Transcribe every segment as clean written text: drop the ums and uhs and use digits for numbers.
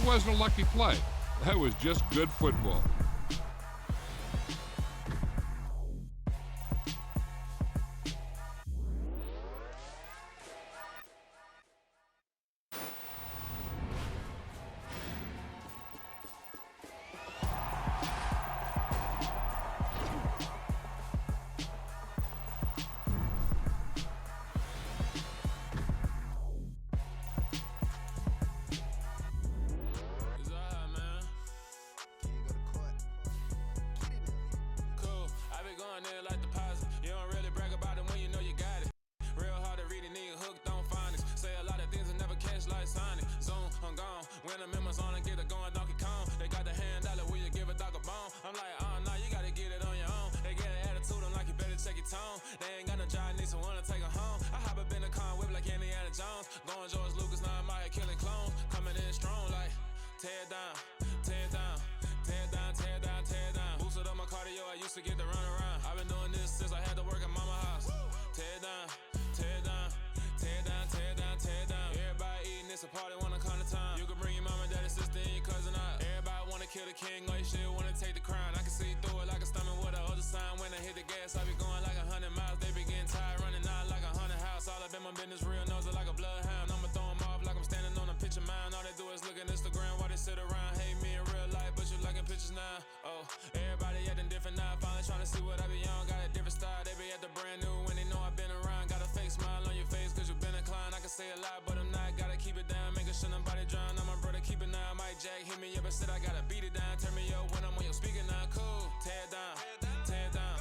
wasn't a lucky play. That was just good football. When I'm in my zone and get it going Donkey Kong, they got the hand dollar, will you give a dog a bone? I'm like, oh no, you gotta get it on your own. They get an attitude, I'm like, you better check your tone. They ain't got no job, need someone to take her home. I hop up in the car, whip like Indiana Jones. Going George Lucas, now I'm out here killing clones. Coming in strong like, tear it down, tear it down, tear it down, tear it down, tear it down. Boosted up my cardio, I used to get to run around. I've been doing this since I had to work at mama house. Tear it down, tear it down, tear it down, tear it down, tear it down. Everybody eating, it's a party, wanna come to time. You can bring your mama, daddy, sister, and your cousin out. Everybody wanna kill the king, or you still wanna take the crown. I can see through it like a stomach with a other sign. When I hit the gas, I be going like 100 miles. They be getting tired, running out like 100 house. All up in my business, real nose like a bloodhound. I'ma throw them off like I'm standing on a picture mound. All they do is look at Instagram while they sit around. Hate me in real life, but you liking pictures now. Oh, everybody acting different now. Finally trying to see what I be on. Got a different style, they be at the brand new when they know I've been around. Got a fake smile on your face cause you been inclined. I can say a lot, but I'm not. Gotta keep it down, making sure nobody drown. I'm my brother, keep it now. Mike Jack hit me up and said I gotta beat it down. Turn me up when I'm on your speaker now. Cool, tear it down, tear it down,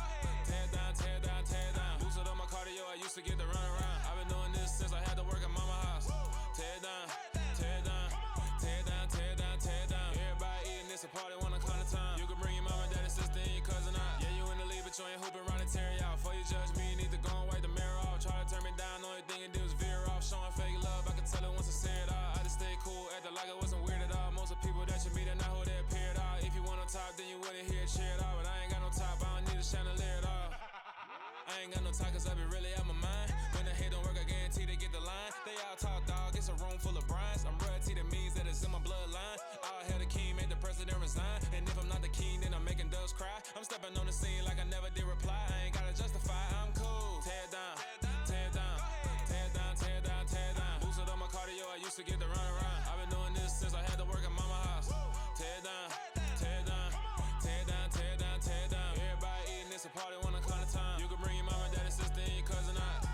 tear it down, tear it down, tear it down. Boosted up my cardio, I used to get to run around. I've been doing this since I had to work at mama house. Tear it down, tear it down, tear it down, tear it down, tear it down. Everybody eating, it's a party, wanna come to time. You can bring your mama, daddy, sister, and your cousin out. Yeah, you in the league, but you ain't hooping around and tear out. Before you judge me, you need to go and wipe the mirror off. Try to turn me down, only thing you do is veer off. Showing fake love, I can tell it once I say it all. I just stay cool, acting like it wasn't weird at all. Most of the people that you meet are not who they appear at all. If you want on top, then you wouldn't hear it cheer at all. But I ain't got no top, I don't need a chandelier at all. I ain't got no talk cause I be really out my mind. When the head don't work, I guarantee they get the line. They all talk dog, it's a room full of brinds. I'm royalty, that means that it's in my bloodline. All hell the king, made the president resign. And if I'm not the king, then I'm making doves cry. I'm stepping on the scene like I never did reply. I ain't gotta justify, I'm cool. Tear it down, tear it down, tear it down, tear it down, tear it down. Boosted up my cardio, I used to get to run around. I've been doing this since I had to work at mama house. Tear it down, tear it down, tear it down, tear it down, tear it down. Everybody eating, it's a party, wanna come to time. You can bring your mama, daddy, sister, and your cousin out.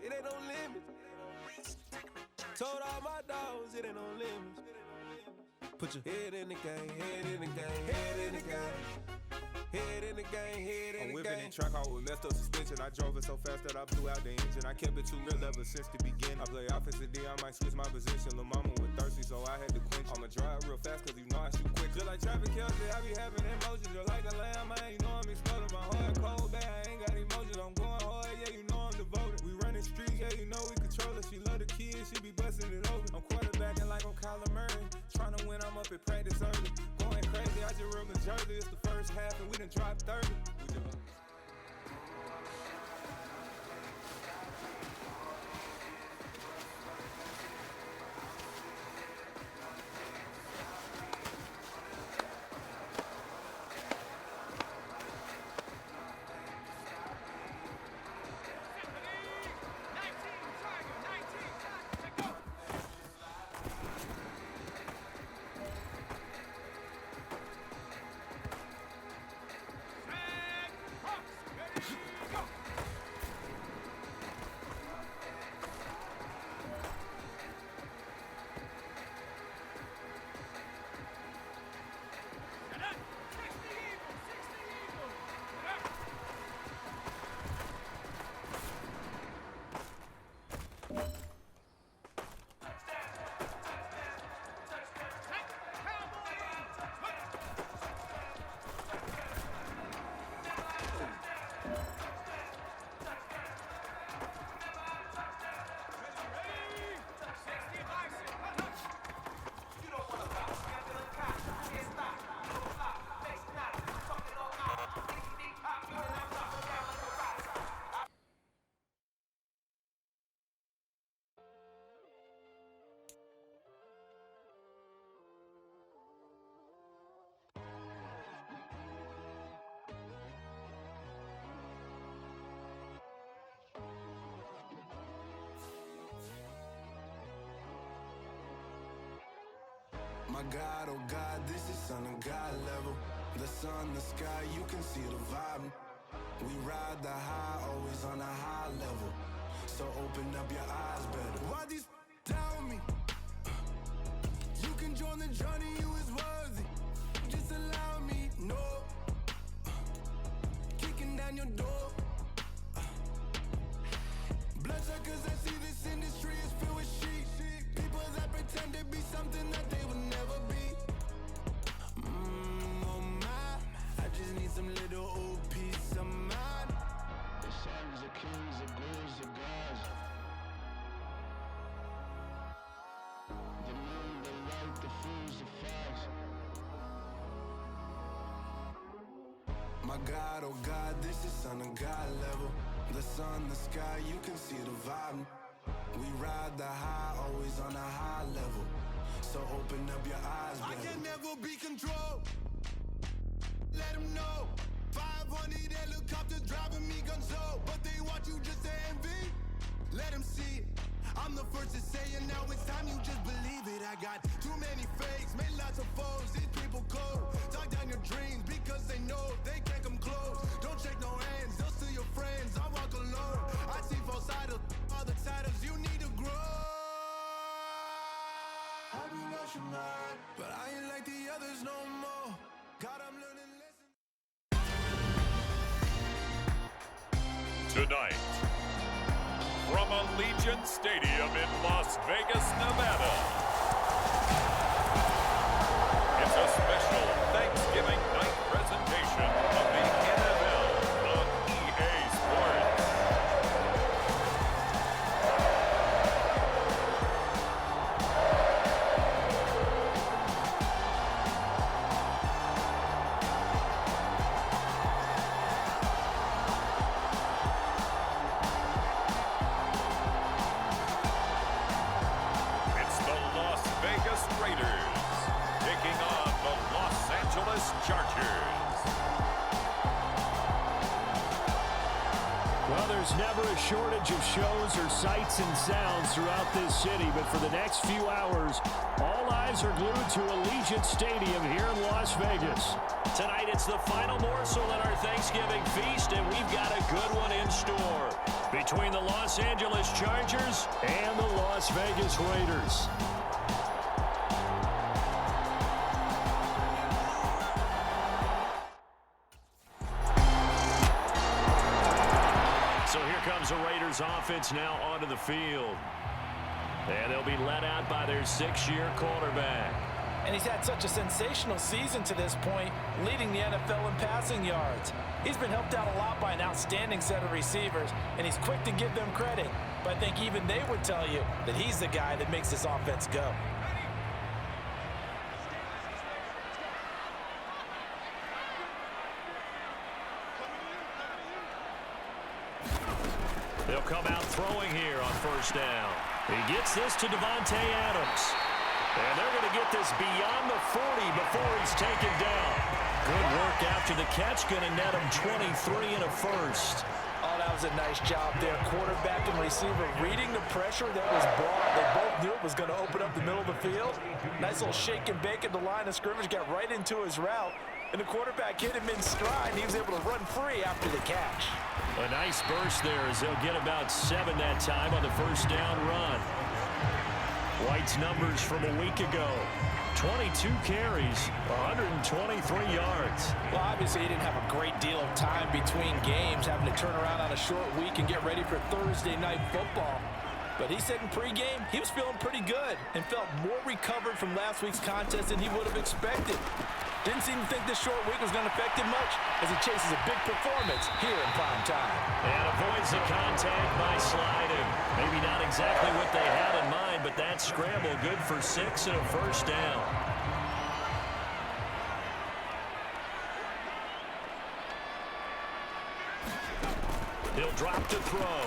it ain't no limits. Told all my dogs, it ain't no limits. Put your head in the game, head in the game, head in the game. Head in the game, head in the game. I'm whipping in track out with messed up suspension. I drove it so fast that I blew out the engine. I kept it too real ever since the beginning. I play offensive D, I might switch my position. Lil' mama was thirsty, so I had to quench. I'ma drive real fast, cause you know I shoot quick. Just like traffic Kelsey, I be having emotions. Just like a lamb, man, you know I'm exploding. My heart cold, bad, I ain't got emotions. I'm going hard, yeah, you know I'm devoted. We running streets, yeah, you know we control it. She love the kids, she be busting it over. I'm quarterbacking like I'm Kyler Murray. Trying to win, I'm up at practice early. Going crazy, I just real Jersey. It's the first half and we done dropped 30. My God, oh God, this is son of God level. The sun, the sky, you can see the vibe. We ride the high, always on a high level. So open up your eyes better. Why these tell me? You can join the journey, you is worthy. Just allow me, no. Kicking down your door. Bloodsuckers that see this industry is filled with sheep. People that pretend to be something that they will never be. Oh my, I just need some little old peace of mind. The sons of kings, the ghouls, the gods. The moon, the light, the fools, the facts. My God, oh God, this is son of God level. The sun, the sky, you can see the vibe. We ride the high, always on a high level. So open up your eyes, baby. I can never be controlled. Let them know. 500 helicopters driving me gunso. But they want you just to envy. Let them see it. I'm the first to say it, now it's time you just believe it. I got too many fakes, made lots of foes. These people cold. Talk down your dreams because they know they can't come close. Don't shake no hands, they'll steal your friends. I walk alone. I see false idols, all the titles you need to grow. I be lost your mind, but I ain't like the others no more. God, I'm learning lessons. Tonight, from Allegiant Stadium in Las Vegas, Nevada, it's a special Thanksgiving night presentation of the NFL on EA Sports. It's the Las Vegas Raiders taking on the Los Angeles Chargers. Well, there's never a shortage of shows or sights and sounds throughout this city, but for the next few hours, all eyes are glued to Allegiant Stadium here in Las Vegas. Tonight, it's the final morsel in our Thanksgiving feast, and we've got a good one in store. between the Los Angeles Chargers and the Las Vegas Raiders. So here comes the Raiders offense now onto the field. And they'll be led out by their 6-year quarterback. And he's had such a sensational season to this point, leading the NFL in passing yards. He's been helped out a lot by an outstanding set of receivers, and he's quick to give them credit. But I think even they would tell you that he's the guy that makes this offense go. They'll come out throwing here on first down. He gets this to Davante Adams. And they're going to get this beyond the 40 before he's taken down. Good work after the catch. Going to net him 23 and a first. Oh, that was a nice job there. Quarterback and receiver reading the pressure that was brought. They both knew it was going to open up the middle of the field. Nice little shake and bake at the line of scrimmage. Got right into his route. And the quarterback hit him in stride. And he was able to run free after the catch. A nice burst there as they'll get about 7 that time on the first down run. White's numbers from a week ago. 22 carries, 123 yards. Well, obviously he didn't have a great deal of time between games, having to turn around on a short week and get ready for Thursday night football. But he said in pregame he was feeling pretty good and felt more recovered from last week's contest than he would have expected. Didn't seem to think this short week was going to affect him much as he chases a big performance here in prime time. And avoids the contact by sliding. Maybe not exactly what they had in mind, but that scramble good for 6 and a first down. He'll drop to throw.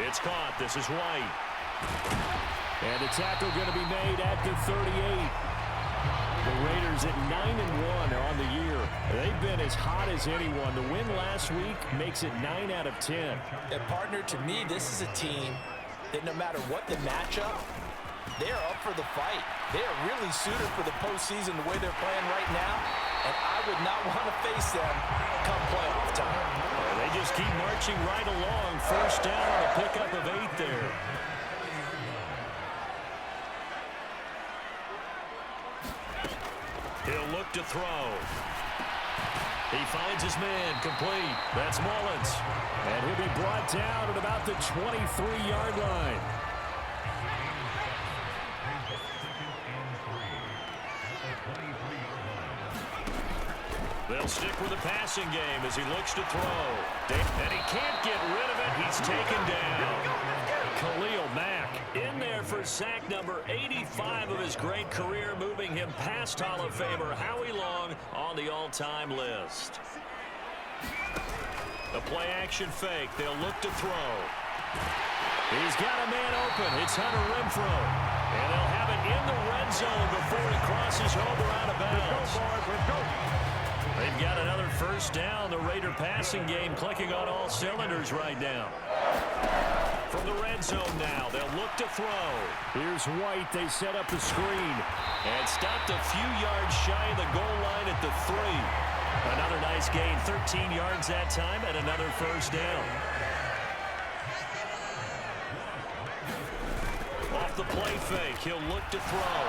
It's caught. This is White. And the tackle going to be made at the 38. The Raiders at 9-1 on the year. They've been as hot as anyone. The win last week makes it 9 out of 10. And partner, to me, this is a team that no matter what the matchup, they're up for the fight. They are really suited for the postseason the way they're playing right now. And I would not want to face them come playoff time. They just keep marching right along. First down on a pickup of 8 there. He'll look to throw. He finds his man complete. That's Mullins. And he'll be brought down at about the 23-yard line. They'll stick with the passing game as he looks to throw. And he can't get rid of it. He's taken down. Khalil Mack in there for sack number 85 of his great career, moving him past Hall of Famer Howie Long on the all-time list. The play-action fake. They'll look to throw. He's got a man open. It's Hunter Renfrow. And they'll have it in the red zone before he crosses over out of bounds. They've got another first down. The Raider passing game clicking on all cylinders right now. From the red zone now, they'll look to throw. Here's White. They set up the screen. And stopped a few yards shy of the goal line at the 3. Another nice gain, 13 yards that time, and another first down. Off the play fake, he'll look to throw.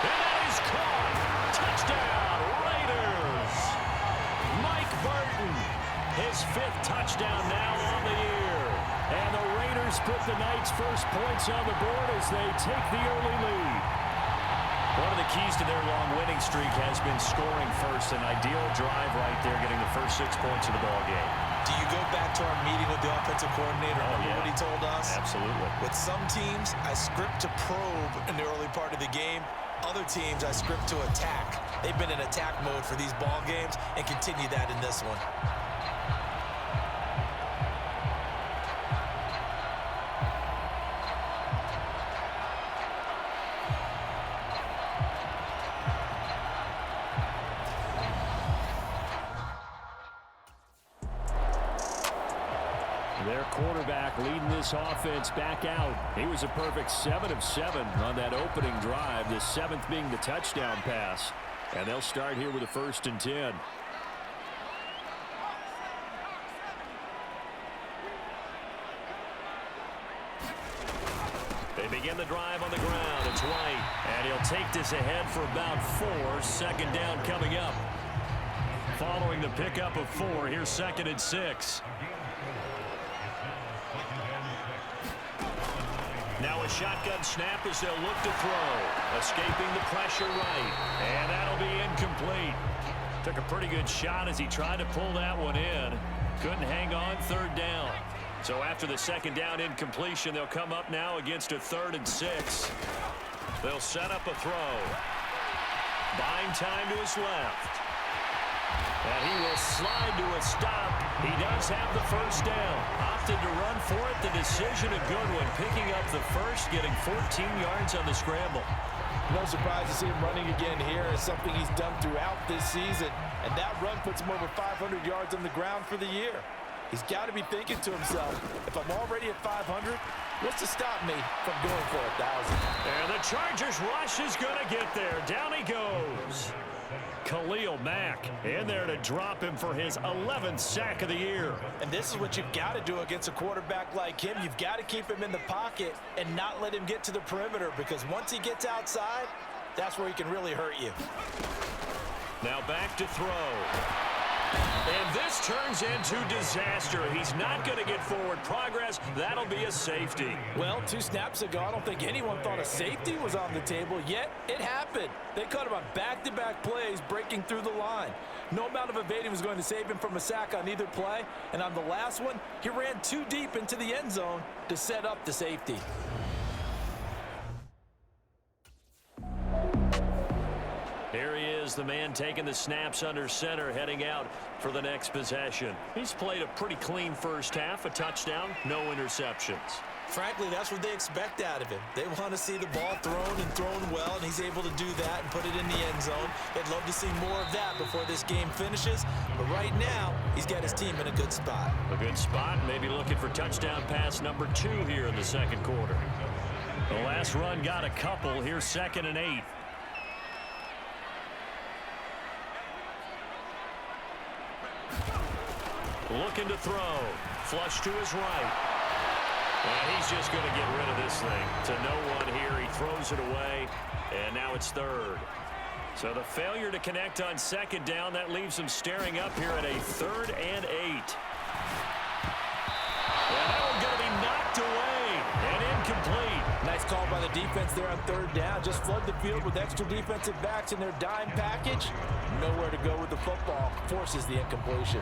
And he's caught. Touchdown, Raiders. Mike Burton, his 5th touchdown now on the year. And the Raiders put the night's first points on the board as they take the early lead. One of the keys to their long winning streak has been scoring first. An ideal drive right there, getting the first 6 points of the ball game. Do you go back to our meeting with the offensive coordinator? Remember what he told us? Absolutely. With some teams, I script to probe in the early part of the game. Other teams, I script to attack. They've been in attack mode for these ball games and continue that in this one. Their quarterback leading this offense back out. He was a perfect 7 of 7 on that opening drive, the 7th being the touchdown pass. And they'll start here with a 1st and 10. drive on the ground. It's White. And he'll take this ahead for about 4. Second down coming up. Following the pickup of 4, here's 2nd and 6. Now a shotgun snap as they'll look to throw. Escaping the pressure right. And that'll be incomplete. Took a pretty good shot as he tried to pull that one in. Couldn't hang on, 3rd down. So after the 2nd down incompletion, they'll come up now against a 3rd and 6. They'll set up a throw. Buying time to his left. And he will slide to a stop. He does have the 1st down. Opted to run for it. The decision a good one. Picking up the 1st, getting 14 yards on the scramble. No surprise to see him running again here. It's something he's done throughout this season. And that run puts him over 500 yards on the ground for the year. He's got to be thinking to himself, if I'm already at 500, what's to stop me from going for 1,000? And the Chargers rush is going to get there. Down he goes. Khalil Mack in there to drop him for his 11th sack of the year. And this is what you've got to do against a quarterback like him. You've got to keep him in the pocket and not let him get to the perimeter, because once he gets outside, that's where he can really hurt you. Now back to throw. And this turns into disaster. He's not going to get forward progress. That'll be a safety. Well, 2 snaps ago, I don't think anyone thought a safety was on the table, yet it happened. They caught him on back-to-back plays, breaking through the line. No amount of evading was going to save him from a sack on either play. And on the last one, he ran too deep into the end zone to set up the safety. Here he is, the man taking the snaps under center, heading out for the next possession. He's played a pretty clean first half, a touchdown, no interceptions. Frankly, that's what they expect out of him. They want to see the ball thrown and thrown well, and he's able to do that and put it in the end zone. They'd love to see more of that before this game finishes. But right now, he's got his team in a good spot. A good spot, maybe looking for touchdown pass number 2 here in the 2nd quarter. The last run got a couple. Here's 2nd and 8. Looking to throw. Flush to his right. And he's just going to get rid of this thing. To no one here. He throws it away. And now it's 3rd. So the failure to connect on 2nd down, that leaves him staring up here at a 3rd and 8. And that one's going to be knocked away and incomplete. Nice call by the defense there on 3rd down. Just flood the field with extra defensive backs in their dime package. Nowhere to go with the football. Forces the incompletion.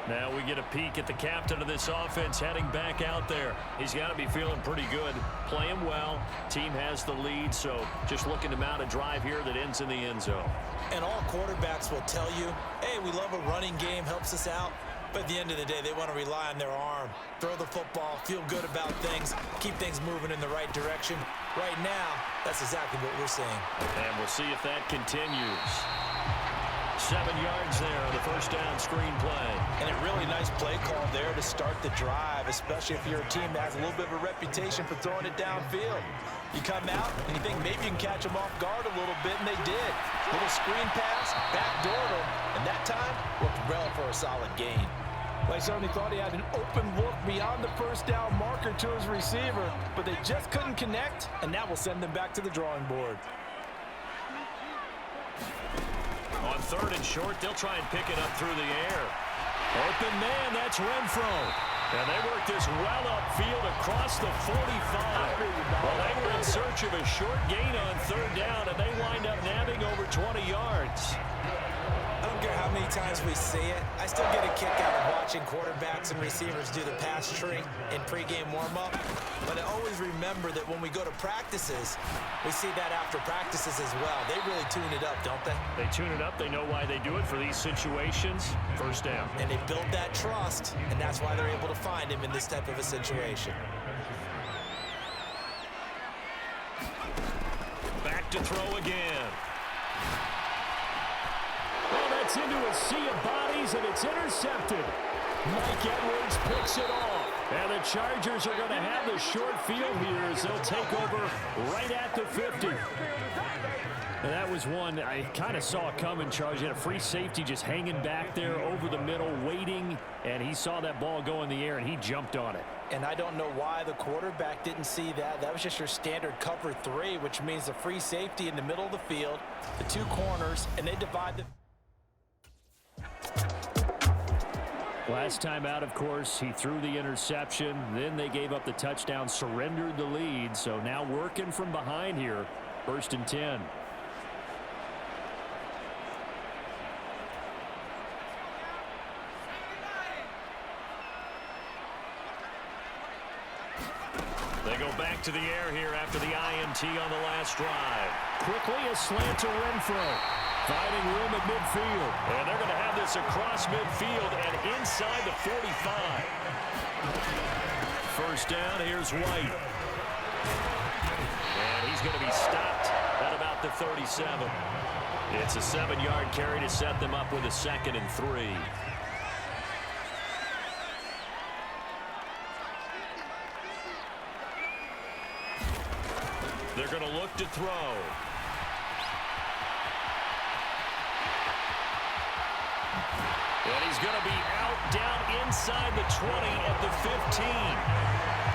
Now we get a peek at the captain of this offense heading back out there. He's got to be feeling pretty good, playing well. Team has the lead, so just looking to mount a drive here that ends in the end zone. And all quarterbacks will tell you, hey, we love a running game, helps us out. But at the end of the day, they want to rely on their arm. Throw the football, feel good about things, keep things moving in the right direction. Right now, that's exactly what we're seeing. And we'll see if that continues. 7 yards there on the 1st down screen play. And a really nice play call there to start the drive, especially if you're a team that has a little bit of a reputation for throwing it downfield. You come out and you think maybe you can catch them off guard a little bit, and they did. Little screen pass, backdoored them, and that time looked well for a solid gain. Well, I certainly thought he had an open look beyond the 1st down marker to his receiver, but they just couldn't connect, and that will send them back to the drawing board. On 3rd and short, they'll try and pick it up through the air. Open man, that's Renfro. And they work this well upfield across the 45. Well, they were in search of a short gain on 3rd down, and they wind up nabbing over 20 yards. I don't care how many times we see it. I still get a kick out of watching quarterbacks and receivers do the pass tree in pregame warm-up. But I always remember that when we go to practices, we see that after practices as well. They really tune it up, don't they? They tune it up. They know why they do it for these situations. 1st down. And they build that trust, and that's why they're able to find him in this type of a situation. Back to throw again. Well, that's into a sea of bodies, and it's intercepted. Mike Edwards picks it off. And the Chargers are going to have the short field here as they'll take over right at the 50. And that was one I kind of saw coming, Charles. You had a free safety just hanging back there over the middle, waiting, and he saw that ball go in the air, and he jumped on it. And I don't know why the quarterback didn't see that. That was just your standard cover 3, which means the free safety in the middle of the field, the 2 corners, and they divide the... Last time out, of course, he threw the interception. Then they gave up the touchdown, surrendered the lead. So now working from behind here, 1st and 10. They go back to the air here after the INT on the last drive. Quickly a slant to Renfro. Finding room at midfield. And they're going to have this across midfield and inside the 45. First down, here's White. And he's going to be stopped at about the 37. It's a 7-yard carry to set them up with a 2nd and 3. They're going to look to throw. And he's going to be out down inside the 20 at the 15.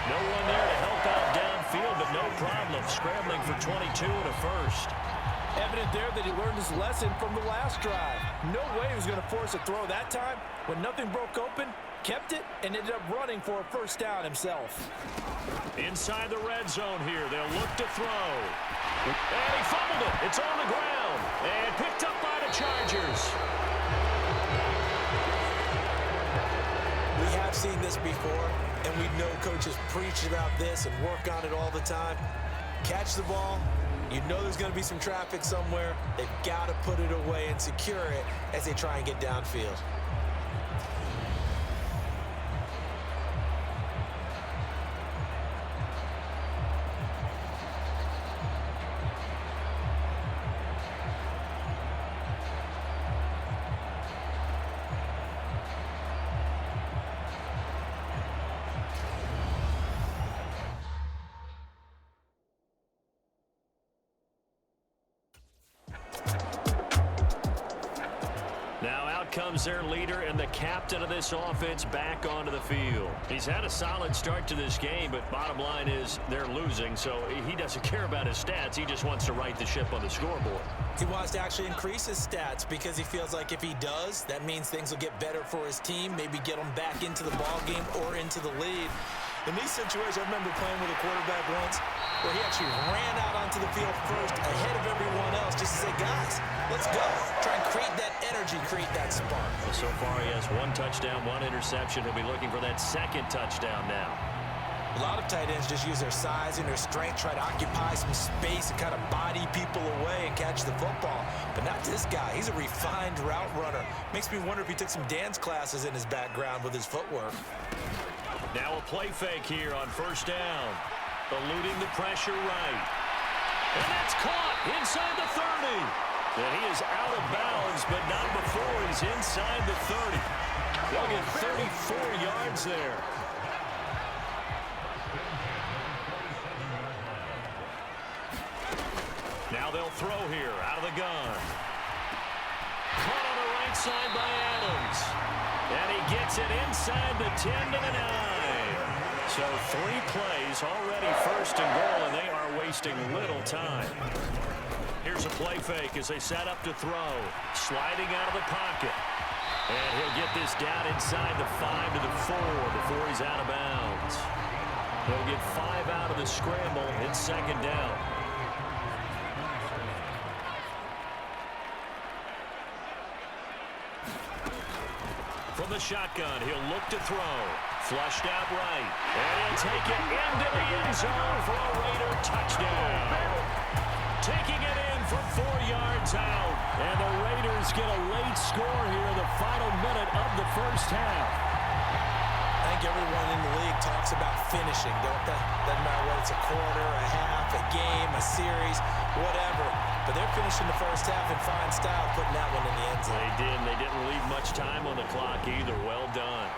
No one there to help out downfield, but no problem scrambling for 22 and a first. Evident there that he learned his lesson from the last drive. No way he was going to force a throw that time. When nothing broke open, kept it, and ended up running for a first down himself. Inside the red zone here, they'll look to throw. And he fumbled it. It's on the ground. And picked up by the Chargers. We have seen this before, and we know coaches preach about this and work on it all the time. Catch the ball. You know there's going to be some traffic somewhere. They've got to put it away and secure it as they try and get downfield. Comes their leader and the captain of this offense back onto the field. He's had a solid start to this game, but bottom line is they're losing, so he doesn't care about his stats. He just wants to right the ship on the scoreboard. He wants to actually increase his stats because he feels like if he does, that means things will get better for his team, maybe get them back into the ball game or into the lead. In these situations, I remember playing with a quarterback once where he actually ran out onto the field first ahead of everyone else just to say, guys, let's go. Try and create that energy, create that spark. Well, so far he has 1 touchdown, 1 interception. He'll be looking for that 2nd touchdown now. A lot of tight ends just use their size and their strength, try to occupy some space and kind of body people away and catch the football. But not this guy. He's a refined route runner. Makes me wonder if he took some dance classes in his background with his footwork. Now a play fake here on 1st down. Eluding the pressure right. And that's caught inside the 30. And he is out of bounds, but not before he's inside the 30. They'll get 34 yards there. Now they'll throw here out of the gun. Caught on the right side by Adams. And he gets it inside the 10 to the 9. So 3 plays already 1st and goal, and they are wasting little time. Here's a play fake as they set up to throw. Sliding out of the pocket. And he'll get this down inside the 5 to the 4 before he's out of bounds. He'll get 5 out of the scramble. It's 2nd down. From the shotgun, he'll look to throw. Flushed out right. And he'll take it into the end zone for a Raider touchdown. Taking it in from 4 yards out. And the Raiders get a late score here in the final minute of the 1st half. I think everyone in the league talks about finishing, don't they? Doesn't matter whether it's a quarter, a half, a game, a series, whatever. But they're finishing the 1st half in fine style, putting that one in the end zone. They did, and they didn't leave much time on the clock either. Well done.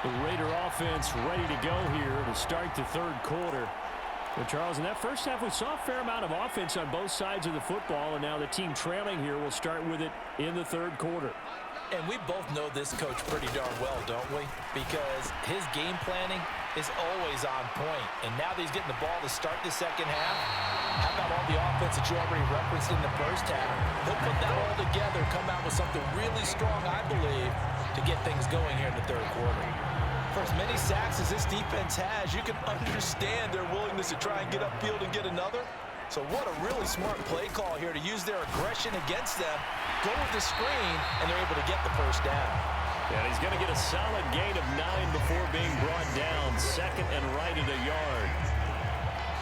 The Raider offense ready to go here to start the third quarter. Well, Charles, in that first half, we saw a fair amount of offense on both sides of the football, and now the team trailing here will start with it in the third quarter. And we both know this coach pretty darn well, don't we? Because his game planning is always on point. And now that he's getting the ball to start the second half, how about all the offense that you already referenced in the first half? He'll put that all together, come out with something really strong, I believe, to get things going here in the third quarter. For as many sacks as this defense has, you can understand their willingness to try and get upfield and get another. So what a really smart play call here to use their aggression against them, go with the screen, and they're able to get the first down. And he's going to get a solid gain of 9 before being brought down, second and right at a yard.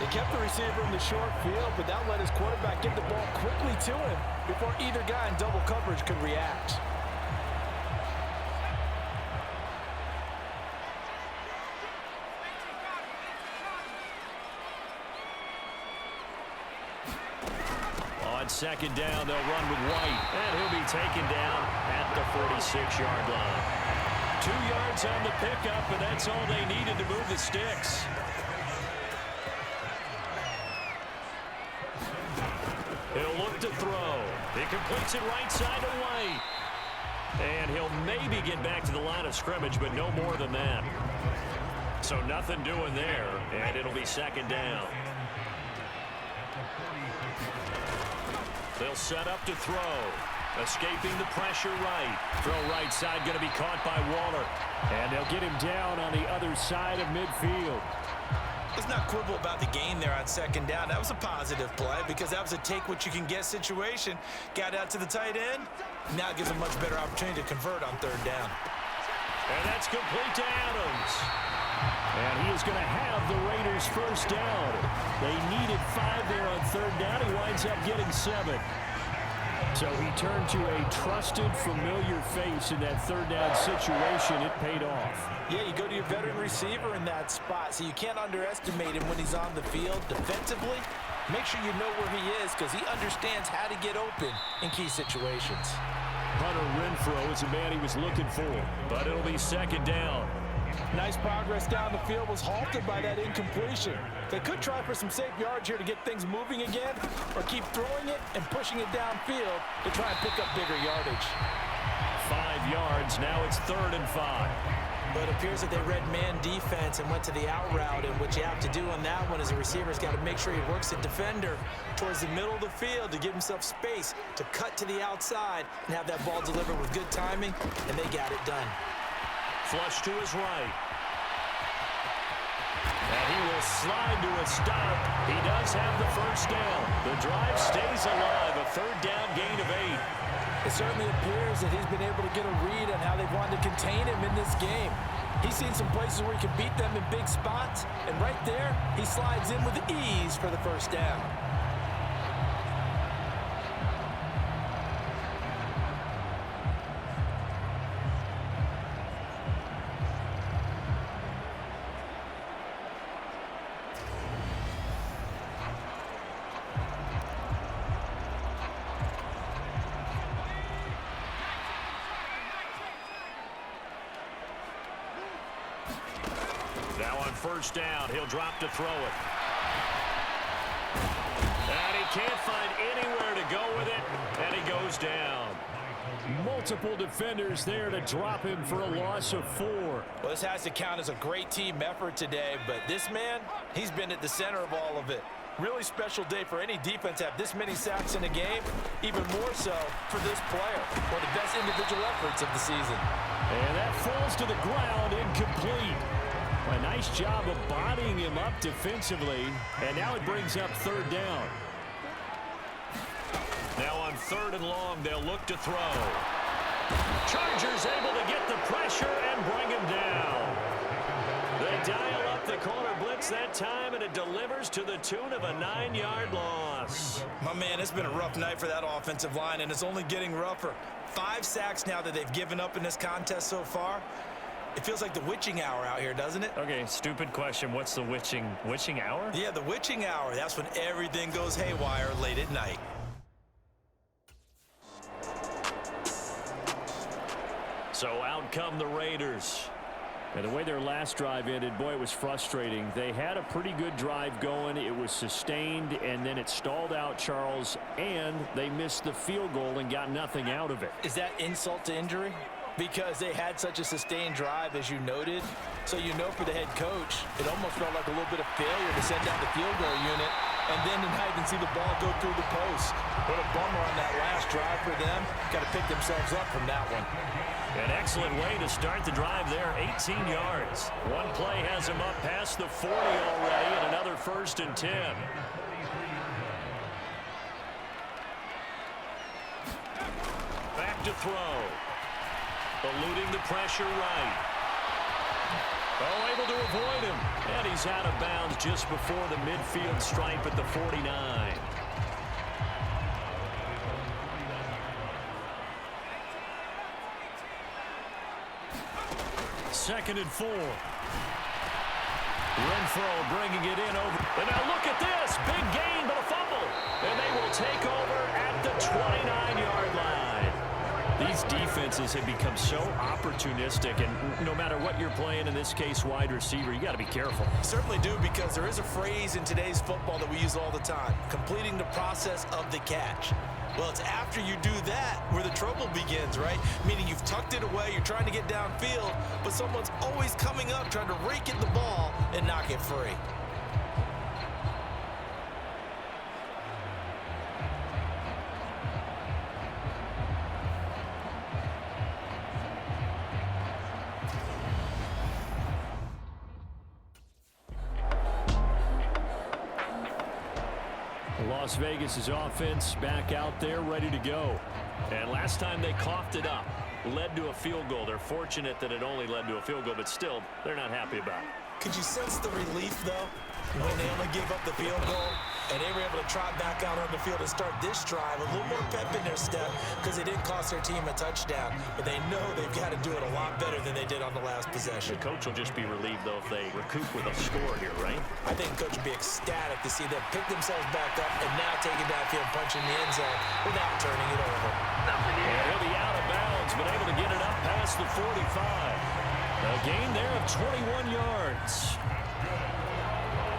They kept the receiver in the short field, but that let his quarterback get the ball quickly to him before either guy in double coverage could react. On second down, they'll run with White, and he'll be taken down at the 46-yard line. 2 yards on the pickup, and that's all they needed to move the sticks. He'll look to throw. He completes it right side to White. And he'll maybe get back to the line of scrimmage, but no more than that. So nothing doing there, and it'll be second down. They'll set up to throw. Escaping the pressure right. Throw right side going to be caught by Waller. And they'll get him down on the other side of midfield. Let's not quibble about the gain there on second down. That was a positive play because that was a take-what-you-can-get situation. Got out to the tight end. Now it gives a much better opportunity to convert on third down. And that's complete to Adams. And he is going to have the Raiders first down. They needed 5 there on third down. He winds up getting 7. So he turned to a trusted, familiar face in that third down situation. It paid off. Yeah, you go to your veteran receiver in that spot, so you can't underestimate him when he's on the field defensively. Make sure you know where he is because he understands how to get open in key situations. Hunter Renfrow is the man he was looking for, but it'll be second down. Nice progress down the field was halted by that incompletion. They could try for some safe yards here to get things moving again, or keep throwing it and pushing it downfield to try and pick up bigger yardage. 5 yards, now it's 3rd and 5. But it appears that they read man defense and went to the out route, and what you have to do on that one is a receiver's got to make sure he works the defender towards the middle of the field to give himself space to cut to the outside and have that ball delivered with good timing, and they got it done. Flush to his right. And he will slide to a stop. He does have the first down. The drive stays alive. A 3rd down gain of 8. It certainly appears that he's been able to get a read on how they've wanted to contain him in this game. He's seen some places where he can beat them in big spots, and right there, he slides in with ease for the first down. Now on first down, he'll drop to throw it. And he can't find anywhere to go with it, and he goes down. Multiple defenders there to drop him for a loss of 4. Well, this has to count as a great team effort today, but this man, he's been at the center of all of it. Really special day for any defense to have this many sacks in a game, even more so for this player. One of the best individual efforts of the season. And that falls to the ground, incomplete. A nice job of bodying him up defensively, and now it brings up 3rd down. Now on 3rd and long, they'll look to throw. Chargers able to get the pressure and bring him down. They dial up the corner blitz that time, and it delivers to the tune of a 9-yard loss. My man, it's been a rough night for that offensive line, and it's only getting rougher. 5 sacks now that they've given up in this contest so far. It feels like the witching hour out here, doesn't it? Okay, stupid question. What's the witching hour? Yeah, the witching hour. That's when everything goes haywire late at night. So out come the Raiders. And the way their last drive ended, boy, it was frustrating. They had a pretty good drive going. It was sustained, and then it stalled out, Charles, and they missed the field goal and got nothing out of it. Is that insult to injury? Because they had such a sustained drive, as you noted. So you know for the head coach, it almost felt like a little bit of failure to send out the field goal unit and then to not even see the ball go through the post. What a bummer on that last drive for them. Got to pick themselves up from that one. An excellent way to start the drive there, 18 yards. One play has him up past the 40 already, and another 1st and 10. Back to throw. Eluding the pressure right. Oh, able to avoid him. And he's out of bounds just before the midfield stripe at the 49. Second and 4. Renfro bringing it in over. And now look at this. Big gain, but a fumble. And they will take over at the 29-yard line. These defenses have become so opportunistic, and no matter what you're playing, in this case wide receiver, you got to be careful. Certainly do, because there is a phrase in today's football that we use all the time, completing the process of the catch. Well, it's after you do that where the trouble begins, right? Meaning you've tucked it away, you're trying to get downfield, but someone's always coming up trying to rake at the ball and knock it free. Las Vegas' offense back out there ready to go. And last time they coughed it up, led to a field goal. They're fortunate that it only led to a field goal, but still, they're not happy about it. Could you sense the relief, though, when they only gave up the field goal and they were able to trot back out on the field and start this drive, a little more pep in their step, because it didn't cost their team a touchdown, but they know they've got to do it a lot better than they did on the last possession. The coach will just be relieved, though, if they recoup with a score here, right? I think the coach would be ecstatic to see them pick themselves back up and now take it downfield, punching the end zone without turning it over. And he'll be out of bounds, but able to get it up past the 45. A gain there of 21 yards.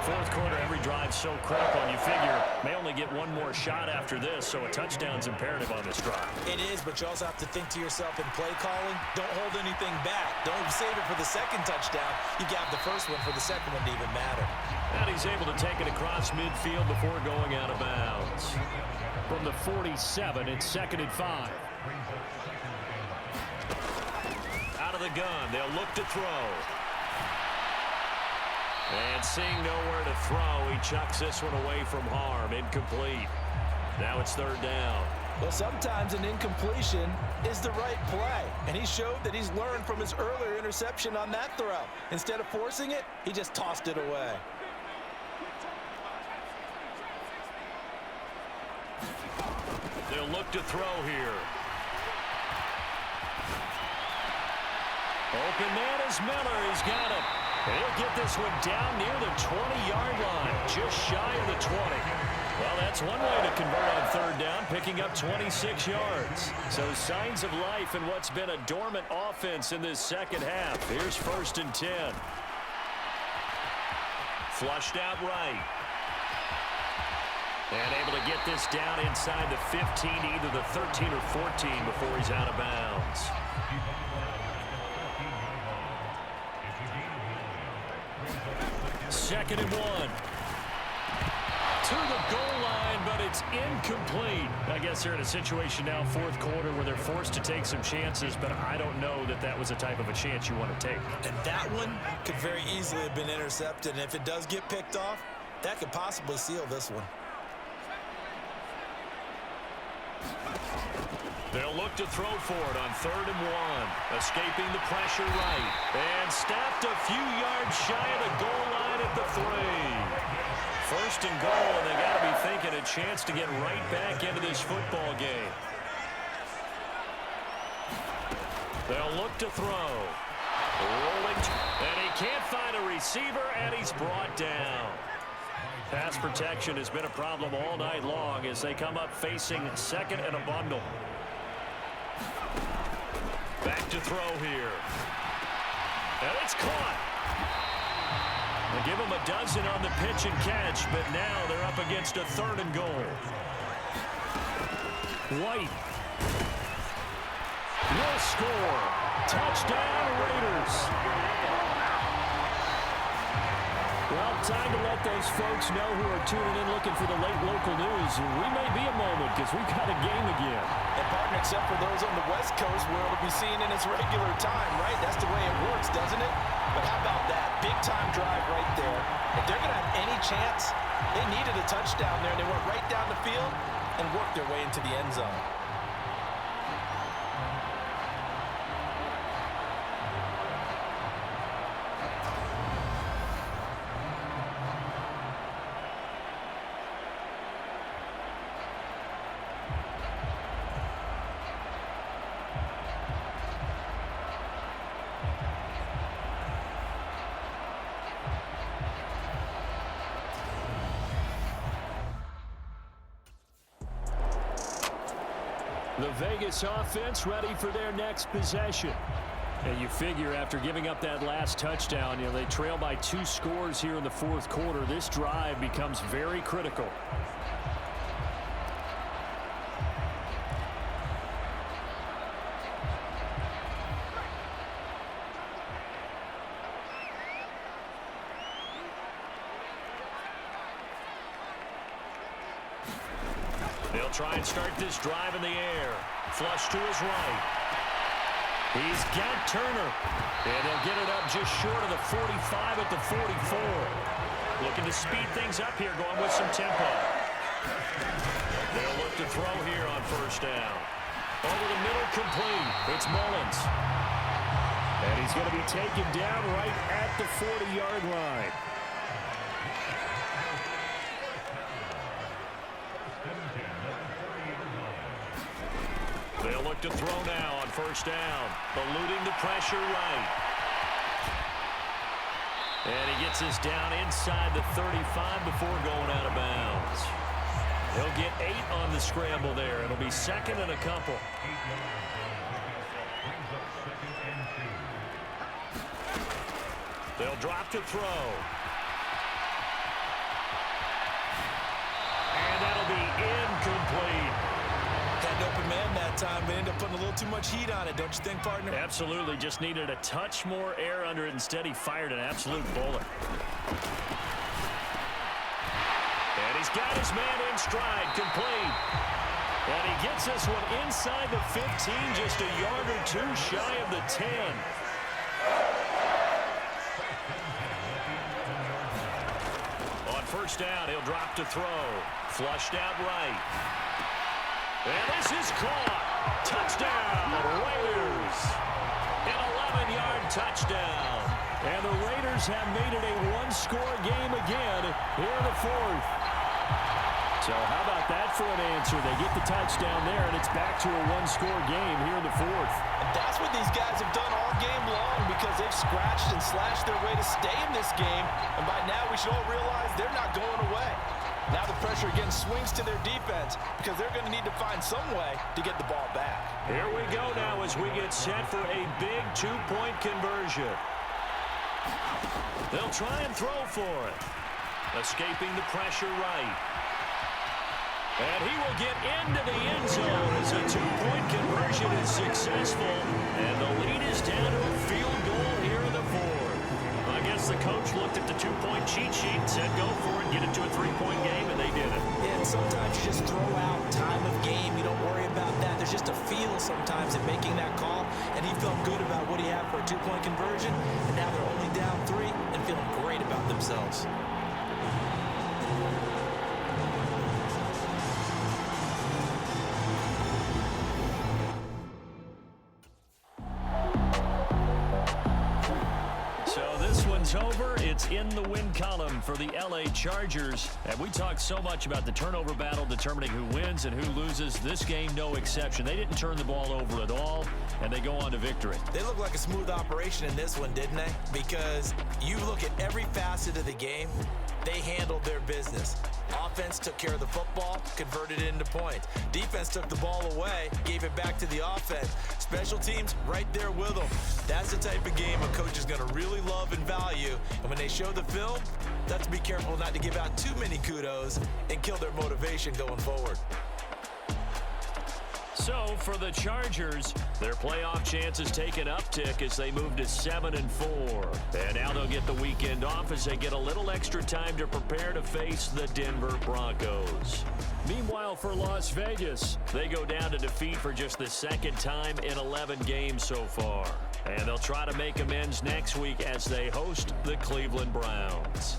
Fourth quarter, every drive so critical, and you figure may only get one more shot after this, so a touchdown's imperative on this drive. It is, but you also have to think to yourself in play calling, don't hold anything back. Don't save it for the second touchdown. You got the first one for the second one to even matter. And he's able to take it across midfield before going out of bounds. From the 47, it's 2nd and 5. Out of the gun, they'll look to throw. And seeing nowhere to throw, he chucks this one away from harm. Incomplete. Now it's 3rd down. Well, sometimes an incompletion is the right play. And he showed that he's learned from his earlier interception on that throw. Instead of forcing it, he just tossed it away. They'll look to throw here. Open man is Miller. He's got it. He'll get this one down near the 20-yard line, just shy of the 20. Well, that's one way to convert on 3rd down, picking up 26 yards. So signs of life in what's been a dormant offense in this second half. Here's 1st and 10. Flushed out right. And able to get this down inside the 15, either the 13 or 14 before he's out of bounds. Second and 1. To the goal line, but it's incomplete. I guess they're in a situation now, 4th quarter, where they're forced to take some chances, but I don't know that that was the type of a chance you want to take. And that one could very easily have been intercepted, and if it does get picked off, that could possibly seal this one. They'll look to throw for it on 3rd and 1. Escaping the pressure right. And stopped a few yards shy of the goal line at the 3. 1st and goal, and they got to be thinking a chance to get right back into this football game. They'll look to throw. Rolling. And he can't find a receiver, and he's brought down. Pass protection has been a problem all night long as they come up facing 2nd and a bundle. Back to throw here. And it's caught. They give him a dozen on the pitch and catch, but now they're up against a 3rd and goal. White will score. Touchdown, Raiders. Well, time to let those folks know who are tuning in looking for the late local news. We may be a moment because we've got a game again. And partner, except for those on the West Coast where it'll be seen in its regular time, right? That's the way it works, doesn't it? But how about that? Big-time drive right there. If they're going to have any chance, they needed a touchdown there, and they went right down the field and worked their way into the end zone. The Vegas offense ready for their next possession. And you figure after giving up that last touchdown, they trail by 2 scores here in the 4th quarter. This drive becomes very critical. They'll try and start this drive in the air. Flush to his right. He's got Turner. And they'll get it up just short of the 45 at the 44. Looking to speed things up here, going with some tempo. They'll look to throw here on 1st down. Over the middle, complete. It's Mullins. And he's going to be taken down right at the 40-yard line. They'll look to throw now on 1st down. Eluding the pressure right. And he gets this down inside the 35 before going out of bounds. He'll get 8 on the scramble there. It'll be 2nd and a couple. They'll drop to throw. And that'll be incomplete. Had an open man that time, but ended up putting a little too much heat on it, don't you think, partner? Absolutely. Just needed a touch more air under it. Instead, he fired an absolute bullet. And he's got his man in stride, complete. And he gets this one inside the 15, just a yard or 2 shy of the 10. On 1st down, he'll drop to throw. Flushed out right. And this is caught. Touchdown, Raiders. An 11-yard touchdown. And the Raiders have made it a 1-score game again here in the 4th. So how about that for an answer? They get the touchdown there, and it's back to a 1-score game here in the 4th. And that's what these guys have done all game long because they've scratched and slashed their way to stay in this game. And by now we should all realize they're not going away. Now the pressure again swings to their defense because they're going to need to find some way to get the ball back. Here we go now as we get set for a big 2-point conversion. They'll try and throw for it. Escaping the pressure right. And he will get into the end zone as a 2-point conversion is successful. And the lead is down to a field goal here in the 4th. I guess the coach looked at the 2-point cheat sheet and said go for it, get it to a 3-point game, and they did it. Yeah, and sometimes you just throw out time of game. You don't worry about that. There's just a feel sometimes in making that call, and he felt good about what he had for a 2-point conversion, and now they're only down 3 and feeling great about themselves. Over. It's in the win column for the LA Chargers. And we talked so much about the turnover battle determining who wins and who loses. This game, no exception. They didn't turn the ball over at all, and they go on to victory. They look like a smooth operation in this one, didn't they? Because you look at every facet of the game, They handled their business. Offense took care of the football, converted it into points. Defense took the ball away, gave it back to the offense. Special teams right there with them. That's the type of game a coach is going to really love and value. And when they show the film, that's to be careful not to give out too many kudos and kill their motivation going forward. So for the Chargers, their playoff chances take an uptick as they move to 7-4. And now they'll get the weekend off as they get a little extra time to prepare to face the Denver Broncos. Meanwhile, for Las Vegas, they go down to defeat for just the second time in 11 games so far. And they'll try to make amends next week as they host the Cleveland Browns.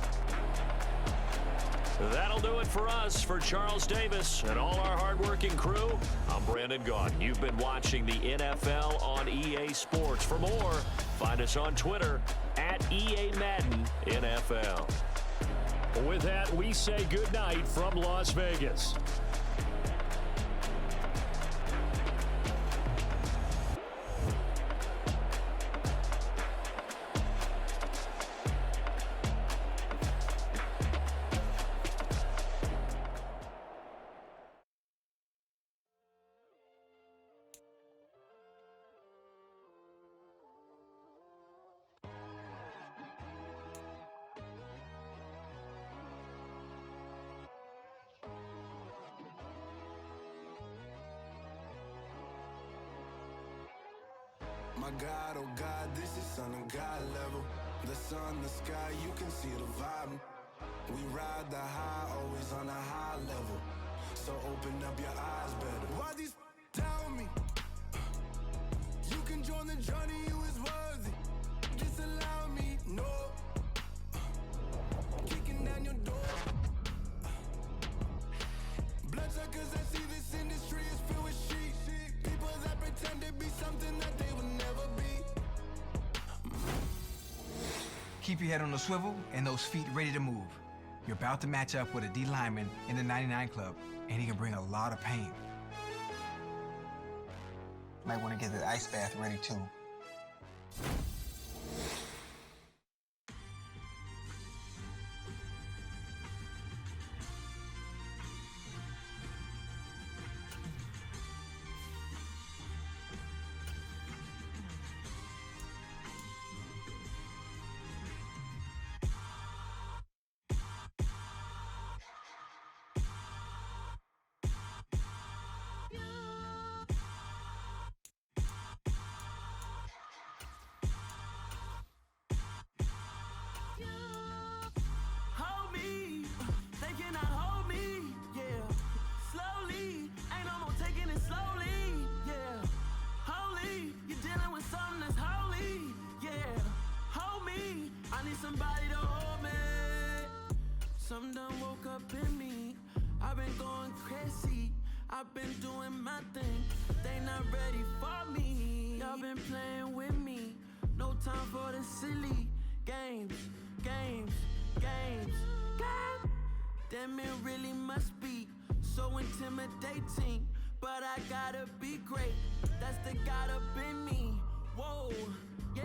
That'll do it for us. For Charles Davis and all our hardworking crew, I'm Brandon Gaudin. You've been watching the NFL on EA Sports. For more, find us on Twitter at EA Madden NFL. With that, we say goodnight from Las Vegas. My God, oh God, this is on a God level. The sun, the sky, you can see the vibe. We ride the high, always on a high level. So open up your eyes better. Why these tell me? You can join the journey, you is worthy. Just allow me, no. Kicking down your door. Bloodsuckers that see this industry is filled with sheep. People that pretend to be something that they will never be. Keep your head on the swivel and those feet ready to move. You're about to match up with a D lineman in the 99 Club, and he can bring a lot of pain. Might want to get the ice bath ready too. Somebody to hold me. Some done woke up in me. I've been going crazy. I've been doing my thing. They not ready for me. Y'all been playing with me. No time for the silly games. Damn, it really must be so intimidating. But I gotta be great. That's the God up in me. Whoa, yeah.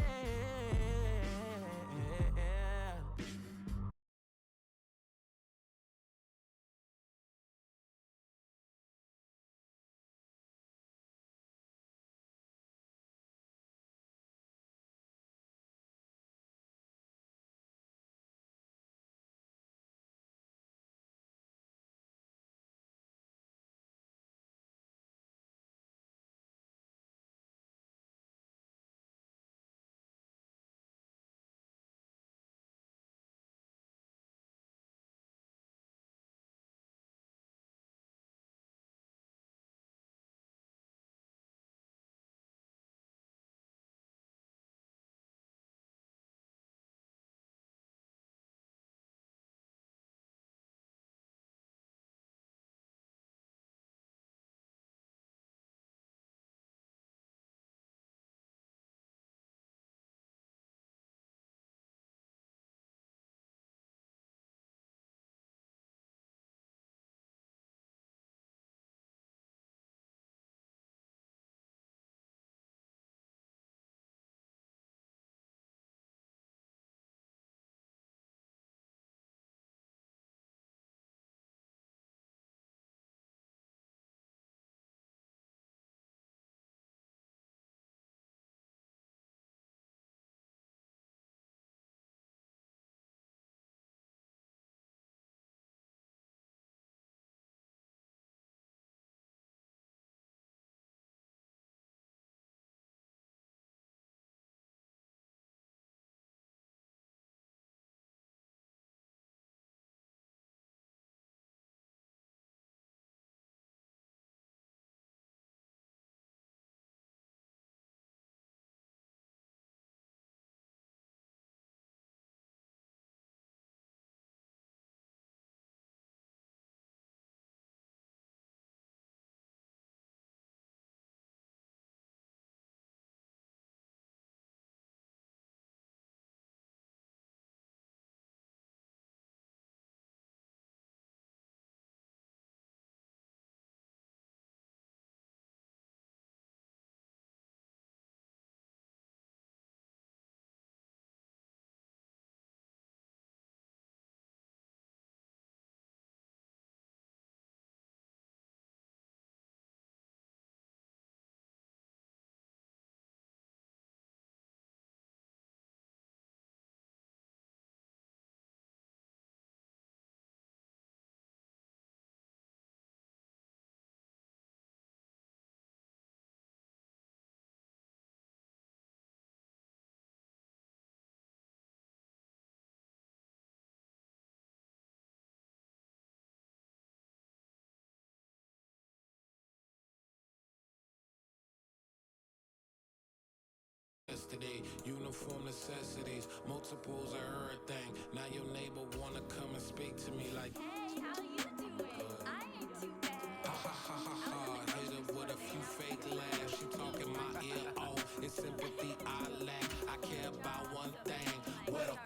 yesterday. Uniform necessities, multiples of everything. Now your neighbor wanna come and speak to me like, hey, how you doing? I ain't too bad. ha ha ha ha ha. Hit her with a few fake laughs. She talking my ear off. It's sympathy I lack. I care about one thing. What up?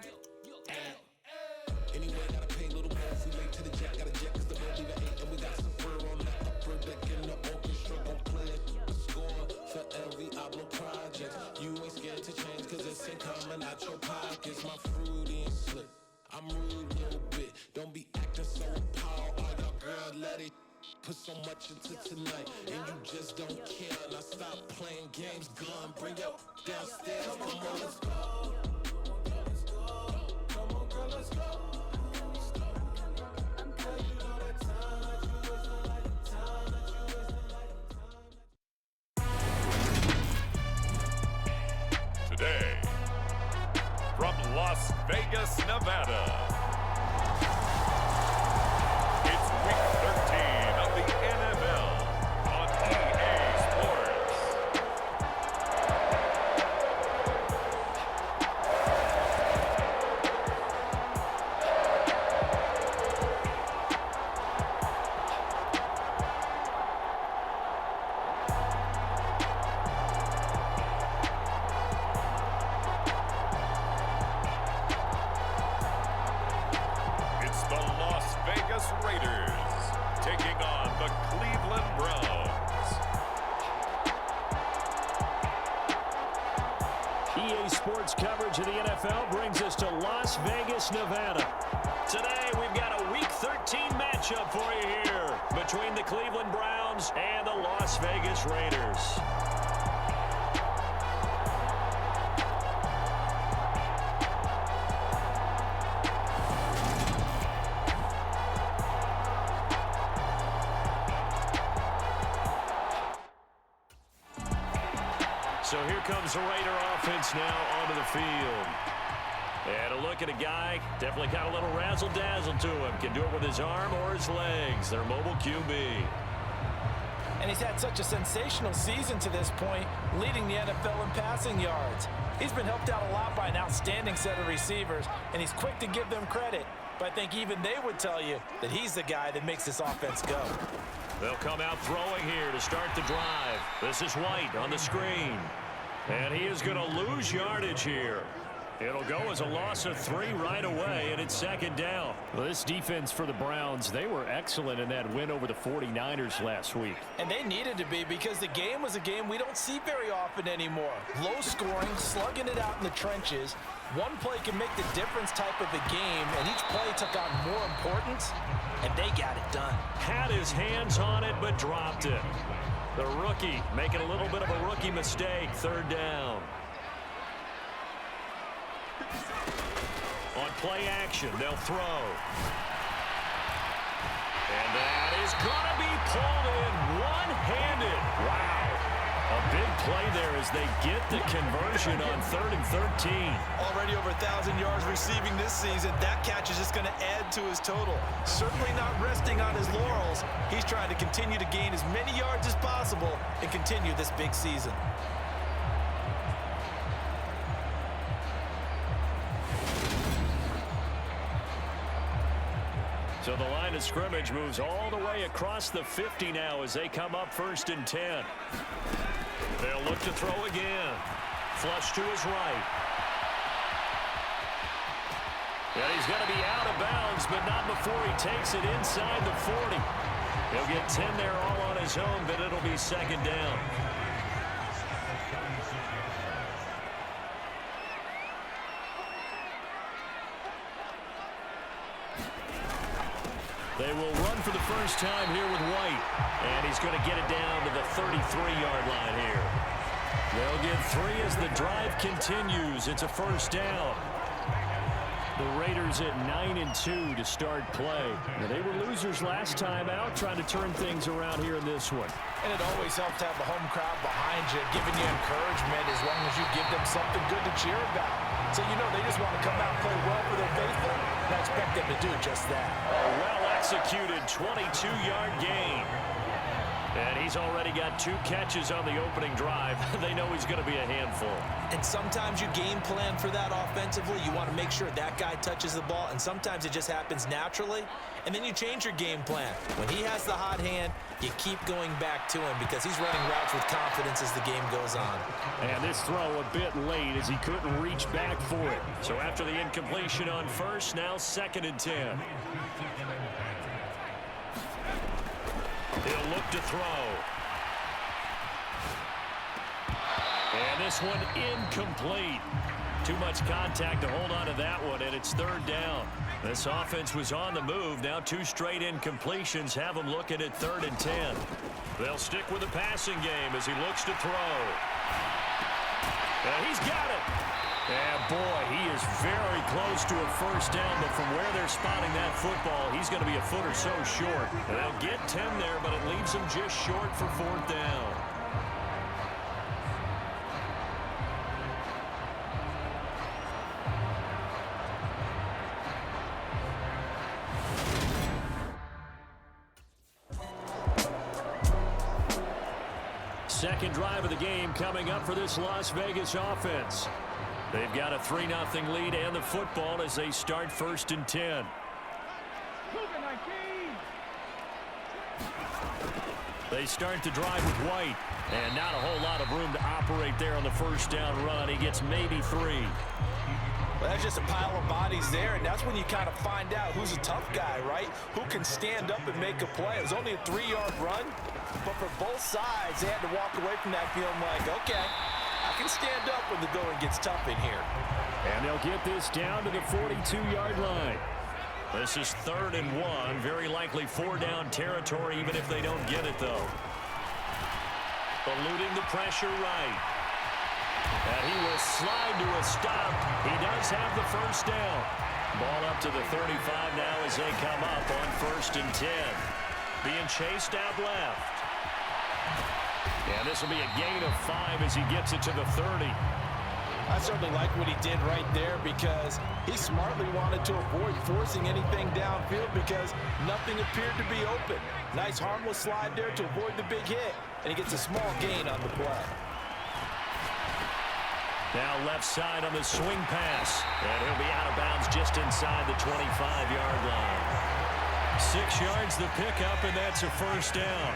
Anyway, gotta pay a little more. We late to the jack, got a jet cause the road leave at 8. And we got some fur on the upper deck in the orchestra. Gon' play a score for every album project. You ain't scared to change cause it's ain't coming out your pockets. My fruity and slick, I'm rude a little bit. Don't be acting so appalled. All y'all girl, let it put so much into tonight. And you just don't care. Now stop playing games, gun. Bring your downstairs, come on, let's go. Come on, girl, let's go. Today, from Las Vegas, Nevada, it's Week 13 of the NFL on EA Sports. It's the Las Vegas Raiders taking on the Cleveland Browns. EA Sports coverage of the NFL brings us to Las Vegas, Nevada. Today, we've got a Week 13 matchup for you here between the Cleveland Browns and the Las Vegas Raiders. So here comes the Raider offense now onto the field. And a look at a guy, definitely got a little razzle-dazzle to him. Can do it with his arm or his legs. Their mobile QB. And he's had such a sensational season to this point, leading the NFL in passing yards. He's been helped out a lot by an outstanding set of receivers, and he's quick to give them credit. But I think even they would tell you that he's the guy that makes this offense go. They'll come out throwing here to start the drive. This is White on the screen. And he is going to lose yardage here. It'll go as a loss of 3 right away, and it's second down. Well, this defense for the Browns, they were excellent in that win over the 49ers last week. And they needed to be because the game was a game we don't see very often anymore. Low scoring, slugging it out in the trenches. One play can make the difference type of a game, and each play took on more importance, and they got it done. Had his hands on it, but dropped it. The rookie making a little bit of a rookie mistake, third down. On play action, they'll throw. And that is going to be pulled in one-handed. Wow. A big play there as they get the conversion on 3rd and 13. Already over 1,000 yards receiving this season. That catch is just going to add to his total. Certainly not resting on his laurels. He's trying to continue to gain as many yards as possible and continue this big season. So the line of scrimmage moves all the way across the 50 now as they come up 1st and 10. They'll look to throw again. Flush to his right. And he's going to be out of bounds, but not before he takes it inside the 40. He'll get 10 there all on his own, but it'll be second down. They will run for the first time here with White. And he's going to get it down to the 33-yard line here. They'll get 3 as the drive continues. It's a first down. The Raiders at 9-2 to start play. Now, they were losers last time out, trying to turn things around here in this one. And it always helps to have the home crowd behind you, giving you encouragement as long as you give them something good to cheer about. So you know they just want to come out and play well for their faithful, and I expect them to do just that. A well-executed 22-yard gain. And he's already got 2 catches on the opening drive. They know he's going to be a handful. And sometimes you game plan for that offensively. You want to make sure that guy touches the ball, and sometimes it just happens naturally. And then you change your game plan. When he has the hot hand, you keep going back to him because he's running routes with confidence as the game goes on. And this throw a bit late as he couldn't reach back for it. So after the incompletion on first, now 2nd and 10. He'll look to throw. And this one incomplete. Too much contact to hold on to that one, and it's 3rd down. This offense was on the move. Now 2 straight incompletions have them looking at 3rd and 10. They'll stick with the passing game as he looks to throw. And he's got it. And, boy, he is very close to a first down, but from where they're spotting that football, he's going to be a foot or so short. And they'll get 10 there, but it leaves him just short for 4th down. Second drive of the game coming up for this Las Vegas offense. They've got a 3-0 lead and the football as they start 1st and 10. They start the drive with White, and not a whole lot of room to operate there on the first down run. He gets maybe 3. Well, that's just a pile of bodies there, and that's when you kind of find out who's a tough guy, right? Who can stand up and make a play. It was only a 3-yard run, but for both sides, they had to walk away from that feeling like, okay, I can stand up when the going gets tough in here. And they'll get this down to the 42-yard line. This is 3rd and 1. Very likely 4-down territory, even if they don't get it, though. Eluding the pressure right. And he will slide to a stop. He does have the first down. Ball up to the 35 now as they come up on 1st and 10. Being chased out left. And this will be a gain of 5 as he gets it to the 30. I certainly like what he did right there because he smartly wanted to avoid forcing anything downfield because nothing appeared to be open. Nice harmless slide there to avoid the big hit, and he gets a small gain on the play. Now left side on the swing pass, and he'll be out of bounds just inside the 25-yard line. 6 yards the pickup, and that's a first down.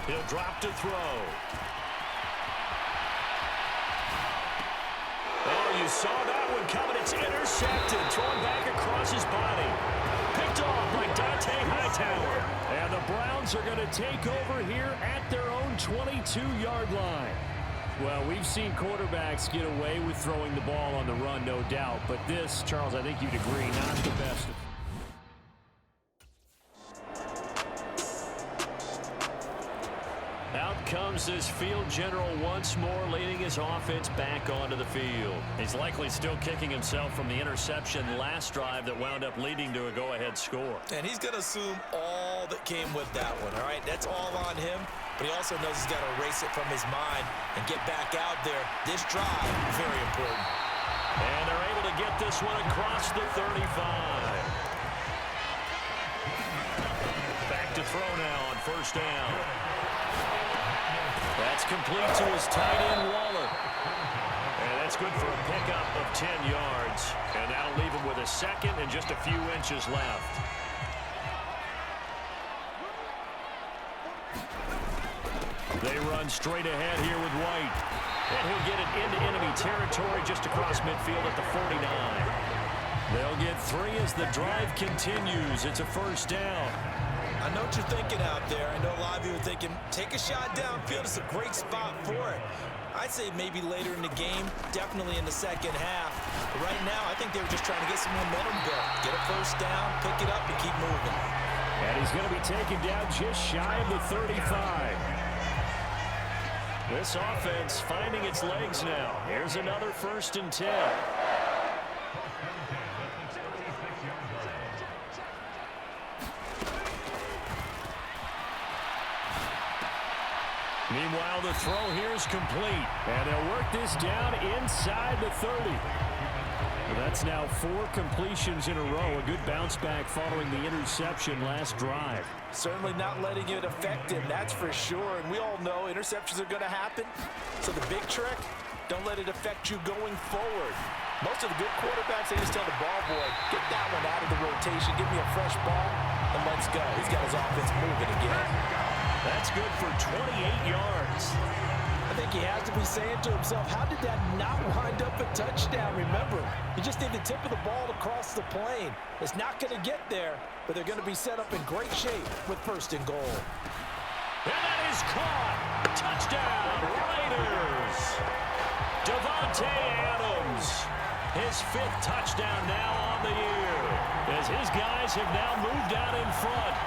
He'll drop to throw. Oh, you saw that one coming. It's intercepted. Thrown back across his body. Picked off by Dante Hightower. And the Browns are going to take over here at their own 22-yard line. Well, we've seen quarterbacks get away with throwing the ball on the run, no doubt. But this, Charles, I think you'd agree, not the best. Out comes this field general once more, leading his offense back onto the field. He's likely still kicking himself from the interception last drive that wound up leading to a go-ahead score. And he's going to assume all that came with that one, all right? That's all on him, but he also knows he's got to erase it from his mind and get back out there. This drive, very important. And they're able to get this one across the 35. Back to throw now on first down. That's complete to his tight end, Waller. And that's good for a pickup of 10 yards. And that'll leave him with a second and just a few inches left. They run straight ahead here with White. And he'll get it into enemy territory just across midfield at the 49. They'll get 3 as the drive continues. It's a first down. I know what you're thinking out there. I know a lot of you are thinking, take a shot downfield. It's a great spot for it. I'd say maybe later in the game, definitely in the second half. But right now, I think they were just trying to get some momentum built. Get a first down, pick it up, and keep moving. And he's going to be taken down just shy of the 35. This offense finding its legs now. Here's another 1st and 10. Meanwhile, the throw here is complete. And they'll work this down inside the 30. That's now 4 completions in a row. A good bounce back following the interception last drive. Certainly not letting it affect him, that's for sure. And we all know interceptions are going to happen. So the big trick, don't let it affect you going forward. Most of the good quarterbacks, they just tell the ball boy, get that one out of the rotation, give me a fresh ball, and let's go. He's got his offense moving again. That's good for 28 yards. I think he has to be saying to himself, how did that not wind up a touchdown? Remember, you just need the tip of the ball to cross the plane. It's not going to get there, but they're going to be set up in great shape with 1st and goal. And that is caught. Touchdown, Raiders. Davante Adams, his 5th touchdown now on the year, as his guys have now moved out in front.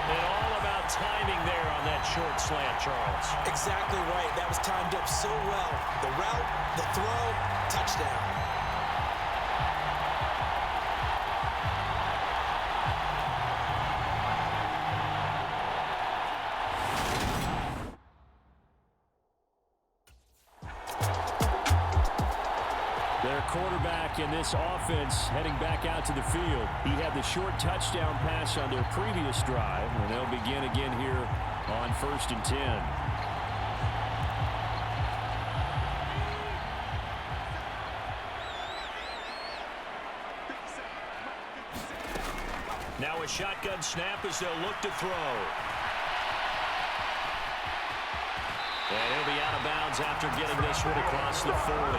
And all about timing there on that short slant, Charles. Exactly right. That was timed up so well. The route, the throw, touchdown. Their quarterback in this offense heading back out to the field. He had the short touchdown pass on their previous drive, and they'll begin again here on 1st and 10. Now a shotgun snap as they'll look to throw. And he'll be out of bounds after getting this one across the 40.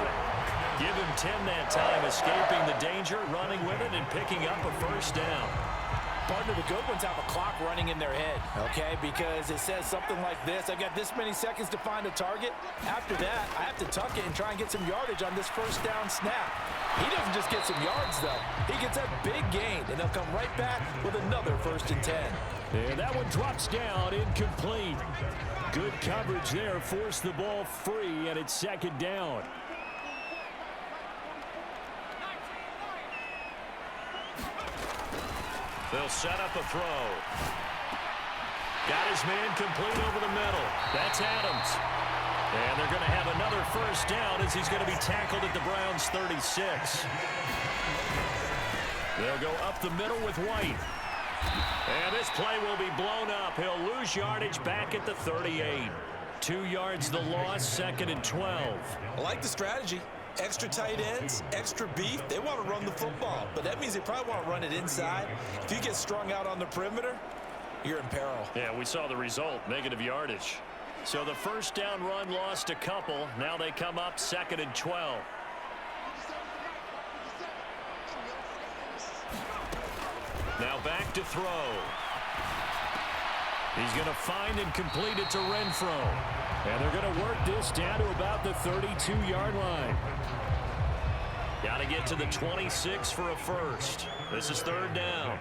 Give him 10 that time, escaping the danger, running with it, and picking up a 1st down. Partner, the good ones have a clock running in their head, okay? Because it says something like this. I've got this many seconds to find a target. After that, I have to tuck it and try and get some yardage on this 1st down snap. He doesn't just get some yards, though. He gets a big gain, and they'll come right back with another 1st and 10. And that one drops down, incomplete. Good coverage there, forced the ball free, and it's 2nd down. They'll set up a throw. Got his man complete over the middle. That's Adams. And they're going to have another 1st down as he's going to be tackled at the Browns' 36. They'll go up the middle with White. And this play will be blown up. He'll lose yardage back at the 38. 2 yards the loss, 2nd and 12. I like the strategy. Extra tight ends, extra beef. They want to run the football, but that means they probably want to run it inside. If you get strung out on the perimeter, you're in peril. Yeah, we saw the result, negative yardage. So the 1st down run lost a couple. Now they come up 2nd and 12. Now back to throw. He's going to find and complete it to Renfro. And they're going to work this down to about the 32-yard line. Got to get to the 26 for a 1st. This is 3rd down.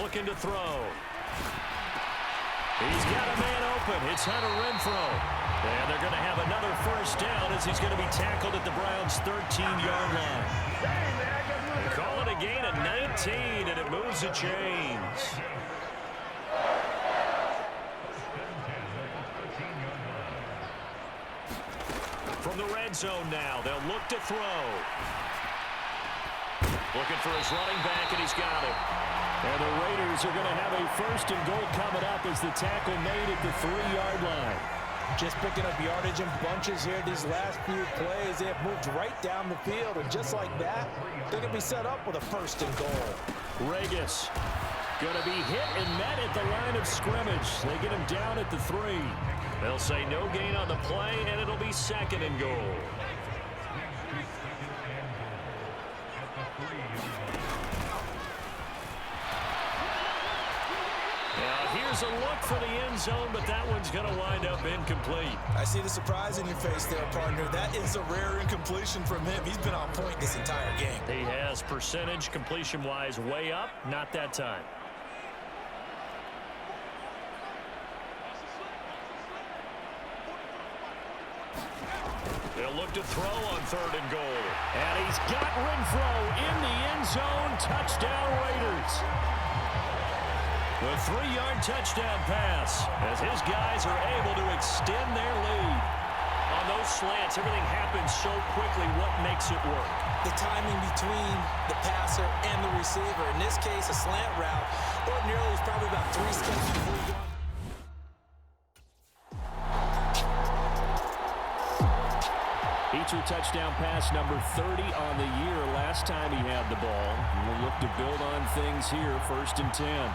Looking to throw. He's got a man open. It's Hunter Renfro. And they're going to have another 1st down as he's going to be tackled at the Browns' 13-yard line. They call it a gain of 19, and it moves the chains. From the red zone now, they'll look to throw. Looking for his running back, and he's got it. And the Raiders are going to have a 1st and goal coming up as the tackle made at the 3-yard line. Just picking up yardage in bunches here these last few plays. They have moved right down the field, and just like that, they're going to be set up with a 1st and goal. Regis going to be hit and met at the line of scrimmage. They get him down at the 3. They'll say no gain on the play, and it'll be 2nd and goal. Now here's a look for the end zone, but that one's going to wind up incomplete. I see the surprise in your face there, partner. That is a rare incompletion from him. He's been on point this entire game. He has percentage completion-wise way up, not that time. They'll look to throw on 3rd and goal. And he's got Renfro in the end zone. Touchdown, Raiders. The 3-yard touchdown pass as his guys are able to extend their lead. On those slants. Everything happens so quickly. What makes it work? The timing between the passer and the receiver. In this case, a slant route. Ordinarily, it's probably about 3 steps before you go. Beecher touchdown pass number 30 on the year last time he had the ball. We'll look to build on things here, 1st and 10.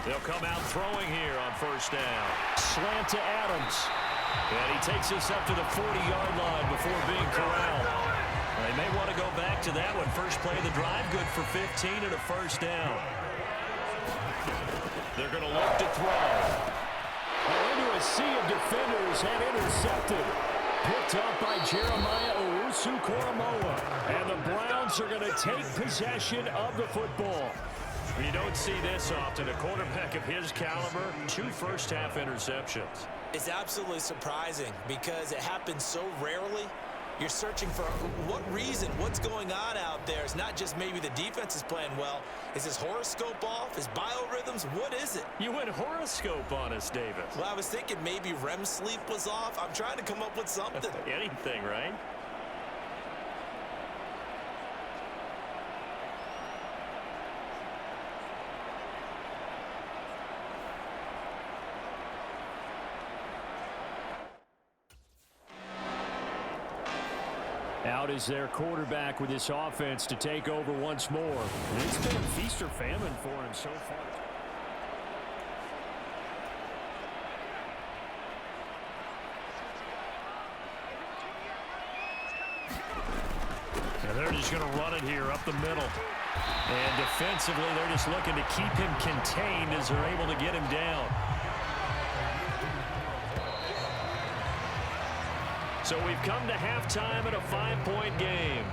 They'll come out throwing here on 1st down. Slant to Adams. And he takes us up to the 40-yard line before being corralled. They may want to go back to that one. First play of the drive, good for 15 and a 1st down. They're going to look to throw. Well, into a sea of defenders and intercepted. Picked up by Jeremiah Owusu-Koramoah. And the Browns are going to take possession of the football. You don't see this often. A quarterback of his caliber, 2 first-half interceptions. It's absolutely surprising because it happens so rarely. You're searching for what reason, what's going on out there. It's not just maybe the defense is playing well. Is his horoscope off? His biorhythms? What is it? You went horoscope on us, Davis. Well, I was thinking maybe REM sleep was off. I'm trying to come up with something. Anything, right? Out is their quarterback with this offense to take over once more. It's been feast or famine for him so far. And they're just going to run it here up the middle. And defensively, they're just looking to keep him contained as they're able to get him down. So we've come to halftime in a 5-point game.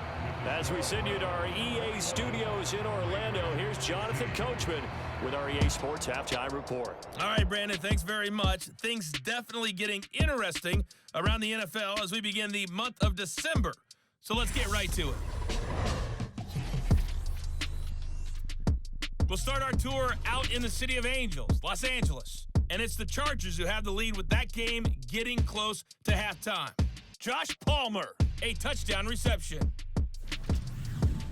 As we send you to our EA studios in Orlando, here's Jonathan Coachman with our EA Sports Halftime Report. All right, Brandon, thanks very much. Things definitely getting interesting around the NFL as we begin the month of December. So let's get right to it. We'll start our tour out in the City of Angels, Los Angeles. And it's the Chargers who have the lead with that game getting close to halftime. Josh Palmer, a touchdown reception.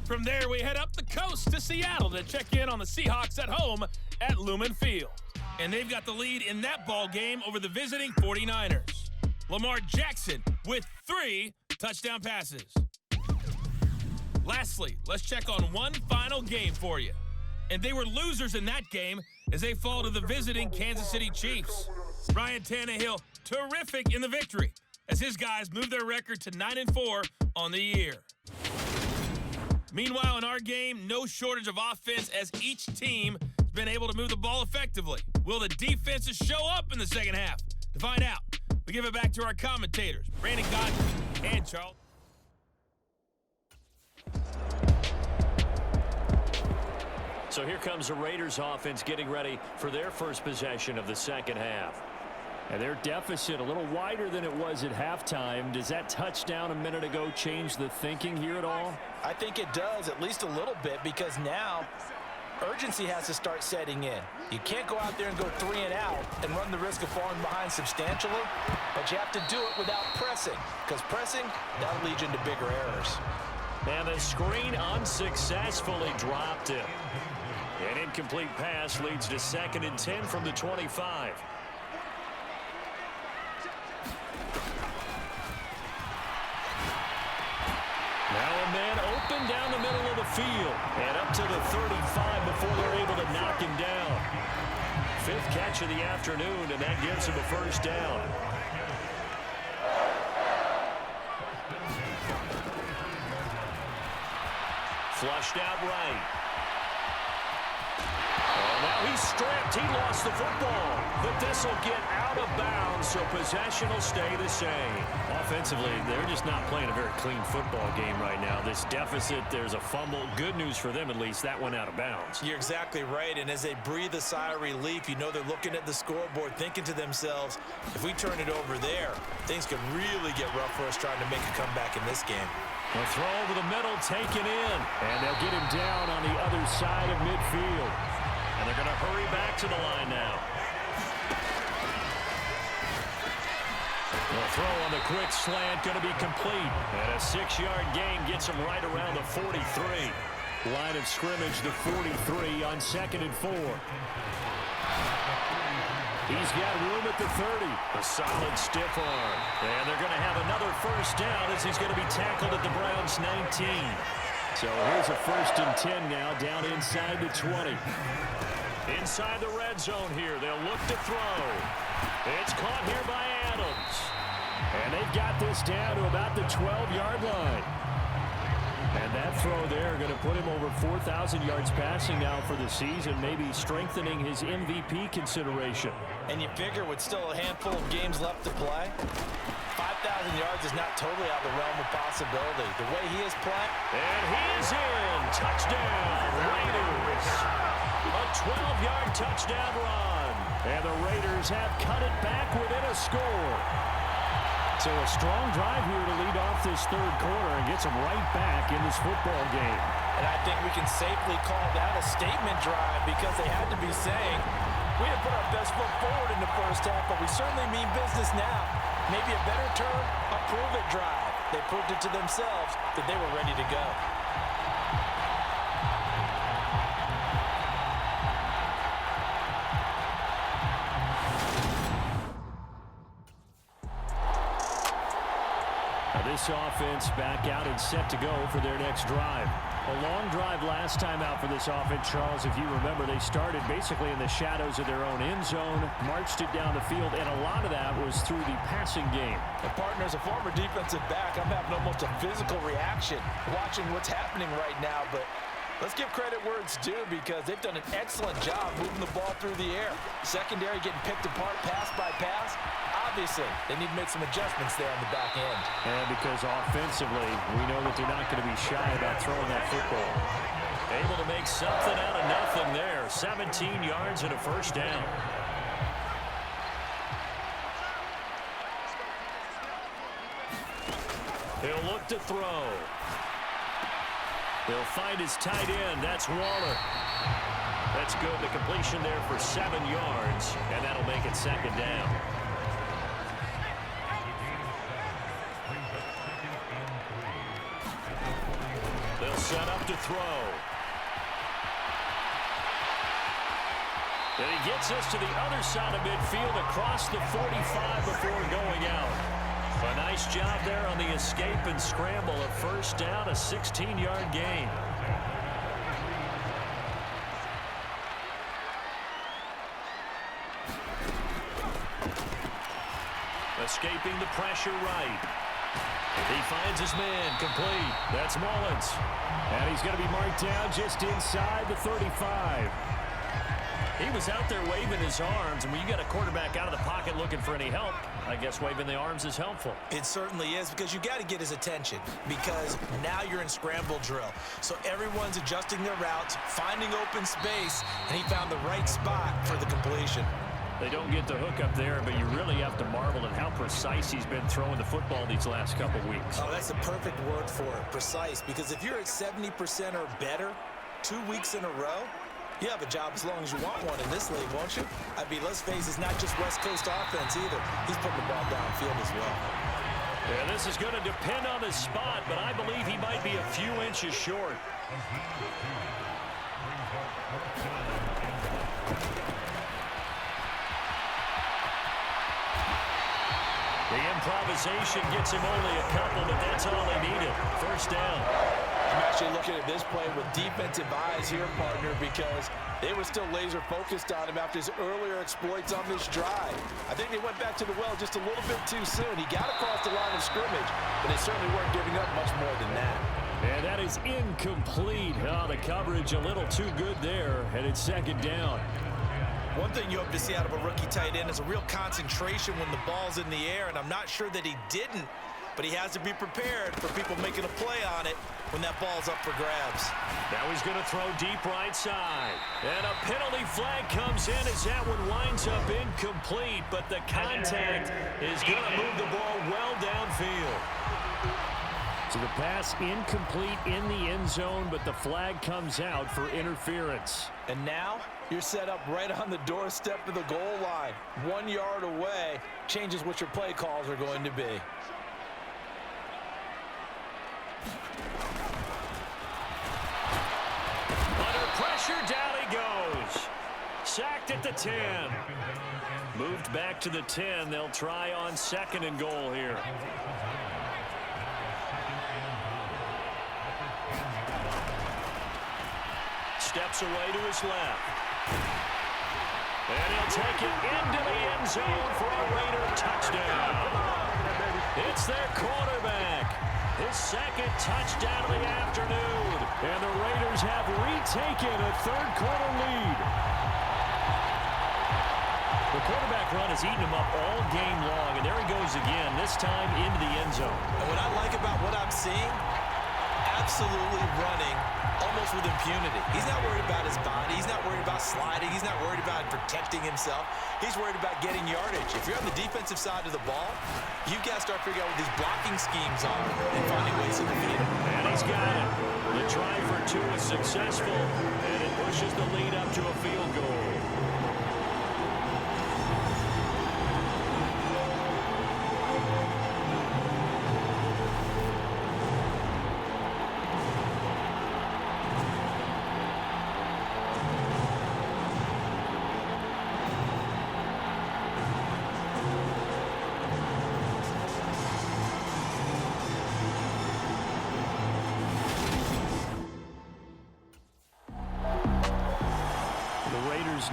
From there, we head up the coast to Seattle to check in on the Seahawks at home at Lumen Field. And they've got the lead in that ball game over the visiting 49ers. Lamar Jackson with 3 touchdown passes. Lastly, let's check on one final game for you. And they were losers in that game as they fall to the visiting Kansas City Chiefs. Ryan Tannehill, terrific in the victory, as his guys move their record to 9-4 on the year. Meanwhile, in our game, no shortage of offense as each team has been able to move the ball effectively. Will the defenses show up in the second half? To find out, we give it back to our commentators, Brandon Godwin and Charles. So here comes the Raiders offense getting ready for their first possession of the second half. And their deficit a little wider than it was at halftime. Does that touchdown a minute ago change the thinking here at all? I think it does, at least a little bit, because now urgency has to start setting in. You can't go out there and go 3 and out and run the risk of falling behind substantially, but you have to do it without pressing, because pressing, that'll lead you into bigger errors. And the screen unsuccessfully dropped it. An incomplete pass leads to 2nd and 10 from the 25. Now a man open down the middle of the field and up to the 35 before they're able to knock him down. 5th catch of the afternoon, and that gives him a first down. Flushed out right. Now he's stripped. He lost the football. But this will get out of bounds, so possession will stay the same. Offensively, they're just not playing a very clean football game right now. This deficit, there's a fumble. Good news for them, at least. That went out of bounds. You're exactly right. And as they breathe a sigh of relief, you know they're looking at the scoreboard, thinking to themselves, if we turn it over there, things could really get rough for us trying to make a comeback in this game. The throw over the middle, taken in. And they'll get him down on the other side of midfield. And they're going to hurry back to the line now. The throw on the quick slant going to be complete. And a 6-yard gain gets him right around the 43. Line of scrimmage, the 43 on 2nd and 4. He's got room at the 30. A solid stiff arm. And they're going to have another first down as he's going to be tackled at the Browns' 19. So here's a 1st and 10 now down inside the 20. Inside the red zone here. They'll look to throw. It's caught here by Adams. And they've got this down to about the 12-yard line. And that throw there going to put him over 4,000 yards passing now for the season, maybe strengthening his MVP consideration. And you figure with still a handful of games left to play, 5,000 yards is not totally out of the realm of possibility. The way he is playing. And he is in. Touchdown, Raiders. A 12-yard touchdown run. And the Raiders have cut it back within a score. So a strong drive here to lead off this 3rd quarter and gets them right back in this football game. And I think we can safely call that a statement drive because they had to be saying, we didn't put our best foot forward in the first half, but we certainly mean business now. Maybe a better term, a prove-it drive. They proved it to themselves that they were ready to go. This offense back out and set to go for their next drive. A long drive last time out for this offense, Charles. If you remember, they started basically in the shadows of their own end zone, marched it down the field, and a lot of that was through the passing game. And partner, as a former defensive back, I'm having almost a physical reaction watching what's happening right now, but let's give credit where it's due because they've done an excellent job moving the ball through the air. Secondary getting picked apart pass by pass. Obviously, they need to make some adjustments there on the back end. And because offensively, we know that they're not going to be shy about throwing that football. Able to make something out of nothing there. 17 yards and a first down. He'll look to throw. He'll find his tight end. That's Waller. That's good. The completion there for 7 yards, and that'll make it 2nd down. They'll set up to throw. And he gets us to the other side of midfield across the 45 before going out. A nice job there on the escape and scramble. A first down, a 16-yard gain. Escaping the pressure right. He finds his man, complete. That's Mullins. And he's going to be marked down just inside the 35. He was out there waving his arms, and when you got a quarterback out of the pocket looking for any help, I guess waving the arms is helpful. It certainly is, because you got to get his attention, because now you're in scramble drill. So everyone's adjusting their routes, finding open space, and he found the right spot for the completion. They don't get the hook up there, but you really have to marvel at how precise he's been throwing the football these last couple weeks. Oh, that's the perfect word for it, precise, because if you're at 70% or better 2 weeks in a row, you have a job as long as you want one in this league, won't you? I mean, let's face it, it's not just West Coast offense either. He's putting the ball downfield as well. Yeah, this is going to depend on his spot, but I believe he might be a few inches short. The improvisation gets him only a couple, but that's all they needed. First down. I'm actually looking at this play with defensive eyes here, partner, because they were still laser focused on him after his earlier exploits on this drive. I think they went back to the well just a little bit too soon. He got across the line of scrimmage, but they certainly weren't giving up much more than that. And that is incomplete. Oh, the coverage a little too good there, and it's 2nd down. One thing you hope to see out of a rookie tight end is a real concentration when the ball's in the air, and I'm not sure that he didn't, but he has to be prepared for people making a play on it when that ball's up for grabs. Now he's going to throw deep right side. And a penalty flag comes in as that one winds up incomplete, but the contact is going to move the ball well downfield. So the pass incomplete in the end zone, but the flag comes out for interference. And now you're set up right on the doorstep of the goal line. 1 yard away changes what your play calls are going to be. Under pressure, down he goes. Sacked at the 10. Moved back to the 10. They'll try on 2nd and goal here. Steps away to his left. And he'll take it into the end zone for a Raider touchdown. It's their quarterback. His 2nd touchdown of the afternoon. And the Raiders have retaken a third-quarter lead. The quarterback run has eaten him up all game long, and there he goes again, this time into the end zone. And what I like about what I'm seeing, absolutely running almost with impunity. He's not worried about his body. He's not worried about sliding. He's not worried about protecting himself. He's worried about getting yardage. If you're on the defensive side of the ball, you've got to start figuring out what these blocking schemes are and finding ways to defeat him. And he's got it. The try for 2 is successful, and it pushes the lead up to a field goal.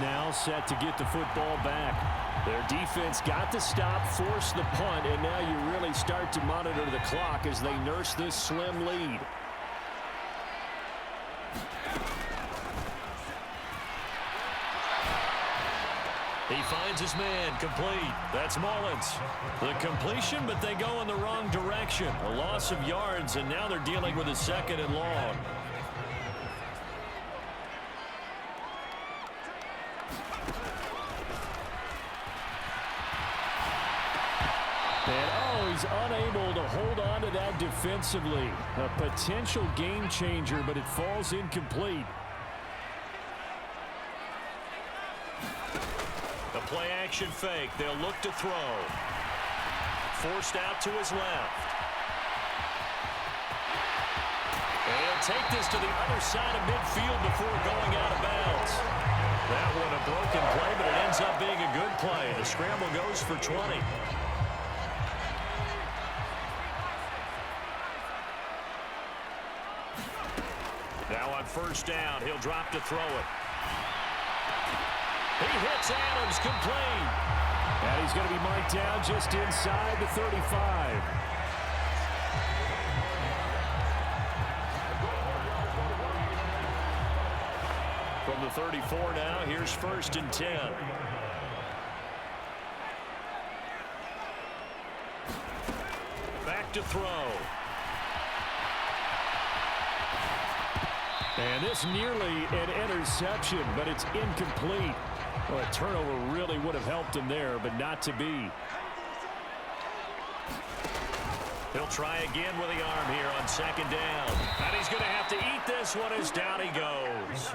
Now set to get the football back. Their defense got the stop, forced the punt, and now you really start to monitor the clock as they nurse this slim lead. He finds his man, complete. That's Mullins. The completion, but they go in the wrong direction. A loss of yards, and now they're dealing with a 2nd and long. He's unable to hold on to that defensively. A potential game changer, but it falls incomplete. The play action fake. They'll look to throw. Forced out to his left. And he'll take this to the other side of midfield before going out of bounds. That one a broken play, but it ends up being a good play. The scramble goes for 20. Now on first down, he'll drop to throw it. He hits Adams, complete. And he's going to be marked down just inside the 35. From the 34 now, here's 1st and 10. Back to throw. And this nearly an interception, but it's incomplete. Well, a turnover really would have helped him there, but not to be. He'll try again with the arm here on 2nd down. And he's going to have to eat this one as down he goes.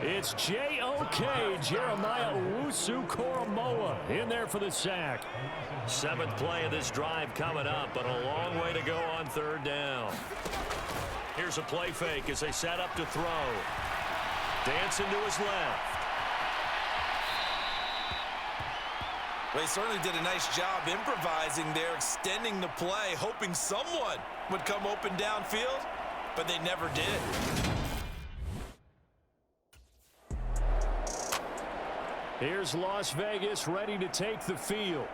It's J.O.K. Jeremiah Owusu-Koramoah in there for the sack. 7th play of this drive coming up, but a long way to go on 3rd down. Here's a play fake as they set up to throw. Dancing to his left. Well, he certainly did a nice job improvising there, extending the play, hoping someone would come open downfield, but they never did. Here's Las Vegas ready to take the field.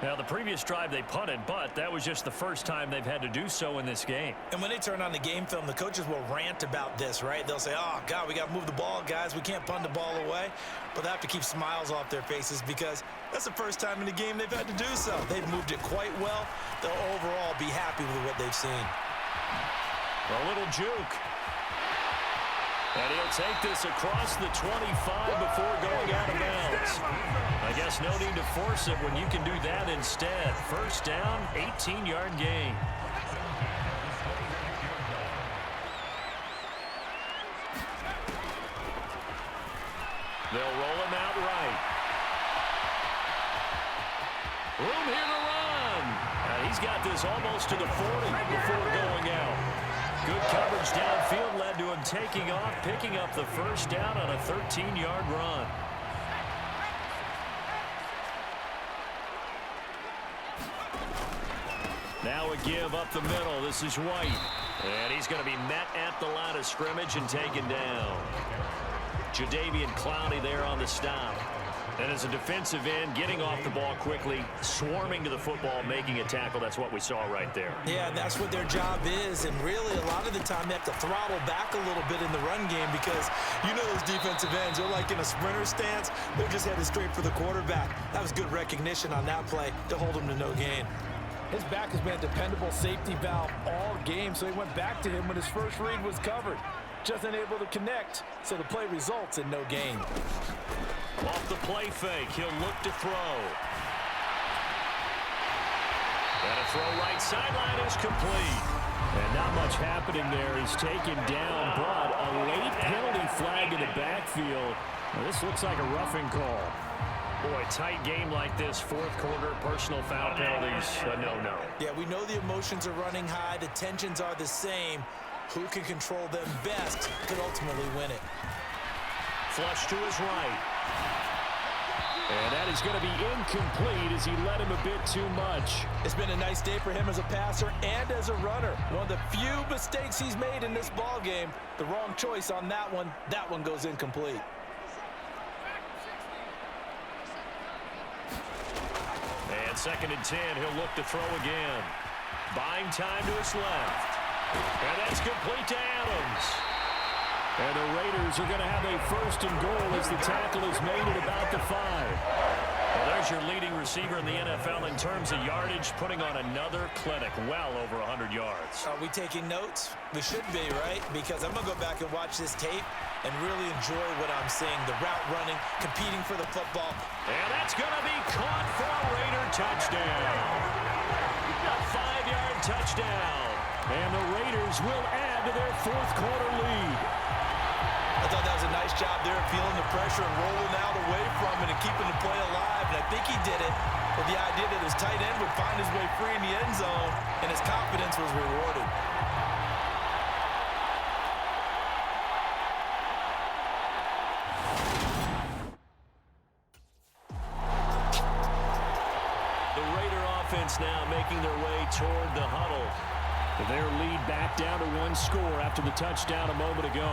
Now, the previous drive they punted, but that was just the first time they've had to do so in this game. And when they turn on the game film, the coaches will rant about this, right? They'll say, oh, God, we got to move the ball, guys. We can't punt the ball away. But they have to keep smiles off their faces because that's the first time in the game they've had to do so. They've moved it quite well. They'll overall be happy with what they've seen. A little juke. And he'll take this across the 25 before going out of bounds. I guess no need to force it when you can do that instead. First down, 18-yard gain. They'll roll him out right. Room here to run. And he's got this almost to the 40 before going out. Good coverage downfield led to him taking off, picking up the first down on a 13-yard run. Now a give up the middle. This is White. And he's going to be met at the line of scrimmage and taken down. Jadeveon Clowney there on the stop. And as a defensive end, getting off the ball quickly, swarming to the football, making a tackle. That's what we saw right there. Yeah, that's what their job is. And really, a lot of the time, they have to throttle back a little bit in the run game because you know those defensive ends, they're like in a sprinter stance. They're just headed straight for the quarterback. That was good recognition on that play to hold him to no gain. His back has been a dependable safety valve all game, so he went back to him when his first read was covered. Just unable to connect, so the play results in no gain. Off the play fake, he'll look to throw. And a throw right sideline is complete. And not much happening there. He's taken down, but a late penalty flag in the backfield. Now, this looks like a roughing call. Boy, tight game like this, fourth quarter, personal foul penalties, no. Yeah, we know the emotions are running high, the tensions are the same. Who can control them best could ultimately win it. Flush to his right. And that is going to be incomplete as he led him a bit too much. It's been a nice day for him as a passer and as a runner. One of the few mistakes he's made in this ball game. The wrong choice on that one. That one goes incomplete. And 2nd and 10, he'll look to throw again. Buying time to his left. And that's complete to Adams. And the Raiders are going to have a 1st and goal as the tackle is made at about the 5. Well, there's your leading receiver in the NFL in terms of yardage, putting on another clinic, well over 100 yards. Are we taking notes? We should be, right? Because I'm going to go back and watch this tape and really enjoy what I'm seeing. The route running, competing for the football. And that's going to be caught for a Raider touchdown. A 5-yard touchdown. And the Raiders will add to their 4th quarter lead. I thought that was a nice job there, feeling the pressure and rolling out away from it and keeping the play alive. And I think he did it with the idea that his tight end would find his way free in the end zone, and his confidence was rewarded. The Raider offense now making their way toward the huddle. Their lead back down to 1 score after the touchdown a moment ago.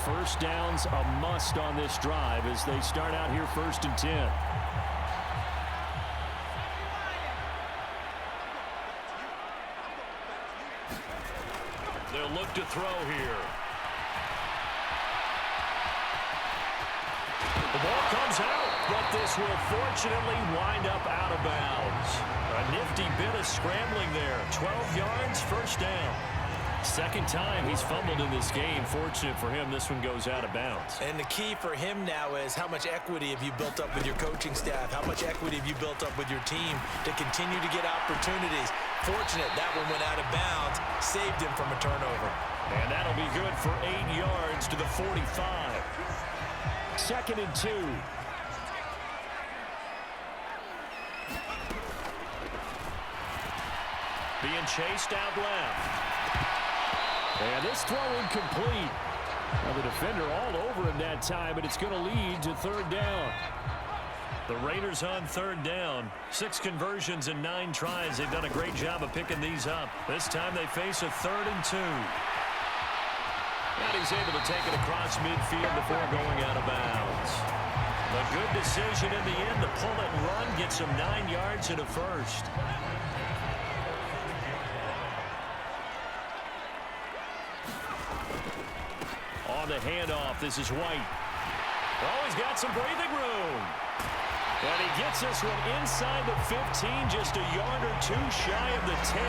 First down's a must on this drive as they start out here 1st and 10. They'll look to throw here. The ball comes out, but this will fortunately wind up out of bounds. A nifty bit of scrambling there. 12 yards, 1st down. 2nd time he's fumbled in this game. Fortunate for him, this one goes out of bounds. And the key for him now is how much equity have you built up with your coaching staff? How much equity have you built up with your team to continue to get opportunities? Fortunate that one went out of bounds, saved him from a turnover. And that'll be good for 8 yards to the 45. 2nd and 2. Being chased out left. And this throw incomplete. Well, the defender all over him that time, but it's going to lead to 3rd down. The Raiders on 3rd down. 6 conversions in 9 tries. They've done a great job of picking these up. This time they face a 3rd and 2. And he's able to take it across midfield before going out of bounds. A good decision in the end to pull it and run, gets him 9 yards and a 1st. On the handoff, this is White. Oh, he's got some breathing room. And he gets this one inside the 15, just a yard or 2 shy of the 10.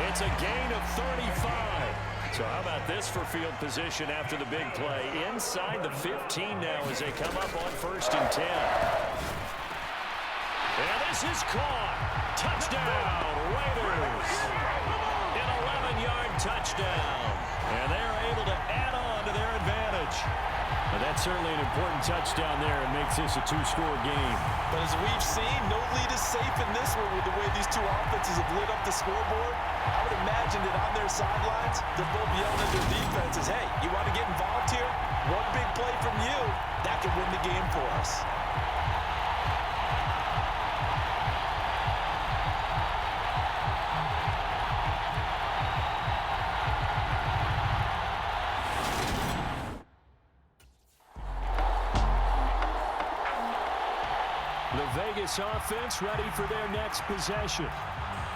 It's a gain of 35. So how about this for field position after the big play? Inside the 15 now as they come up on 1st and 10. And this is caught. Touchdown, Raiders. An 11-yard touchdown. And they're able to add on to their advantage. And that's certainly an important touchdown there and makes this a two-score game. But as we've seen, no lead is safe in this one with the way these two offenses have lit up the scoreboard. I would imagine that on their sidelines, they're both yelling at their defenses, hey, you want to get involved here? One big play from you, that could win the game for us. The Vegas offense ready for their next possession.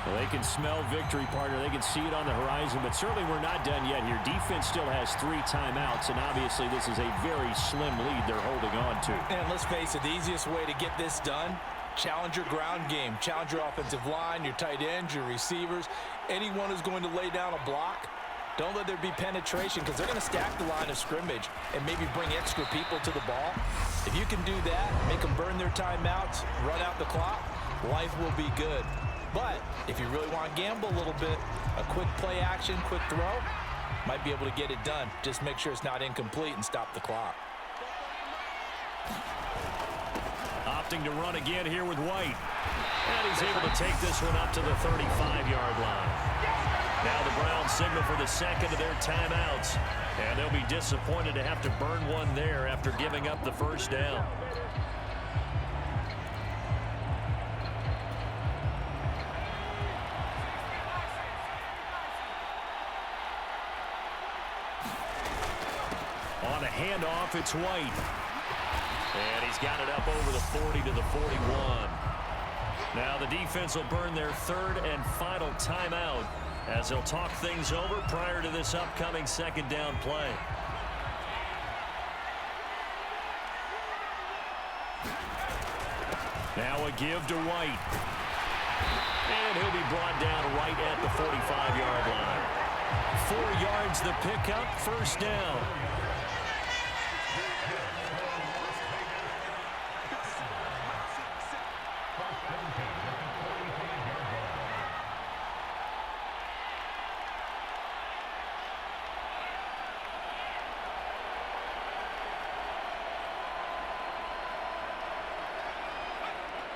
Well, they can smell victory, partner. They can see it on the horizon, but certainly we're not done yet here. Defense still has 3 timeouts, and obviously this is a very slim lead they're holding on to. And let's face it, the easiest way to get this done, challenge your ground game. Challenge your offensive line, your tight ends, your receivers, anyone who's going to lay down a block. Don't let there be penetration because they're going to stack the line of scrimmage and maybe bring extra people to the ball. If you can do that, make them burn their timeouts, run out the clock, life will be good. But if you really want to gamble a little bit, a quick play action, quick throw, might be able to get it done. Just make sure it's not incomplete and stop the clock. Opting to run again here with White. And he's able to take this one up to the 35-yard line. Now the Browns signal for the second of their timeouts. And they'll be disappointed to have to burn one there after giving up the first down. On a handoff, it's White. And he's got it up over the 40 to the 41. Now the defense will burn their third and final timeout as they'll talk things over prior to this upcoming second down play. Now a give to White. And he'll be brought down right at the 45-yard line. 4 yards the pickup, first down.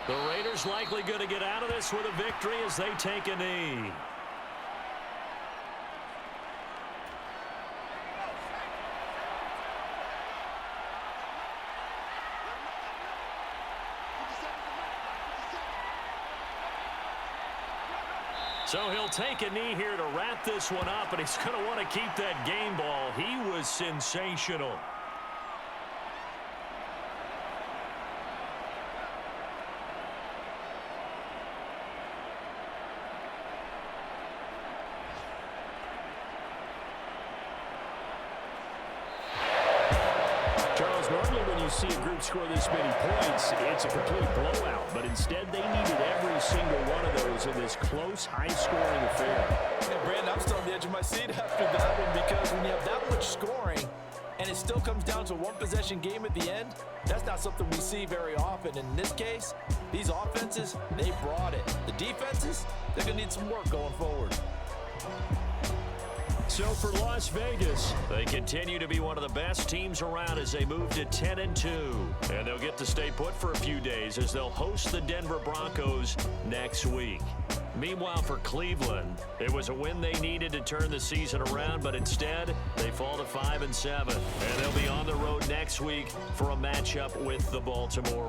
The Raiders likely going to get out of this with a victory as they take a knee. So he'll take a knee here to wrap this one up, and he's going to want to keep that game ball. He was sensational. You see a group score this many points, it's a complete blowout. But instead, they needed every single one of those in this close, high-scoring affair. And Brandon, I'm still on the edge of my seat after that one because when you have that much scoring and it still comes down to a one-possession game at the end, that's not something we see very often. In this case, these offenses, they brought it. The defenses, they're going to need some work going forward. So for Las Vegas, they continue to be one of the best teams around as they move to 10-2. And they'll get to stay put for a few days as they'll host the Denver Broncos next week. Meanwhile, for Cleveland, it was a win they needed to turn the season around, but instead, they fall to 5-7. And they'll be on the road next week for a matchup with the Baltimore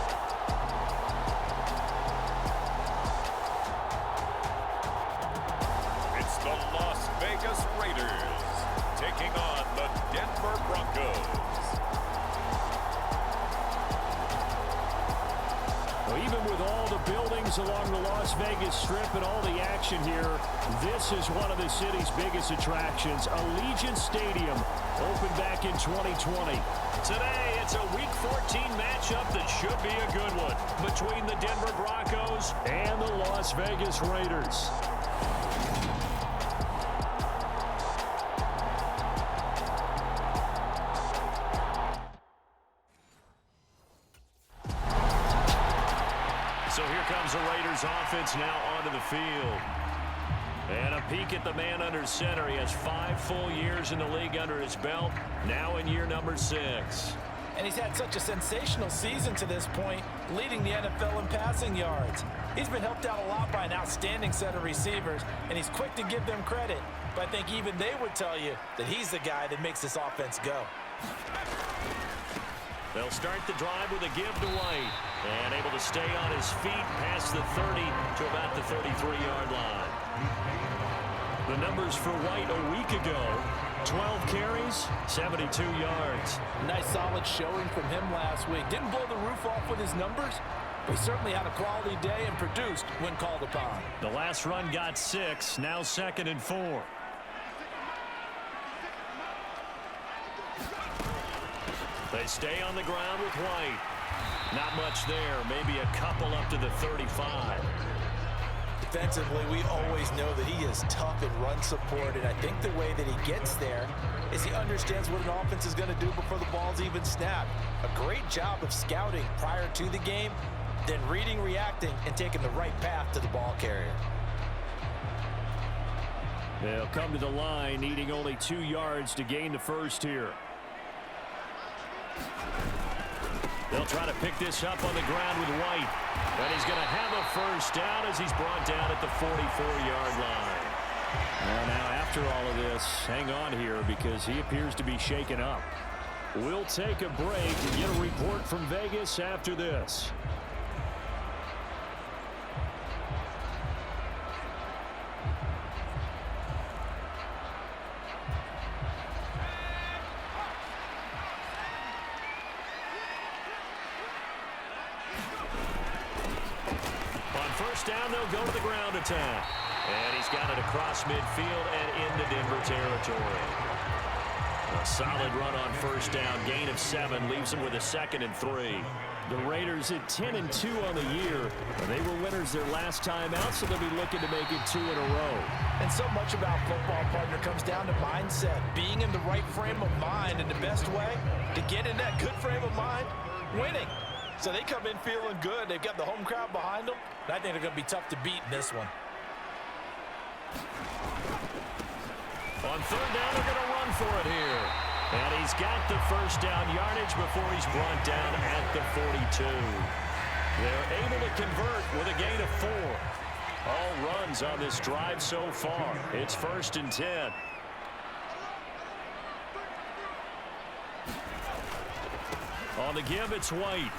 stadiums along the Las Vegas Strip and all the action here. This is one of the city's biggest attractions. Allegiant Stadium opened back in 2020. Today, it's a Week 14 matchup that should be a good one between the Denver Broncos and the Las Vegas Raiders. So here comes the Raiders offense now onto the field. And a peek at the man under center. He has 5 full years in the league under his belt, now in year number 6. And he's had such a sensational season to this point, leading the NFL in passing yards. He's been helped out a lot by an outstanding set of receivers, and he's quick to give them credit. But I think even they would tell you that he's the guy that makes this offense go. They'll start the drive with a give to White. And able to stay on his feet past the 30 to about the 33-yard line. The numbers for White a week ago, 12 carries, 72 yards. Nice solid showing from him last week. Didn't blow the roof off with his numbers, but he certainly had a quality day and produced when called upon. The last run got 6, now 2nd and 4. They stay on the ground with White. Not much there, maybe a couple up to the 35. Defensively, we always know that he is tough in run support, and I think the way that he gets there is he understands what an offense is going to do before the ball's even snapped. A great job of scouting prior to the game, then reading, reacting, and taking the right path to the ball carrier. They'll come to the line, needing only 2 yards to gain the first here. They'll try to pick this up on the ground with White. But he's going to have a first down as he's brought down at the 44-yard line. Well, now, after all of this, hang on here because he appears to be shaken up. We'll take a break and get a report from Vegas after this. First down, they'll go to the ground attack. And he's got it across midfield and into Denver territory. A solid run on first down. Gain of 7 leaves him with a 2nd and 3. The Raiders at 10-2 on the year. They were winners their last time out, so they'll be looking to make it 2 in a row. And so much about football, partner, comes down to mindset. Being in the right frame of mind, and the best way to get in that good frame of mind, winning. So they come in feeling good. They've got the home crowd behind them. And I think they're going to be tough to beat in this one. On third down, they're going to run for it here. And he's got the first down yardage before he's brought down at the 42. They're able to convert with a gain of 4. All runs on this drive so far. It's 1st and 10. On the give, it's White.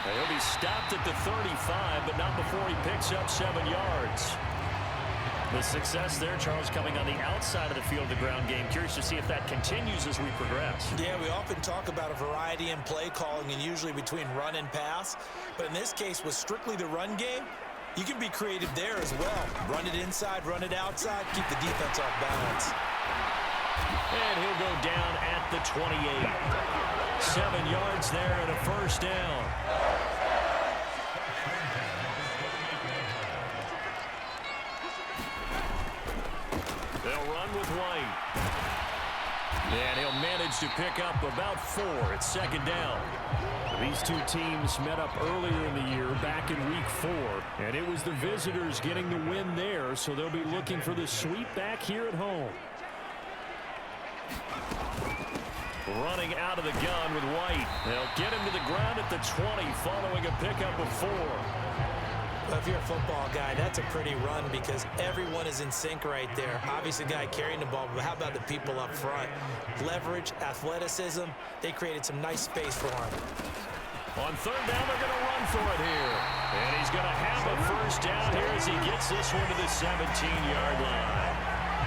He'll be stopped at the 35, but not before he picks up 7 yards. The success there, Charles, coming on the outside of the field, the ground game. Curious to see if that continues as we progress. Yeah, we often talk about a variety in play calling and usually between run and pass. But in this case, with strictly the run game, you can be creative there as well. Run it inside, run it outside, keep the defense off balance. And he'll go down at the 28. 7 yards there and a first down. They'll run with White. And he'll manage to pick up about 4 at 2nd down. These two teams met up earlier in the year, back in week 4, and it was the visitors getting the win there, so they'll be looking for the sweep back here at home. Running out of the gun with White. They'll get him to the ground at the 20 following a pickup of 4. Well, if you're a football guy, that's a pretty run because everyone is in sync right there. Obviously, the guy carrying the ball, but how about the people up front? Leverage, athleticism, they created some nice space for him. On third down, they're going to run for it here. And he's going to have a first down here as he gets this one to the 17-yard line.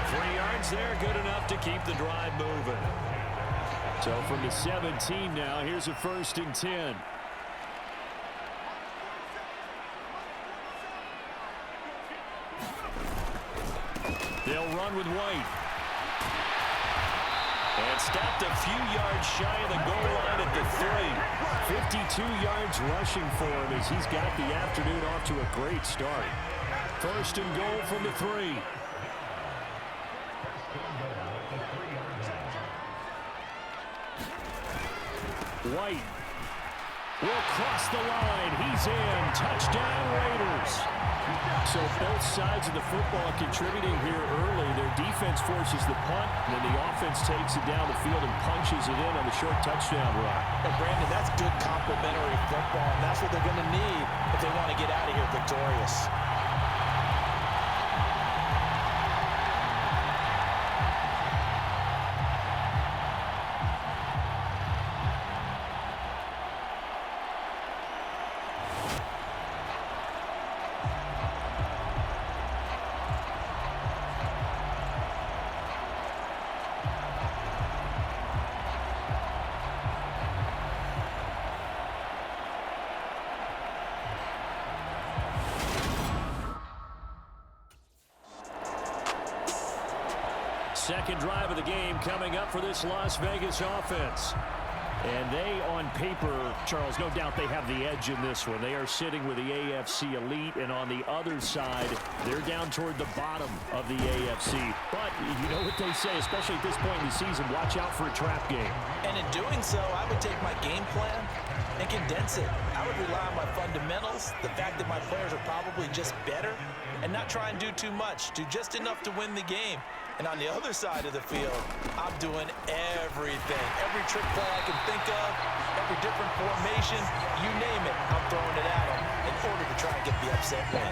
3 yards there, good enough to keep the drive moving. So from the 17 now, here's a 1st and 10. They'll run with White. And stopped a few yards shy of the goal line at the 3. 52 yards rushing for him as he's got the afternoon off to a great start. First and goal from the 3. White will cross the line. He's in. Touchdown, Raiders. So both sides of the football contributing here early. Their defense forces the punt, and then the offense takes it down the field and punches it in on the short touchdown run. And Brandon, that's good complementary football, and that's what they're going to need if they want to get out of here victorious. Second drive of the game coming up for this Las Vegas offense. And they, on paper, Charles, no doubt they have the edge in this one. They are sitting with the AFC elite, and on the other side, they're down toward the bottom of the AFC. But you know what they say, especially at this point in the season, watch out for a trap game. And in doing so, I would take my game plan and condense it. I would rely on my fundamentals, the fact that my players are probably just better, and not try and do too much, do just enough to win the game. And on the other side of the field, I'm doing everything. Every trick play I can think of, every different formation, you name it, I'm throwing it at them in order to try and get the upset win.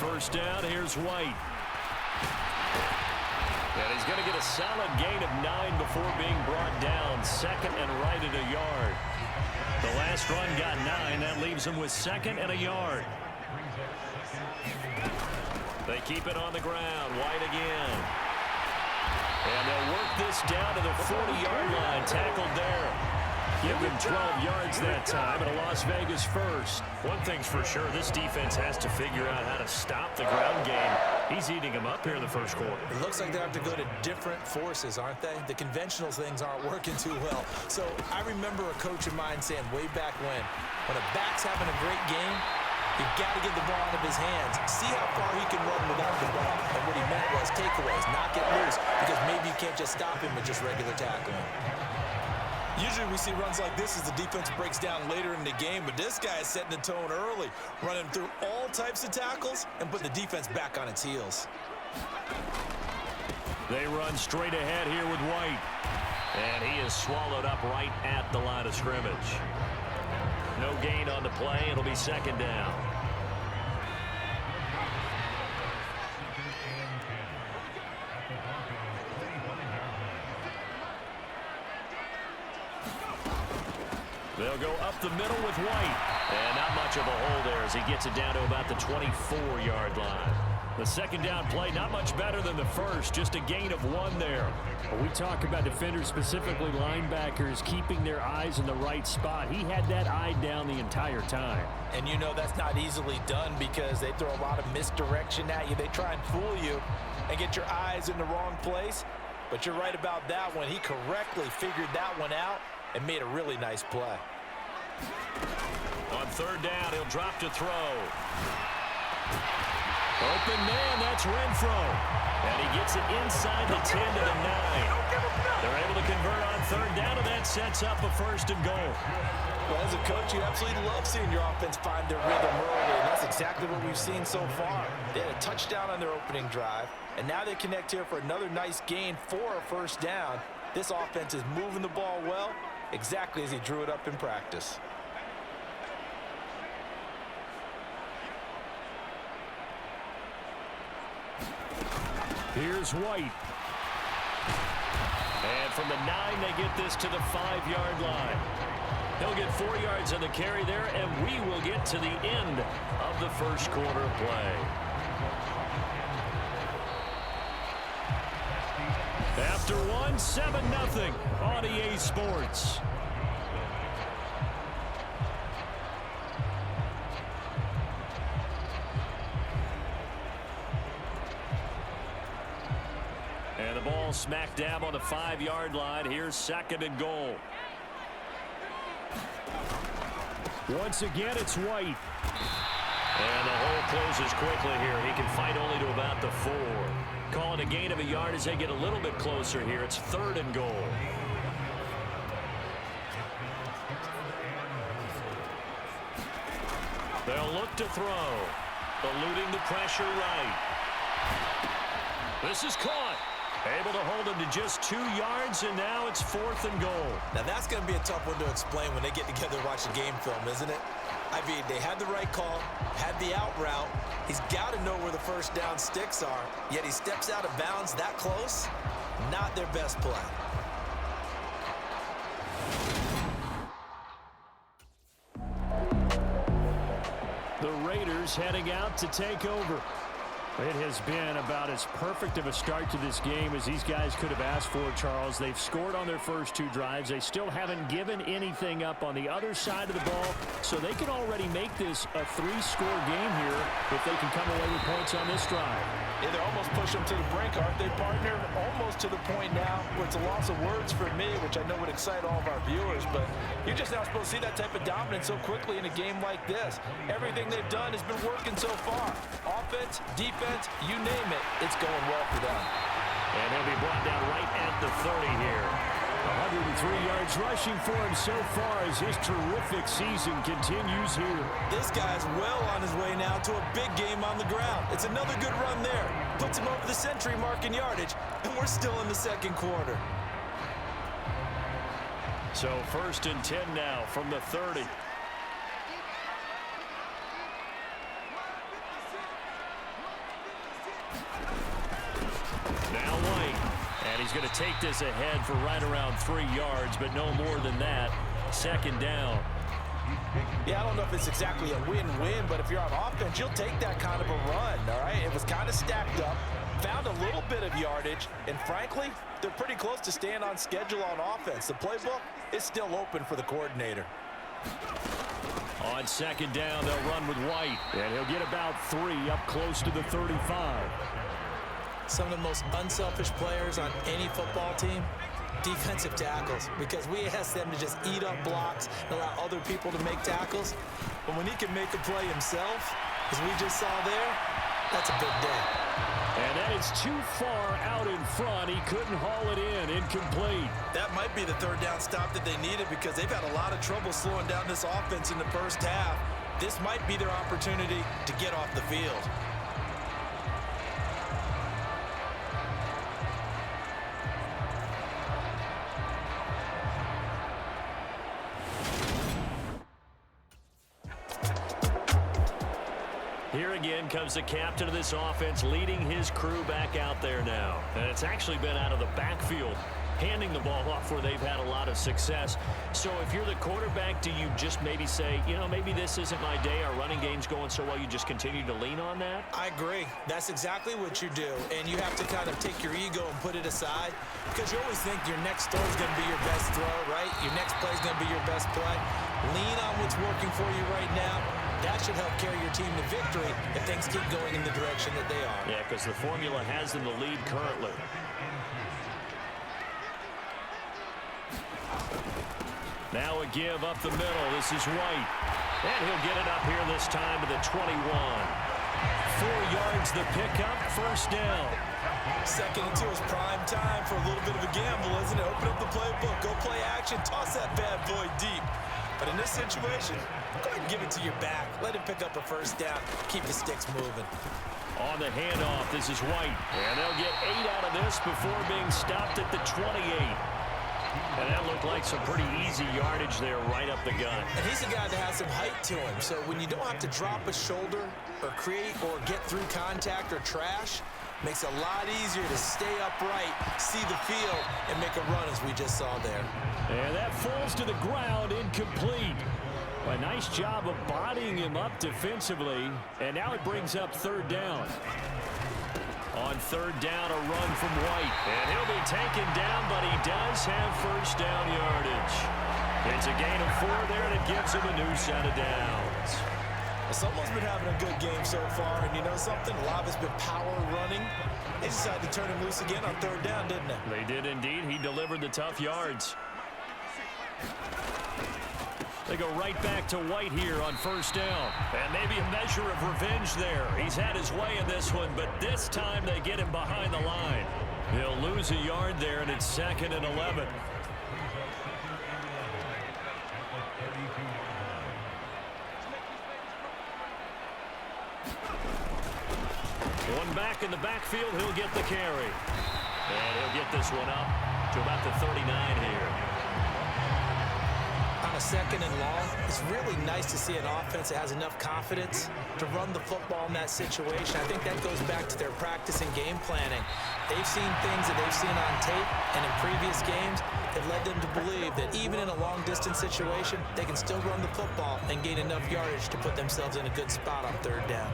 First down, here's White. And he's going to get a solid gain of 9 before being brought down. Second and right at a yard. The last run got 9. That leaves him with second and a yard. They keep it on the ground. White again. And they'll work this down to the 40-yard line. Tackled there. Give him 12 yards that time, and a Las Vegas first. One thing's for sure, this defense has to figure out how to stop the ground game. He's eating them up here in the first quarter. It looks like they have to go to different forces, aren't they? The conventional things aren't working too well. So I remember a coach of mine saying way back when a back's having a great game, you've got to get the ball out of his hands. See how far he can run without the ball. And what he meant was takeaways, not get loose, because maybe you can't just stop him with just regular tackling. Usually we see runs like this as the defense breaks down later in the game, but this guy is setting the tone early, running through all types of tackles and put the defense back on its heels. They run straight ahead here with White. And he is swallowed up right at the line of scrimmage. No gain on the play. It'll be second down. They'll go up the middle with White. And not much of a hole there as he gets it down to about the 24-yard line. The second down play, not much better than the first, just a gain of 1 there. We talk about defenders, specifically linebackers, keeping their eyes in the right spot. He had that eye down the entire time. And you know that's not easily done because they throw a lot of misdirection at you. They try and fool you and get your eyes in the wrong place. But you're right about that one. He correctly figured that one out and made a really nice play. On third down, he'll drop to throw. Open man, that's Renfro. And he gets it inside the 10 to the 9. They're able to convert on third down, and that sets up a first and goal. Well, as a coach, you absolutely love seeing your offense find their rhythm early, and that's exactly what we've seen so far. They had a touchdown on their opening drive, and now they connect here for another nice gain for a first down. This offense is moving the ball well, exactly as he drew it up in practice. Here's White. And from the 9, they get this to the 5-yard line. He'll get 4 yards on the carry there, and we will get to the end of the first quarter play. After 1, 7-0 on EA Sports. ball smack dab on the 5-yard line. Here's 2nd and goal. Once again, it's White. And the hole closes quickly here. He can fight only to about the 4. Calling a gain of a yard as they get a little bit closer here. It's 3rd and goal. They'll look to throw. Eluding the pressure right. This is caught. Able to hold him to just 2 yards, and now it's 4th and goal. Now that's going to be a tough one to explain when they get together and watch a game film, isn't it? I mean, they had the right call, had the out route. He's got to know where the first down sticks are, yet he steps out of bounds that close. Not their best play. The Raiders heading out to take over. It has been about as perfect of a start to this game as these guys could have asked for, Charles. They've scored on their first 2 drives. They still haven't given anything up on the other side of the ball, so they can already make this a 3-score game here if they can come away with points on this drive. Yeah, they're almost pushing them to the brink, aren't they, partner? Almost to the point now where it's a loss of words for me, which I know would excite all of our viewers, but you're just not supposed to see that type of dominance so quickly in a game like this. Everything they've done has been working so far. Offense, defense, you name it, it's going well for them. And he'll be brought down right at the 30 here. 103 yards rushing for him so far as his terrific season continues here. This guy's well on his way now to a big game on the ground. It's another good run there. Puts him over the century mark in yardage, and we're still in the 2nd quarter. So 1st and 10 now from the 30. Now White. And he's going to take this ahead for right around 3 yards, but no more than that. 2nd down. Yeah, I don't know if it's exactly a win-win, but if you're on offense, you'll take that kind of a run, all right? It was kind of stacked up, found a little bit of yardage, and frankly, they're pretty close to staying on schedule on offense. The playbook is still open for the coordinator. On 2nd down, they'll run with White. And he'll get about 3 up close to the 35. Some of the most unselfish players on any football team, defensive tackles, because we ask them to just eat up blocks and allow other people to make tackles. But when he can make a play himself, as we just saw there, that's a big day. And that is too far out in front. He couldn't haul it in. Incomplete. That might be the 3rd down stop that they needed because they've had a lot of trouble slowing down this offense in the first half. This might be their opportunity to get off the field. Here again comes the captain of this offense, leading his crew back out there now. And it's actually been out of the backfield, handing the ball off where they've had a lot of success. So if you're the quarterback, do you just maybe say, you know, maybe this isn't my day, our running game's going so well, you just continue to lean on that? I agree. That's exactly what you do. And you have to kind of take your ego and put it aside because you always think your next throw is going to be your best throw, right? Your next play is going to be your best play. Lean on what's working for you right now. That should help carry your team to victory if things keep going in the direction that they are. Yeah, because the formula has them the lead currently. Now a give up the middle. This is White. And he'll get it up here this time to the 21. 4 yards the pickup, 1st down. 2nd and 2 is prime time for a little bit of a gamble, isn't it? Open up the playbook, go play action, toss that bad boy deep. But in this situation, go ahead and give it to your back. Let him pick up a 1st down. Keep the sticks moving. On the handoff, this is White. And they'll get 8 out of this before being stopped at the 28. And that looked like some pretty easy yardage there right up the gut. And he's a guy that has some height to him. So when you don't have to drop a shoulder or create or get through contact or trash, makes it a lot easier to stay upright, see the field, and make a run as we just saw there. And that falls to the ground, incomplete. A nice job of bodying him up defensively. And now it brings up 3rd down. On 3rd down, a run from White. And he'll be taken down, but he does have 1st down yardage. It's a gain of 4 there, and it gives him a new set of downs. Someone's been having a good game so far, and you know something? A lot of it's been power running. They decided to turn him loose again on third down, didn't they? They did indeed. He delivered the tough yards. They go right back to White here on first down. And maybe a measure of revenge there. He's had his way in this one, but this time they get him behind the line. He'll lose a yard there, and it's 2nd and 11. One back in the backfield, he'll get the carry. And he'll get this one up to about the 39 here. On a 2nd and long, it's really nice to see an offense that has enough confidence to run the football in that situation. I think that goes back to their practice and game planning. They've seen things that they've seen on tape and in previous games that led them to believe that even in a long-distance situation, they can still run the football and gain enough yardage to put themselves in a good spot on third down.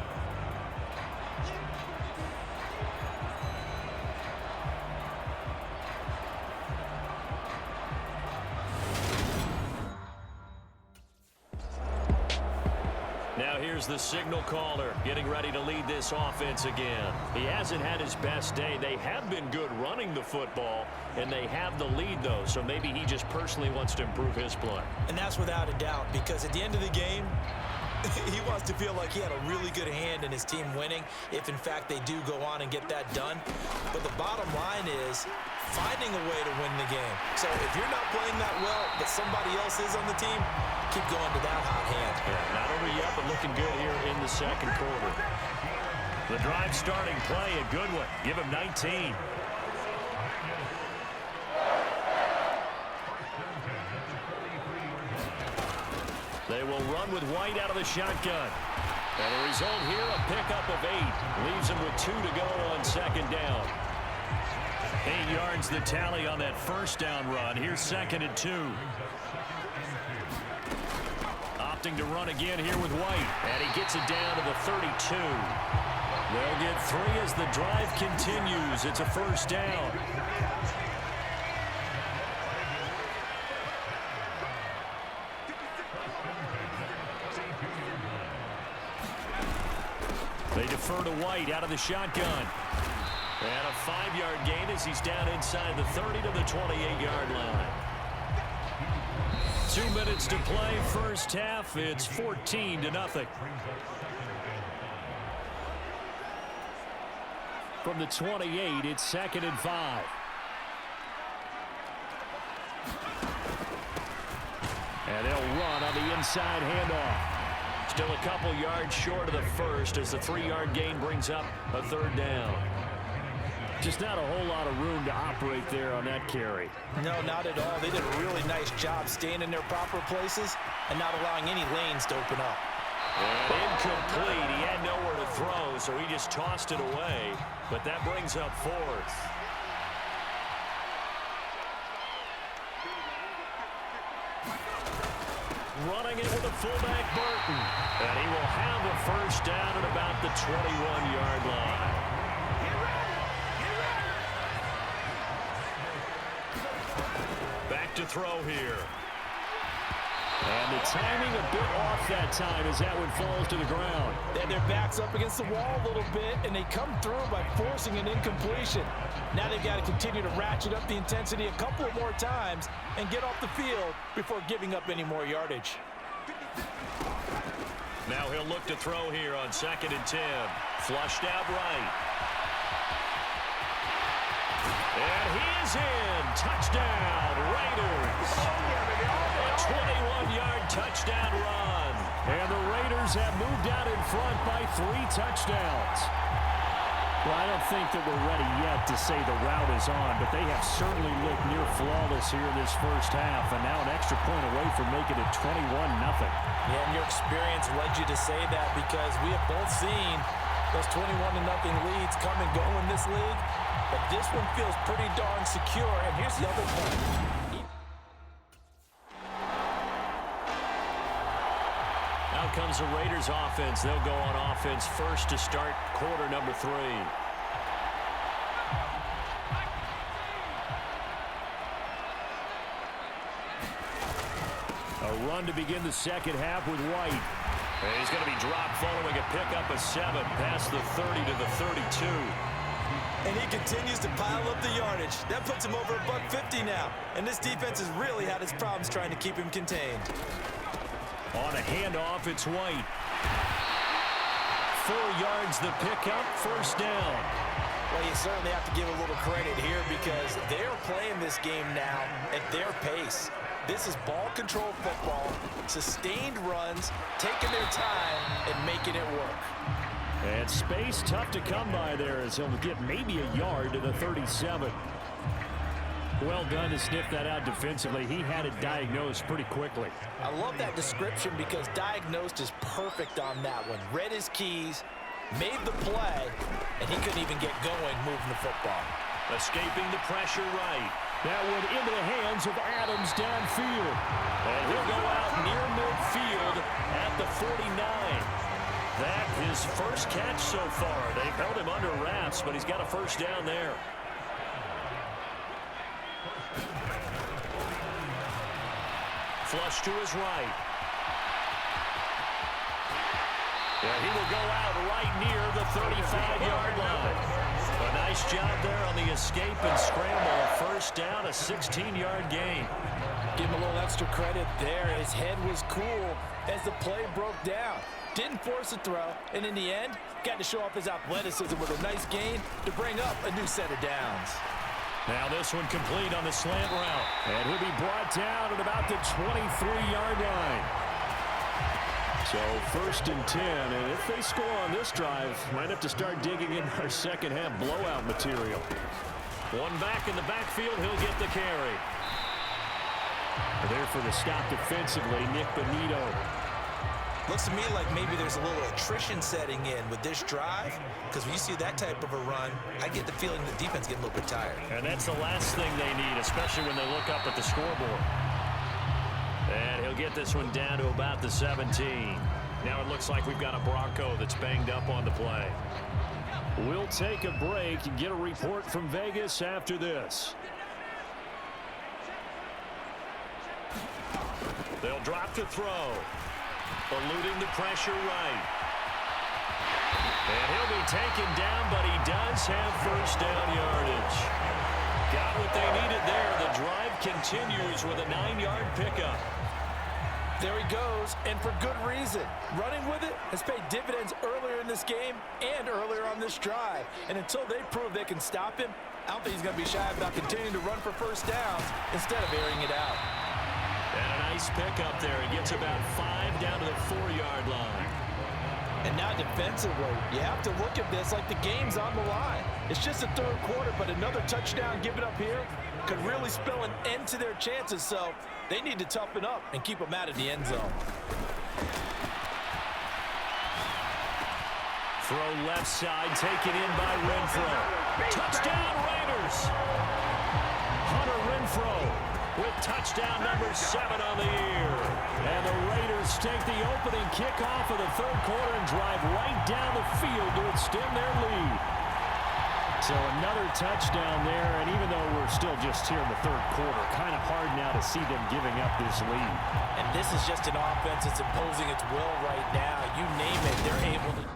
Now here's the signal caller getting ready to lead this offense again. He hasn't had his best day. They have been good running the football, and they have the lead, though, so maybe he just personally wants to improve his play. And that's without a doubt, because at the end of the game, he wants to feel like he had a really good hand in his team winning, if in fact they do go on and get that done. But the bottom line is finding a way to win the game. So if you're not playing that well, but somebody else is on the team, keep going to that hot hand. Yeah, not over yet, but looking good here in the second quarter. The drive starting play, a good one. Give him 19. They will run with White out of the shotgun. And the result here, a pickup of 8. Leaves him with 2 to go on second down. 8 yards the tally on that first down run. Here's 2nd and 2. Opting to run again here with White. And he gets it down to the 32. They'll get 3 as the drive continues. It's a first down. They defer to White out of the shotgun. And a 5-yard gain as he's down inside the 30 to the 28-yard line. 2 minutes to play, first half. It's 14-0. From the 28, it's 2nd and 5. And they'll run on the inside handoff. Still a couple yards short of the first as the 3-yard gain brings up a third down. Just not a whole lot of room to operate there on that carry. No, not at all. They did a really nice job staying in their proper places and not allowing any lanes to open up. And incomplete. He had nowhere to throw, so he just tossed it away. But that brings up 4th. Running it with a fullback, Burton. And he will have a first down at about the 21-yard line. Back to throw here. And the timing a bit off that time as that one falls to the ground. They had their backs up against the wall a little bit, and they come through by forcing an incompletion. Now they've got to continue to ratchet up the intensity a couple of more times and get off the field before giving up any more yardage. Now he'll look to throw here on 2nd and 10. Flushed out right. And he is in. Touchdown, Raiders. A 21-yard touchdown run. And the Raiders have moved out in front by 3 touchdowns. Well, I don't think that we're ready yet to say the route is on, but they have certainly looked near flawless here in this first half, and now an extra point away from making it 21-0. Yeah, and your experience led you to say that because we have both seen those 21-0 leads come and go in this league, but this one feels pretty darn secure, and here's the other point. Out comes the Raiders offense. They'll go on offense first to start quarter number 3. A run to begin the second half with White. And he's going to be dropped following a pickup of 7 past the 30 to the 32. And he continues to pile up the yardage. That puts him over $150 now. And this defense has really had its problems trying to keep him contained. On a handoff, it's White. 4 yards the pickup, first down. Well, you certainly have to give a little credit here because they're playing this game now at their pace. This is ball control football, sustained runs, taking their time and making it work. And space tough to come by there as he'll get maybe a yard to the 37. Well done to sniff that out defensively. He had it diagnosed pretty quickly. I love that description because diagnosed is perfect on that one. Read his keys, made the play, and he couldn't even get going moving the football. Escaping the pressure right. That one into the hands of Adams downfield. And he'll go out near midfield at the 49. That his first catch so far. They've held him under wraps, but he's got a first down there. Flush to his right. Yeah, he will go out right near the 35-yard line. A nice job there on the escape and scramble. A first down, a 16-yard gain. Give him a little extra credit there. His head was cool as the play broke down. Didn't force a throw, and in the end, got to show off his athleticism with a nice gain to bring up a new set of downs. Now this one complete on the slant route. And he'll be brought down at about the 23-yard line. So first and 10, and if they score on this drive, might have to start digging in our second half blowout material. One back in the backfield, he'll get the carry. There for the stop defensively, Nick Bonito. Looks to me like maybe there's a little attrition setting in with this drive, because when you see that type of a run, I get the feeling the defense getting a little bit tired. And that's the last thing they need, especially when they look up at the scoreboard. And he'll get this one down to about the 17. Now it looks like we've got a Bronco that's banged up on the play. We'll take a break and get a report from Vegas after this. They'll drop to throw. Eluding the pressure right. And he'll be taken down, but he does have first down yardage. Got what they needed there. The drive continues with a 9-yard pickup. There he goes, and for good reason. Running with it has paid dividends earlier in this game and earlier on this drive. And until they prove they can stop him, I don't think he's going to be shy about continuing to run for first downs instead of airing it out. And a nice pickup there. He gets about 5 down to the 4-yard line. And now defensively, you have to look at this like the game's on the line. It's just the third quarter, but another touchdown given up here could really spell an end to their chances. So they need to toughen up and keep them out of the end zone. Throw left side, taken in by Renfro. Touchdown Raiders! Hunter Renfro with touchdown number 7 on the year. And the Raiders take the opening kickoff of the third quarter and drive right down the field to extend their lead. So another touchdown there, and even though we're still just here in the third quarter, kind of hard now to see them giving up this lead. And this is just an offense that's imposing its will right now. You name it, they're able to.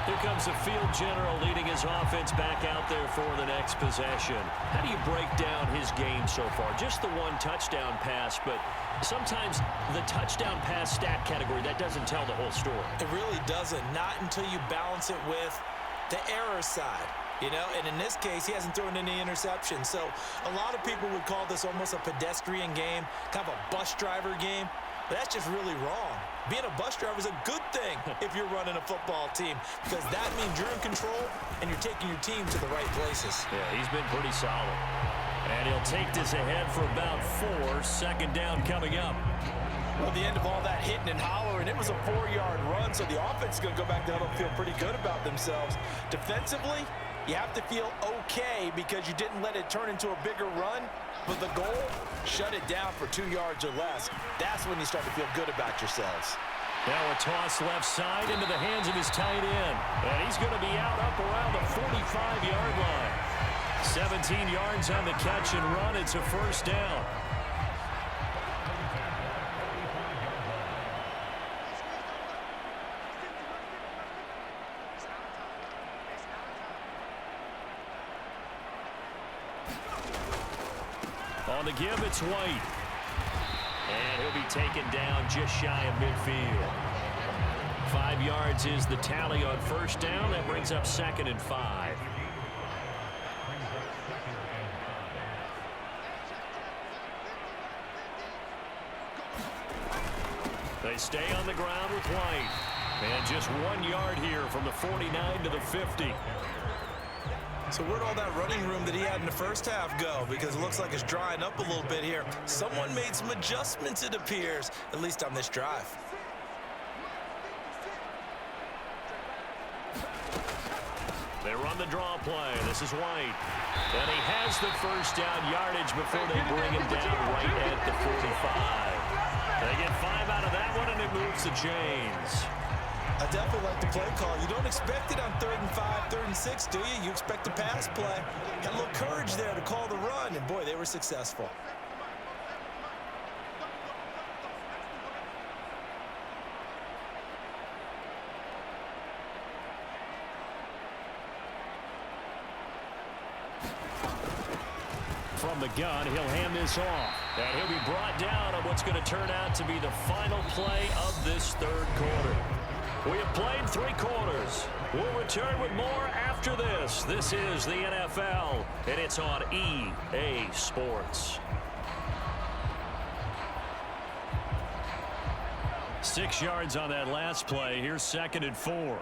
Here comes the field general leading his offense back out there for the next possession. How do you break down his game so far? Just the one touchdown pass, but sometimes the touchdown pass stat category, that doesn't tell the whole story. It really doesn't, not until you balance it with the error side. You know, and in this case, he hasn't thrown any interceptions. So a lot of people would call this almost a pedestrian game, kind of a bus driver game. But that's just really wrong. Being a bus driver is a good thing if you're running a football team, because that means you're in control and you're taking your team to the right places. Yeah, he's been pretty solid. And he'll take this ahead for about 4. Second down coming up. Well, the end of all that hitting and hollering, it was a 4-yard run, so the offense is going to go back to huddle and feel pretty good about themselves. Defensively, you have to feel okay because you didn't let it turn into a bigger run. But the goal, shut it down for 2 yards or less. That's when you start to feel good about yourselves. Now a toss left side into the hands of his tight end. And he's going to be out up around the 45-yard line. 17 yards on the catch and run. It's a first down. the give, it's White. And he'll be taken down just shy of midfield. 5 yards is the tally on first down. That brings up 2nd and 5. They stay on the ground with White. And just 1 yard here from the 49 to the 50. So where'd all that running room that he had in the first half go? Because it looks like it's drying up a little bit here. Someone made some adjustments, it appears, at least on this drive. They run the draw play. This is White. And he has the first down yardage before they bring him down right at the 45. They get 5 out of that one, and it moves the chains. I definitely like the play call. You don't expect it on 3rd and 5, 3rd and 6, do you? You expect a pass play. Had a little courage there to call the run, and boy, they were successful. From the gun, he'll hand this off. And he'll be brought down on what's going to turn out to be the final play of this 3rd quarter. We have played 3 quarters. We'll return with more after this. This is the NFL, and it's on EA Sports. 6 yards on that last play. Here's 2nd and 4.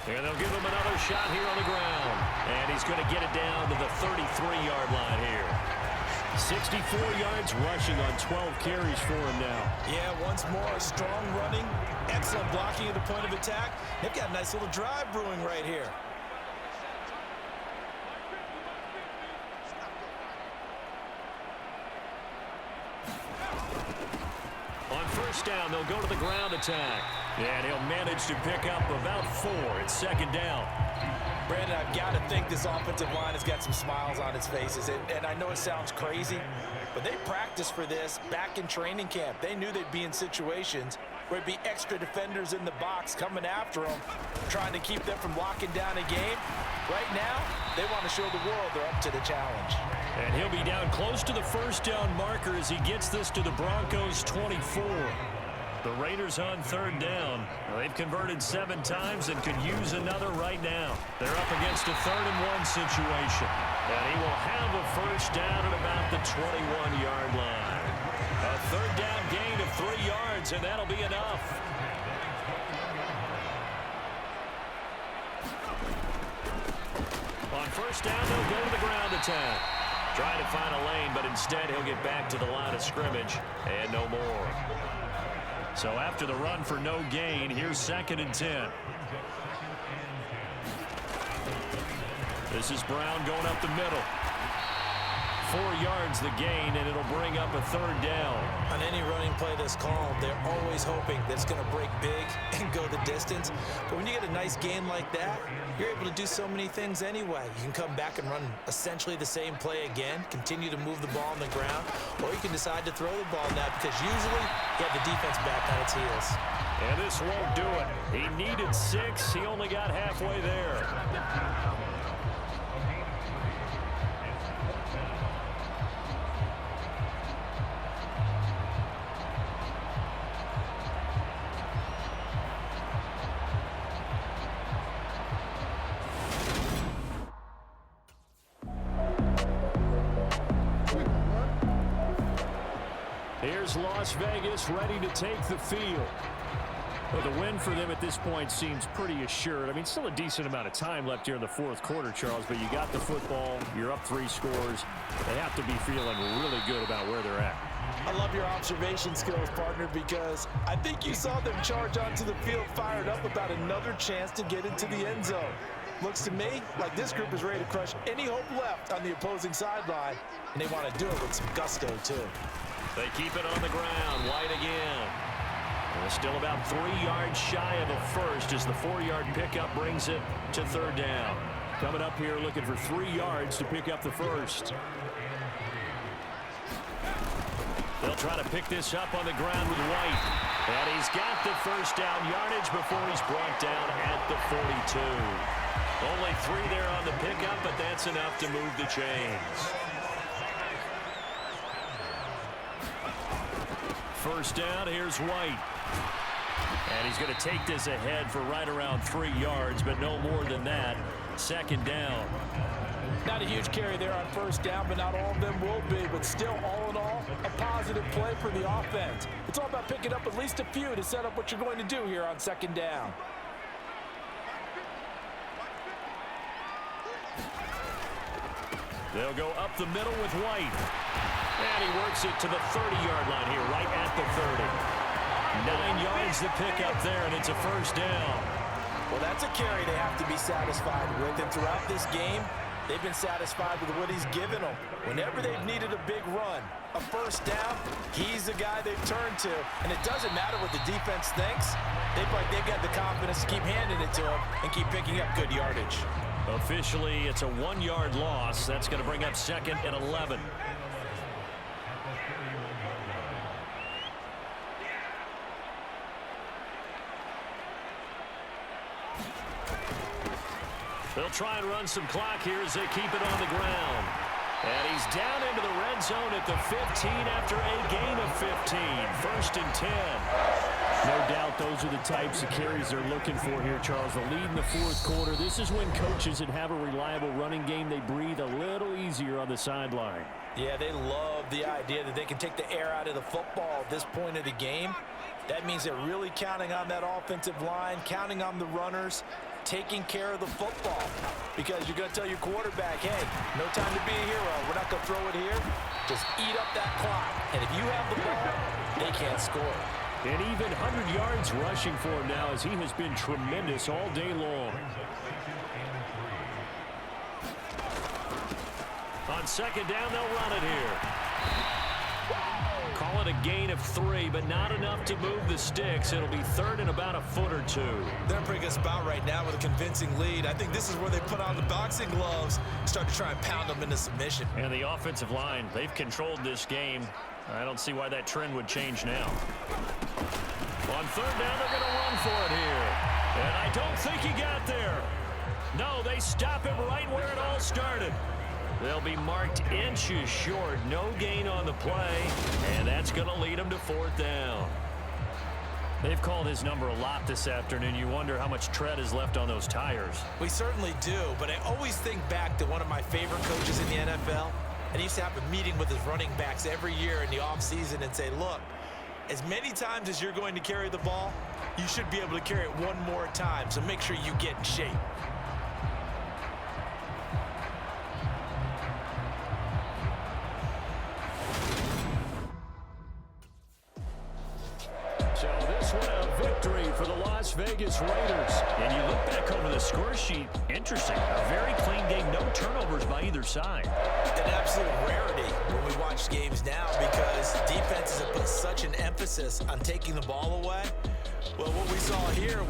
And they'll give him another shot here on the ground. And he's going to get it down to the 33-yard line here. 64 yards rushing on 12 carries for him now. Yeah, once more, strong running, excellent blocking at the point of attack. They've got a nice little drive brewing right here. On first down, they'll go to the ground attack. And he'll manage to pick up about 4. It's 2nd down. Brandon, I've got to think this offensive line has got some smiles on its faces. And I know it sounds crazy, but they practiced for this back in training camp. They knew they'd be in situations where it'd be extra defenders in the box coming after them, trying to keep them from locking down a game. Right now, they want to show the world they're up to the challenge. And he'll be down close to the first down marker as he gets this to the Broncos' 24. The Raiders on 3rd down. They've converted 7 times and could use another right now. They're up against a 3rd and 1 situation. And he will have a first down at about the 21-yard line. A 3rd down gain of 3 yards, and that'll be enough. On first down, they'll go to the ground attack. Trying to find a lane, but instead he'll get back to the line of scrimmage and no more. So after the run for no gain, here's 2nd and 10. This is Brown going up the middle. 4 yards the gain, and it'll bring up a 3rd down. On any running play that's called, they're always hoping that it's going to break big and go the distance. But when you get a nice gain like that, you're able to do so many things anyway. You can come back and run essentially the same play again, continue to move the ball on the ground, or you can decide to throw the ball now because usually you have the defense back on its heels. And this won't do it. He needed 6. He only got halfway there. Here's Las Vegas ready to take the field. Well, the win for them at this point seems pretty assured. I mean, still a decent amount of time left here in the 4th quarter, Charles, but you got the football, you're up 3 scores. They have to be feeling really good about where they're at. I love your observation skills, partner, because I think you saw them charge onto the field fired up about another chance to get into the end zone. Looks to me like this group is ready to crush any hope left on the opposing sideline, and they want to do it with some gusto, too. They keep it on the ground. White again. And still about 3 yards shy of a first as the 4-yard pickup brings it to 3rd down. Coming up here looking for 3 yards to pick up the first. They'll try to pick this up on the ground with White. And he's got the first down yardage before he's brought down at the 42. Only 3 there on the pickup, but that's enough to move the chains. First down, here's White. And he's going to take this ahead for right around 3 yards, but no more than that. Second down. Not a huge carry there on first down, but not all of them will be. But still, all in all, a positive play for the offense. It's all about picking up at least a few to set up what you're going to do here on second down. They'll go up the middle with White. And he works it to the 30-yard line here, right at the 30. 9 yards to pick up there, and it's a first down. Well, that's a carry they have to be satisfied with. And throughout this game, they've been satisfied with what he's given them. Whenever they've needed a big run, a first down, he's the guy they've turned to. And it doesn't matter what the defense thinks. They've got the confidence to keep handing it to him and keep picking up good yardage. Officially, it's a 1-yard loss. That's going to bring up second and 11. They'll try and run some clock here as they keep it on the ground. And he's down into the red zone at the 15 after a gain of 15. First and 10. No doubt those are the types of carries they're looking for here, Charles. The lead in the fourth quarter. This is when coaches that have a reliable running game, they breathe a little easier on the sideline. Yeah, they love the idea that they can take the air out of the football at this point of the game. That means they're really counting on that offensive line, counting on the runners, taking care of the football. Because you're going to tell your quarterback, hey, no time to be a hero. We're not going to throw it here. Just eat up that clock. And if you have the ball, they can't score. And even 100 yards rushing for him now as he has been tremendous all day long. On second down, they'll run it here. Call it a gain of 3, but not enough to move the sticks. It'll be third and about a foot or 2. They're in a pretty good spot right now with a convincing lead. I think this is where they put on the boxing gloves, start to try and pound them into submission. And the offensive line, they've controlled this game. I don't see why that trend would change now. On third down, they're going to run for it here. And I don't think he got there. No, they stop him right where it all started. They'll be marked inches short. No gain on the play, and that's going to lead them to fourth down. They've called his number a lot this afternoon. You wonder how much tread is left on those tires. We certainly do, but I always think back to one of my favorite coaches in the NFL, and he used to have a meeting with his running backs every year in the offseason and say, look, as many times as you're going to carry the ball, you should be able to carry it one more time, so make sure you get in shape. So this one a victory for the Las Vegas Raiders. And you look back over the score sheet, interesting. A very clean game, no turnovers by either side. An absolute rarity when we watch games now because defenses have put such an emphasis on taking the ball away. Well, what we saw here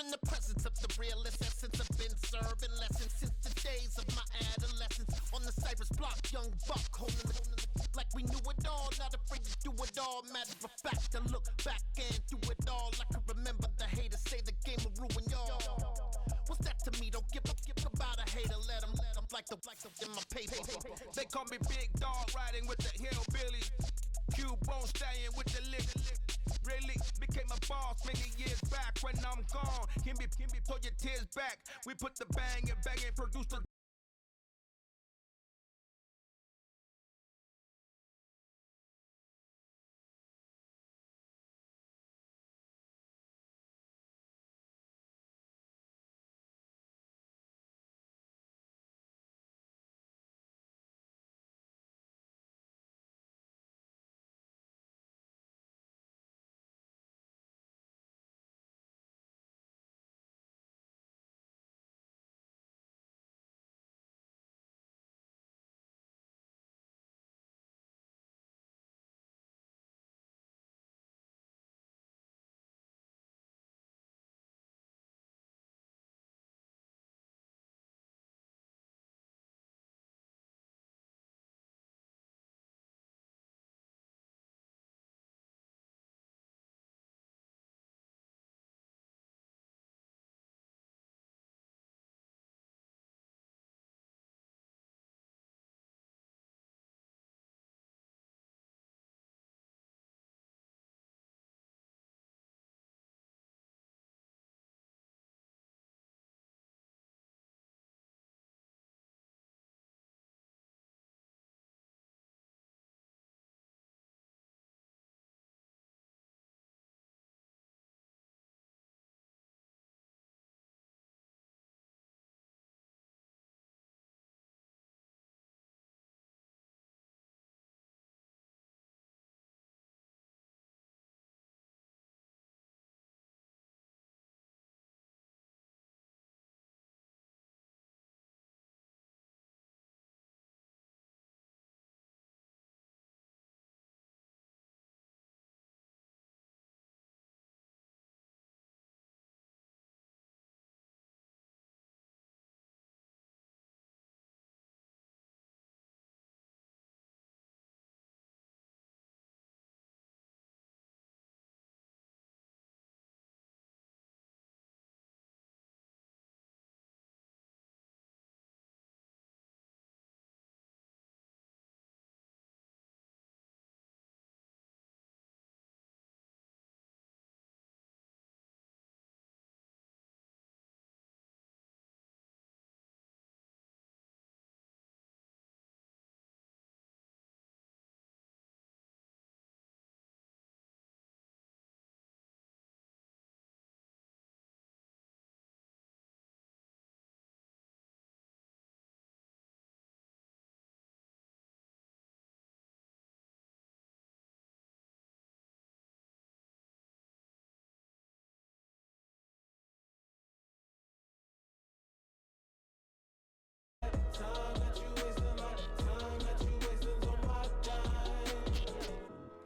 in the presence of the realest essence. I've been serving lessons since the days of my adolescence. On the Cypress block, young buck holding the like we knew it all, not afraid to do it all. Matter of fact, to look back and do it all. I can remember the haters say the game will ruin y'all. What's that to me? Don't give about a hater. Let them like the in my paper. They call me Big Dog, riding with the hillbilly. Q.Broderick staying with the lick. Really became a boss many years back. When I'm gone, can be pull your tears back. We put the bang and produce the.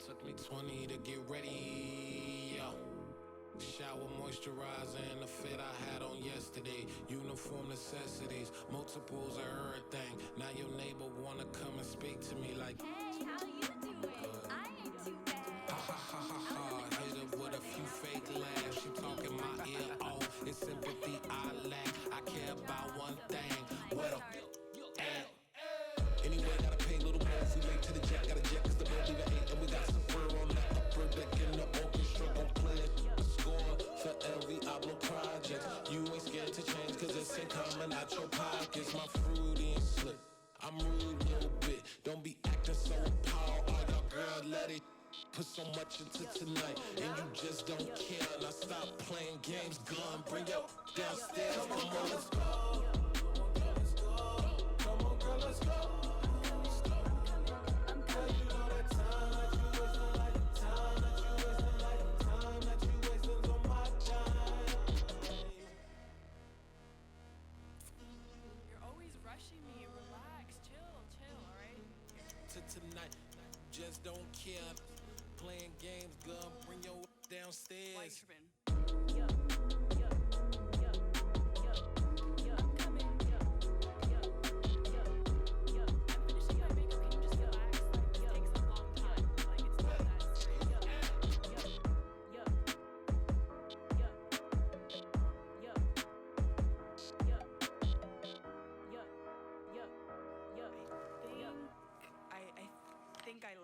Took me 20 to get ready, yo. Shower, moisturizer, and the fit I had on yesterday. Uniform necessities, multiples of everything. Now your neighbor wanna come and speak to me like, Hey, how you doing? I ain't too bad. ha ha ha ha ha. Hit her with a few fake laughs. She talking my ear off. It's sympathy I lack. I care about one thing. What a at. Anyway, gotta pay a little more. If we late to the jet, gotta jet cause the boat leave at 8. And we got some fur on the upper deck in the orchestra. Gon' play a score for every album project. You ain't scared to change cause it's ain't coming out your pockets. My fruity and slick. I'm rude a little bit. Don't be acting so appalled. All y'all girl, let it put so much into tonight. And you just don't care. Now stop playing games. Gun, bring your downstairs. Come on, let's go. Come on, girl, let's go. Tonight, just don't care. Playing games, girl, bring your downstairs.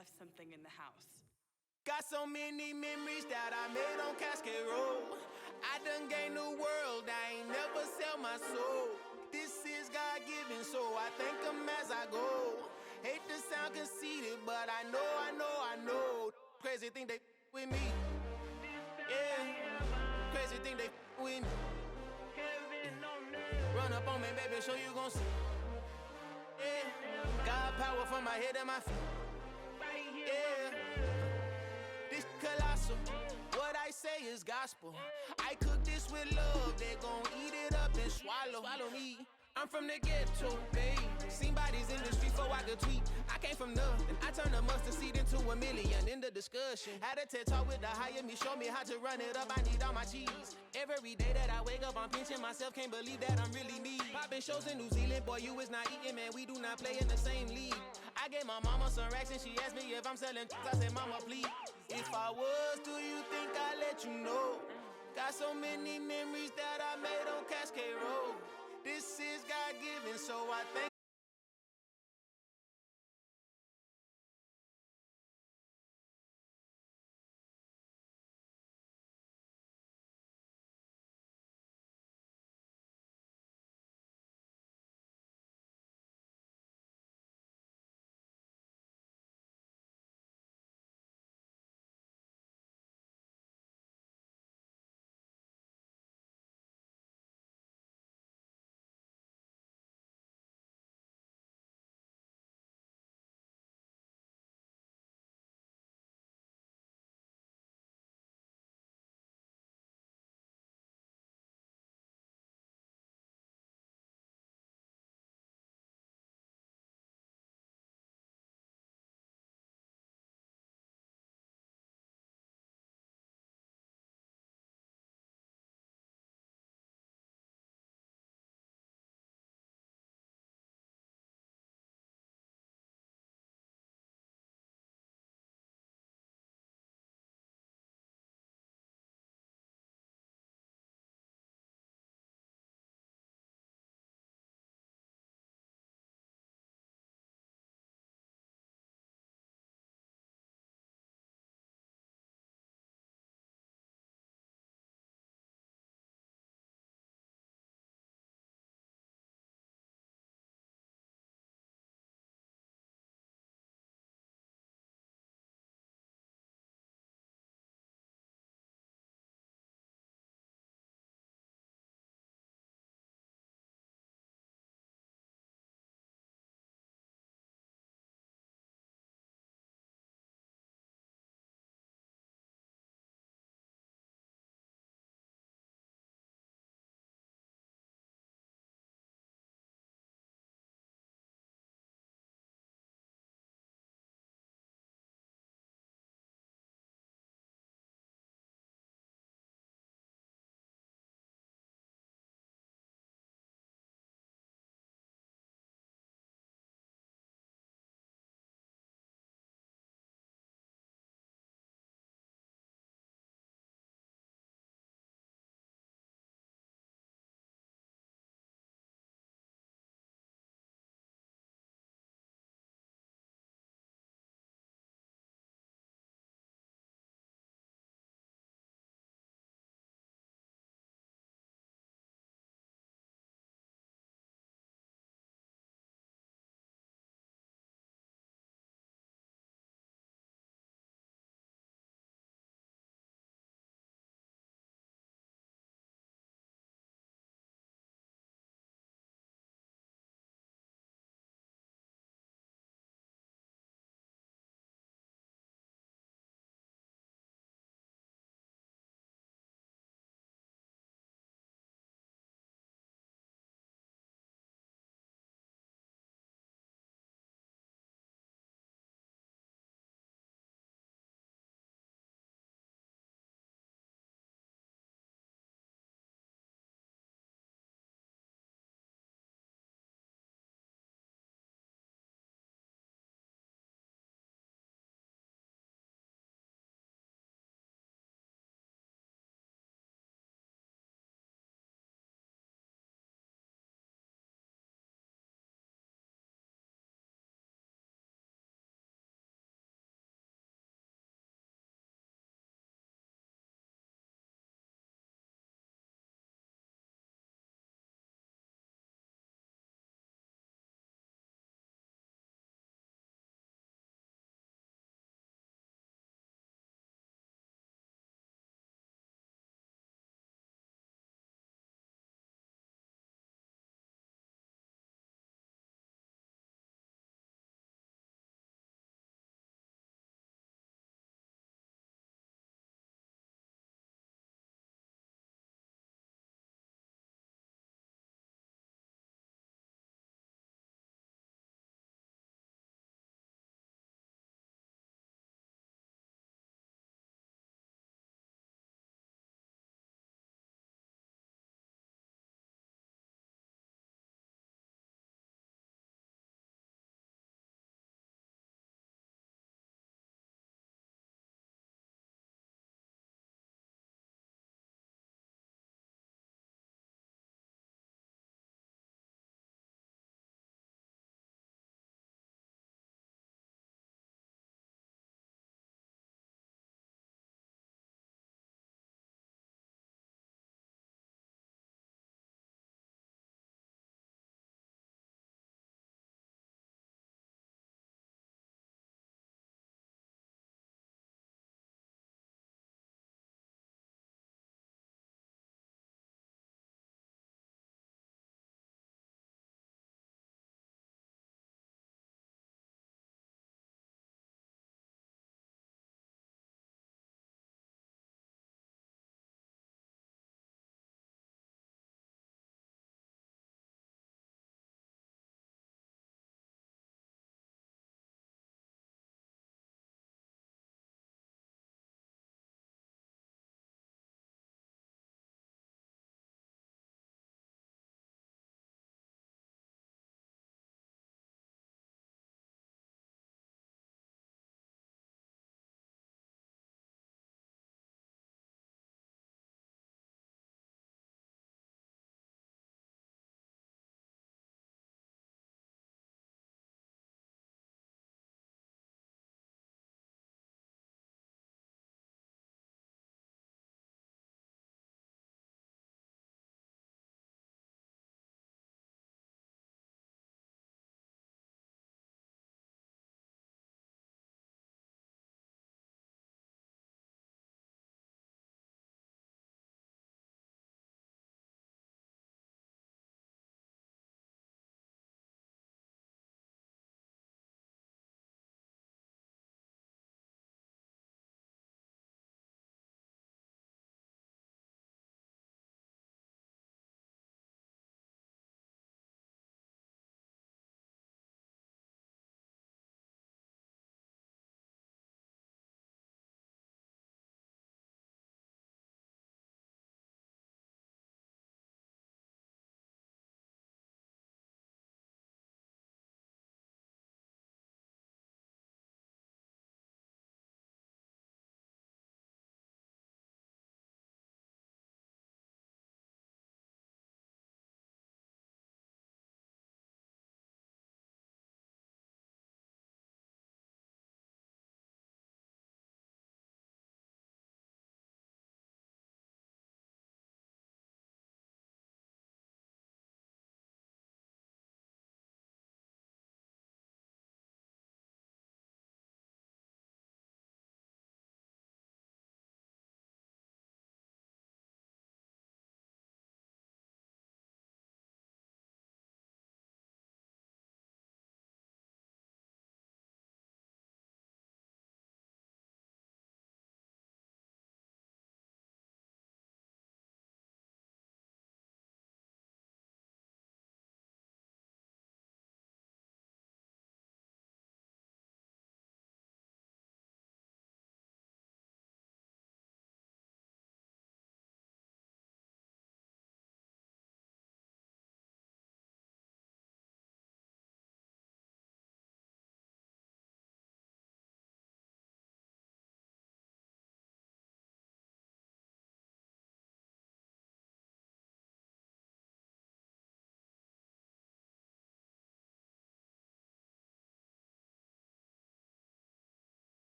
left something in the house. Got so many memories that I made on Cascade Road. I done gained the world, I ain't never sell my soul. This is God-given, so I thank him as I go. Hate to sound conceited, but I know. Crazy thing they with me. Yeah, crazy thing they with me. Run up on me, baby, show you gon' see. Yeah, God power from my head and my feet. Yeah, this colossal. What I say is gospel. I cook this with love. They gon' eat it up and swallow. Follow me. I'm from the ghetto, babe. Seen bodies in the street before I could tweet. I came from nothing. I turned a mustard seed into a million. In the discussion, had a TED talk with the higher me. Show me how to run it up. I need all my cheese. Every day that I wake up, I'm pinching myself. Can't believe that I'm really me. Popping shows in New Zealand, boy, you is not eating, man. We do not play in the same league. I gave my mama some racks and she asked me if I'm selling. I said, mama, please. If I was, do you think I'd let you know? Got so many memories that I made on Cascade Road. This is God-given, so I thank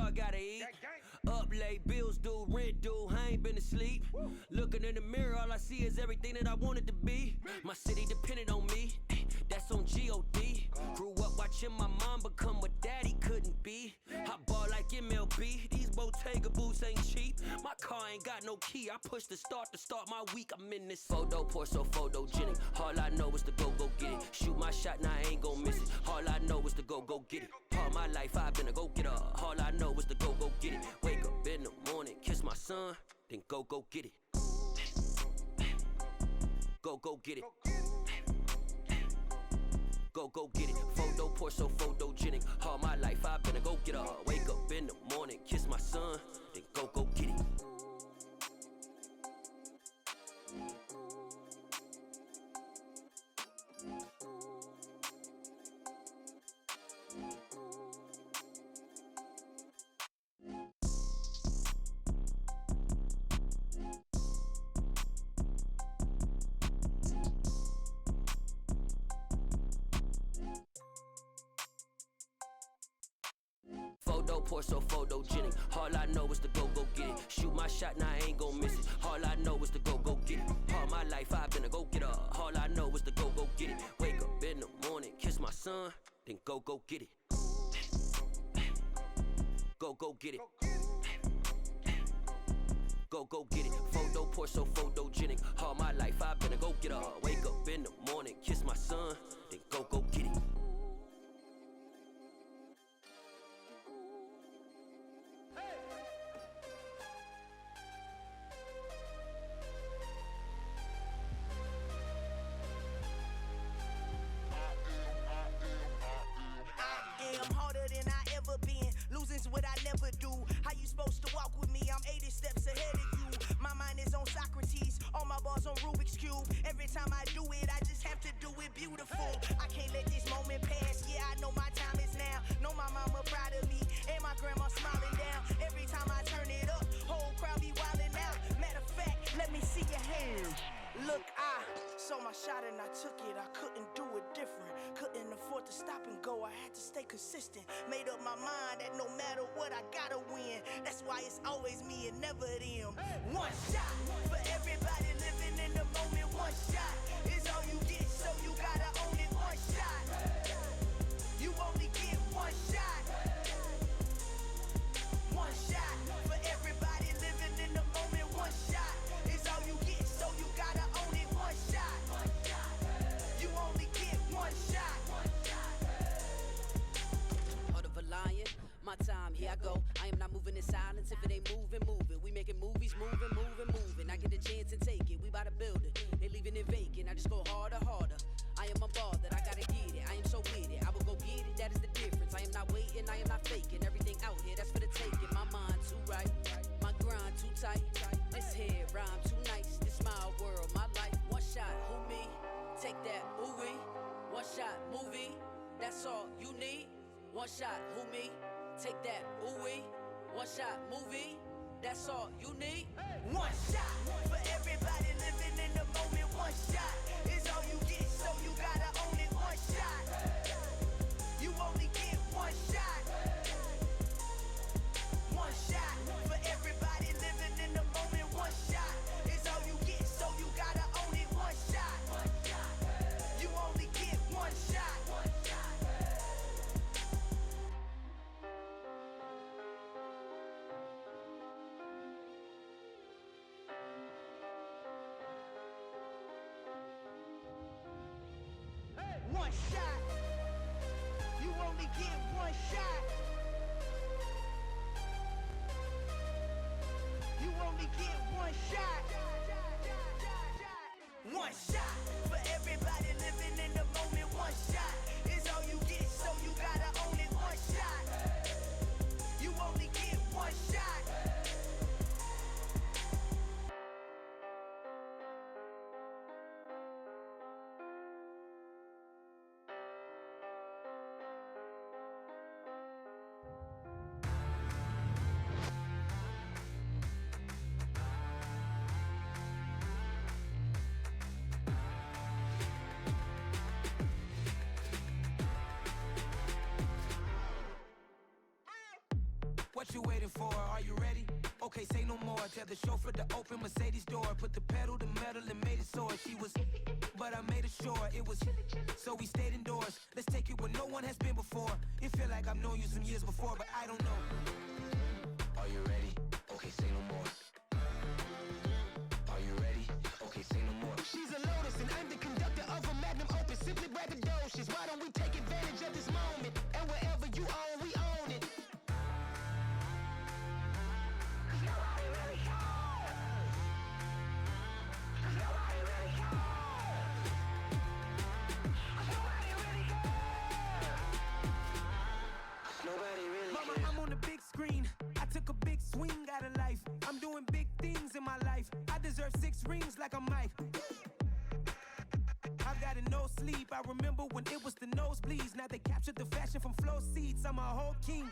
I gotta eat. Up late, bills due, rent due, I ain't been asleep. Looking in the mirror, all I see is everything that I wanted to be. My city depended on me, that's on G.O.D. Grew up watching my mom become what daddy couldn't be. I ball like MLB, these Bottega boots ain't cheap. My car ain't got no key, I push the start my week. I'm in this photo pour so photogenic. All I know is to go get it. Shoot my shot, now I ain't gon' miss it. All I know is to go get it. All my life I've been a go-getter. All I know is to go get it. Wake up in the morning, kiss my son, then go get it. Go get it. Go get it. Photo pour so photogenic. All my life I've been a go-getter. Wake up in the morning, kiss my son, then go get it. Photo pour so photogenic. All I know is to go get it. Shoot my shot, now I ain't gon' miss it. All I know is to go get it. All my life I've been a go-getter. All I know is to go get it. Wake up in the morning, kiss my son, then go get it. Go get it. Go get it. Photo pour so photogenic. All my life I've been a go-getter. Wake up in the morning, kiss my son, then go get it. What I never do. How you supposed to walk with me? I'm 80 steps ahead of you. My mind is on Socrates, all my bars on Rubik's Cube. Every time I do it, I just have to do it beautiful. I can't let this moment pass. Yeah, I know my time is now. Know my mama proud of me, and my grandma smiling down. Every time I turn it up, whole crowd be wildin' out. Matter of fact, let me see your hands. Look, I saw my shot and I took it. I couldn't do it different. Couldn't afford to stop and go. I had to stay consistent. Made up my mind that no matter what, I gotta win. That's why it's always me and never them. One shot for everybody living in the moment. One shot is all you get, so you gotta own it. One shot. You only get one shot. One shot for everybody living in the moment. One shot is all you get, so you gotta own it. One shot. You only get one shot. Heart of a lion, my time, here I go. I am not moving in silence. If it ain't moving, move it. We making movies, moving. I get a chance and take it. We bout to build it. They leaving it vacant. I just go harder. I am a ball that I gotta get it. I am so with it. I will go get it. That is the difference. I am not waiting. I am not faking. Everything out here, that's for the taking. My mind too right. My grind too tight. This head rhyme too nice. This my world, my life. One shot, who me? Take that, ooh wee. One shot, movie. That's all you need. One shot, who me? Take that, ooh wee. One shot, movie. That's all you need. One shot for everybody living in the moment. One shot is all you get, so you gotta own it. One shot. You only get one shot. One shot for everybody living in the moment. One shot is all you get, so you gotta own it. One shot. You only get one shot. One shot. You only get one shot. You only get one shot. One shot for everybody living in the moment. One shot is all you get, so you gotta own it. One shot. You only get one shot. What you waiting for? Are you ready? Okay, say no more. Tell the chauffeur to open Mercedes door. Put the pedal to metal and made it soar. She was, but I made it sure it was. So we stayed indoors. Let's take it where no one has been before. It feel like I've known you some years before, but I don't know. Are you ready? Okay, say no more. Are you ready? Okay, say no more. She's a Lotus and I'm the conductor of a magnum opus. Simply braggadocious. Why don't we take advantage of this moment? And wherever you own, we own it. Mama, I'm on the big screen. I took a big swing out of life. I'm doing big things in my life. I deserve 6 rings like a Mike. I've got no sleep. I remember when it was the nosebleeds. Now they captured the fashion from flow seats. I'm a whole king.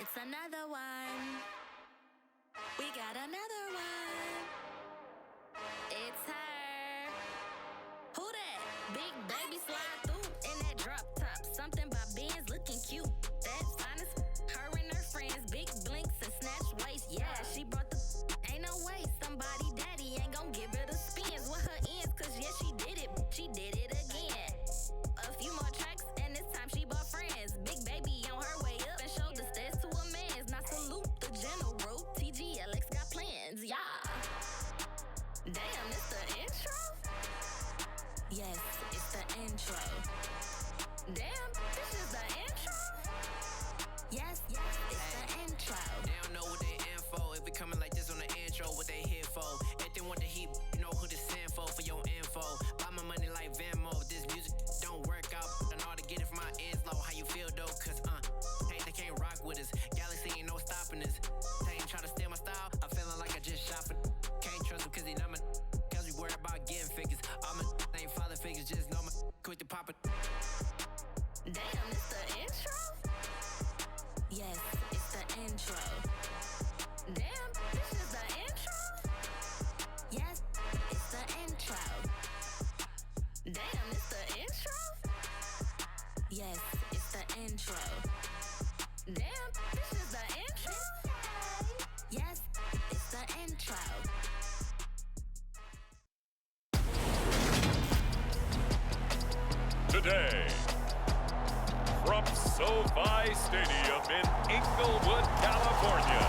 It's another one. We got another one. It's her. Who that? Big baby slide through in that drop top. Something by Benz looking cute. That finest. Her and her friends. Big blinks and snatch waist. Yeah, she brought the. Ain't no way somebody daddy ain't gon' give her the spins with her ends. Cause yeah, she did it. She did it again. A few more tracks and this time she bought friends. Big baby on her way up and showed the stairs to a man's. Now salute the general. TGLX got plans. Yeah. Damn, it's the intro? Yes, it's the intro. Damn, this is the intro? Yes, it's the intro. They don't know what they in for. If we coming like this on the intro, what they here for? If they want the heat, you know who to send for your info. Buy my money like Venmo. This music don't work out. I know how to get it from my ends low. How you feel though? Cause hey, they can't rock with us. Galaxy ain't no stopping us. They ain't try to steal my style. I'm feeling like I just shopping. Can't trust him cause he not my. Cause we worried about getting figures. All my ain't father figures. Just know my quick to pop it. Damn, it's the intro? Yes, it's the intro. Damn, this is the intro? Yes, it's the intro. Damn, it's the intro? Yes, it's the intro. Damn, this is the intro? Yes, it's the intro. Today, from SoFi Stadium in Inglewood, California,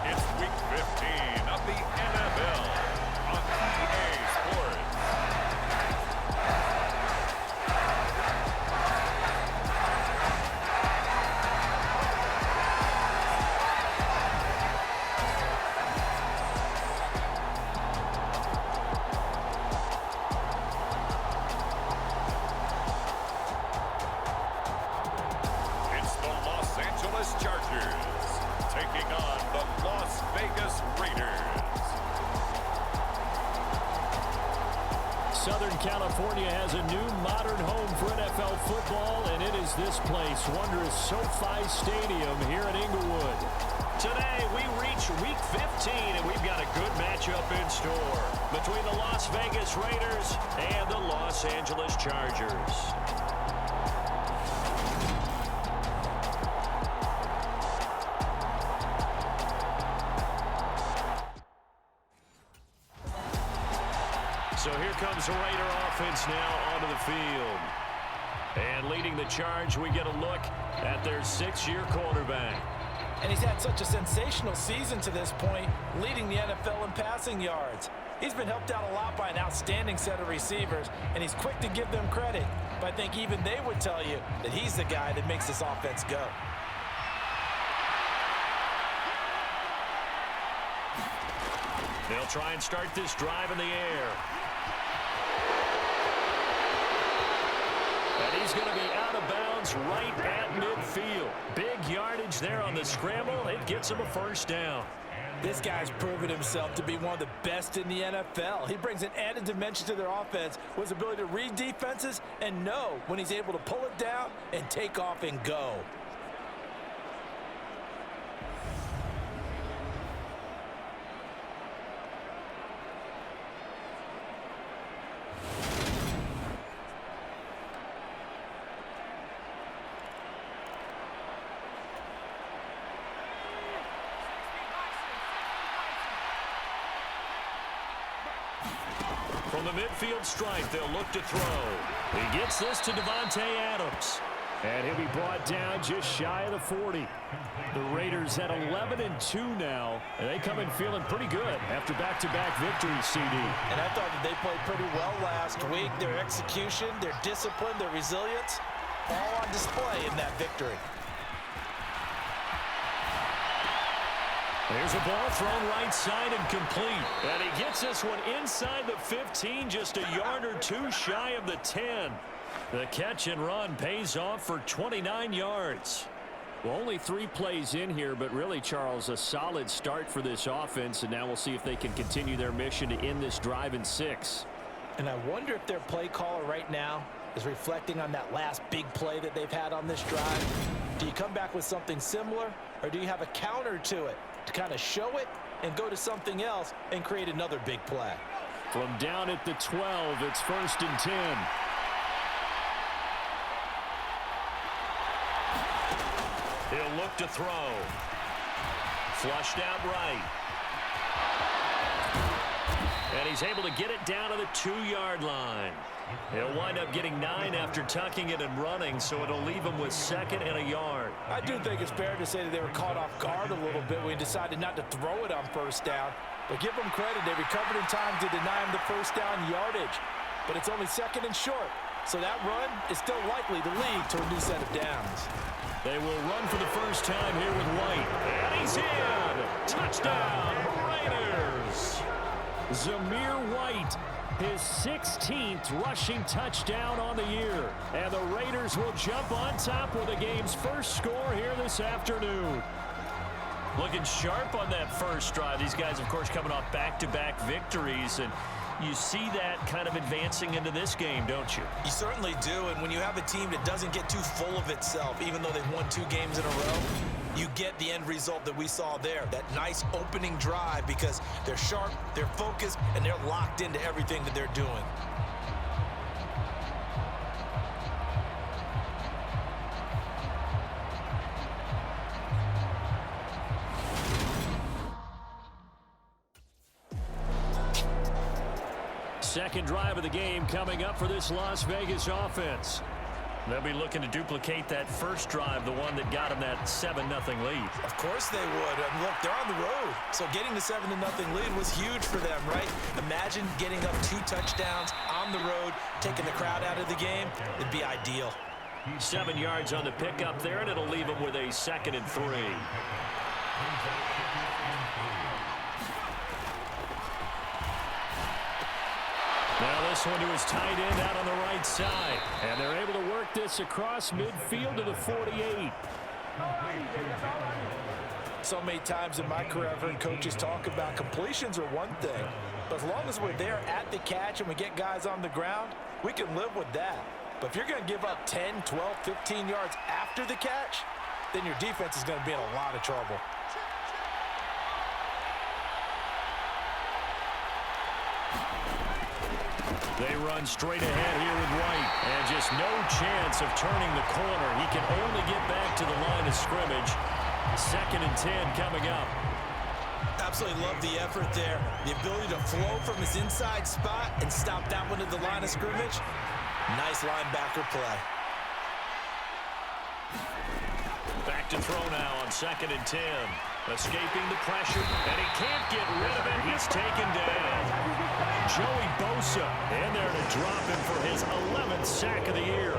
it's Week 15 of the NFL on EA Sports. Chargers taking on the Las Vegas Raiders. Southern California has a new modern home for NFL football, and it is this place, wondrous SoFi Stadium here in Inglewood. Today, we reach Week 15, and we've got a good matchup in store between the Las Vegas Raiders and the Los Angeles Chargers. So here comes the Raider offense now onto the field. And leading the charge, we get a look at their 6-year quarterback. And he's had such a sensational season to this point, leading the NFL in passing yards. He's been helped out a lot by an outstanding set of receivers, and he's quick to give them credit. But I think even they would tell you that he's the guy that makes this offense go. They'll try and start this drive in the air. And he's going to be out of bounds right at midfield. Big yardage there on the scramble. It gets him a first down. This guy's proven himself to be one of the best in the NFL. He brings an added dimension to their offense with his ability to read defenses and know when he's able to pull it down and take off and go. From the midfield stripe, they'll look to throw. He gets this to Davante Adams. And he'll be brought down just shy of the 40. The Raiders at 11-2 now. And they come in feeling pretty good after back-to-back victories, CD. And I thought that they played pretty well last week. Their execution, their discipline, their resilience, all on display in that victory. There's a ball thrown right side and complete. And he gets this one inside the 15, just a yard or two shy of the 10. The catch and run pays off for 29 yards. Well, only 3 plays in here, but really, Charles, a solid start for this offense. And now we'll see if they can continue their mission to end this drive in 6. And I wonder if their play caller right now is reflecting on that last big play that they've had on this drive. Do you come back with something similar, or do you have a counter to it to kind of show it and go to something else and create another big play? From down at the 12, it's 1st and 10. He'll look to throw. Flushed out right. And he's able to get it down to the 2-yard line. He'll wind up getting 9 after tucking it and running, so it'll leave him with 2nd and a yard. I do think it's fair to say that they were caught off guard a little bit when he decided not to throw it on 1st down. But give them credit, they recovered in time to deny him the 1st down yardage. But it's only 2nd and short, so that run is still likely to lead to a new set of downs. They will run for the first time here with White. And he's in! Touchdown, Raiders! Zamir White, his 16th rushing touchdown on the year. And the Raiders will jump on top with the game's first score here this afternoon. Looking sharp on that first drive. These guys, of course, coming off back-to-back victories, and you see that kind of advancing into this game, don't you? You certainly do, and when you have a team that doesn't get too full of itself, even though they've won 2 games in a row, you get the end result that we saw there, that nice opening drive, because they're sharp, they're focused, and they're locked into everything that they're doing. Second drive of the game coming up for this Las Vegas offense. They'll be looking to duplicate that first drive, the one that got them that 7-0 lead. Of course they would. Look, they're on the road, so getting the 7-0 lead was huge for them, right? Imagine getting up 2 touchdowns on the road, taking the crowd out of the game. It'd be ideal. 7 yards on the pickup there, and it'll leave them with a 2nd and 3. Now this one to his tight end out on the right side. And they're able to work this across midfield to the 48. So many times in my career I've heard coaches talk about completions are one thing. But as long as we're there at the catch and we get guys on the ground, we can live with that. But if you're going to give up 10, 12, 15 yards after the catch, then your defense is going to be in a lot of trouble. They run straight ahead here with White, and just no chance of turning the corner. He can only get back to the line of scrimmage. 2nd and 10 coming up. Absolutely love the effort there. The ability to flow from his inside spot and stop that one at the line of scrimmage. Nice linebacker play. Back to throw now on 2nd and 10. Escaping the pressure, and he can't get rid of it. He's taken down. Joey Bosa in there to drop him for his 11th sack of the year.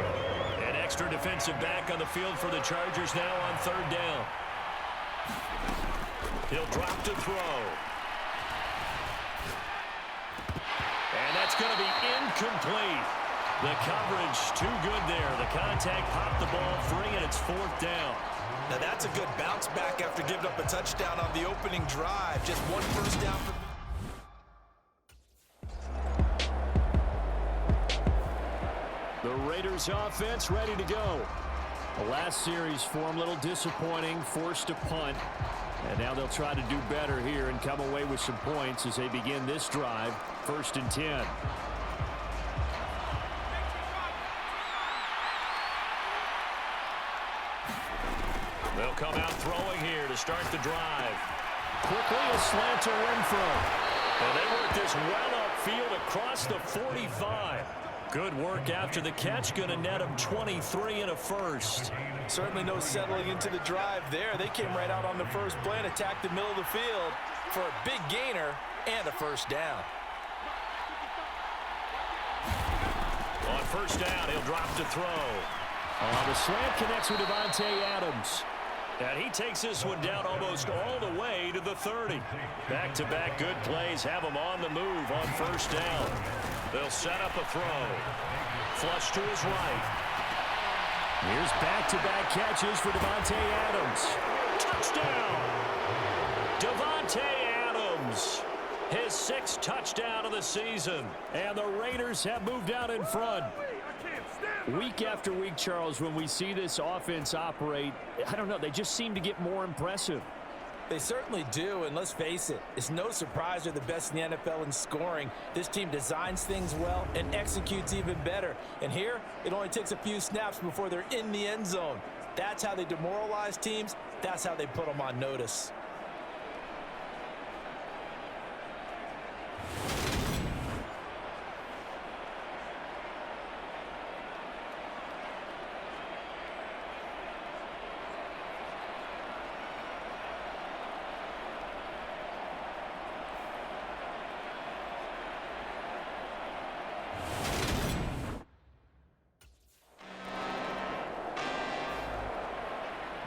An extra defensive back on the field for the Chargers now on 3rd down. He'll drop to throw. And that's going to be incomplete. The coverage too good there. The contact popped the ball free, and it's 4th down. Now that's a good bounce back after giving up a touchdown on the opening drive. Just 1 first down for the Raiders offense ready to go. The last series for them, a little disappointing, forced to punt. And now they'll try to do better here and come away with some points as they begin this drive. 1st and 10. They'll come out throwing here to start the drive. Quickly a slant to Renfro. And they work this well upfield across the 45. Good work after the catch. Going to net them 23 and a first. Certainly no settling into the drive there. They came right out on the first play and attacked the middle of the field for a big gainer and a first down. On 1st down, he'll drop to throw. The slant connects with Davante Adams. And he takes this one down almost all the way to the 30. Back-to-back good plays have him on the move on 1st down. They'll set up a throw. Flush to his right. Here's back-to-back catches for Davante Adams. Touchdown! Davante Adams, his 6th touchdown of the season. And the Raiders have moved out in front. Week after week, Charles, when we see this offense operate, I don't know, they just seem to get more impressive. They certainly do, and let's face it, it's no surprise they're the best in the NFL in scoring. This team designs things well and executes even better. And here, it only takes a few snaps before they're in the end zone. That's how they demoralize teams. That's how they put them on notice.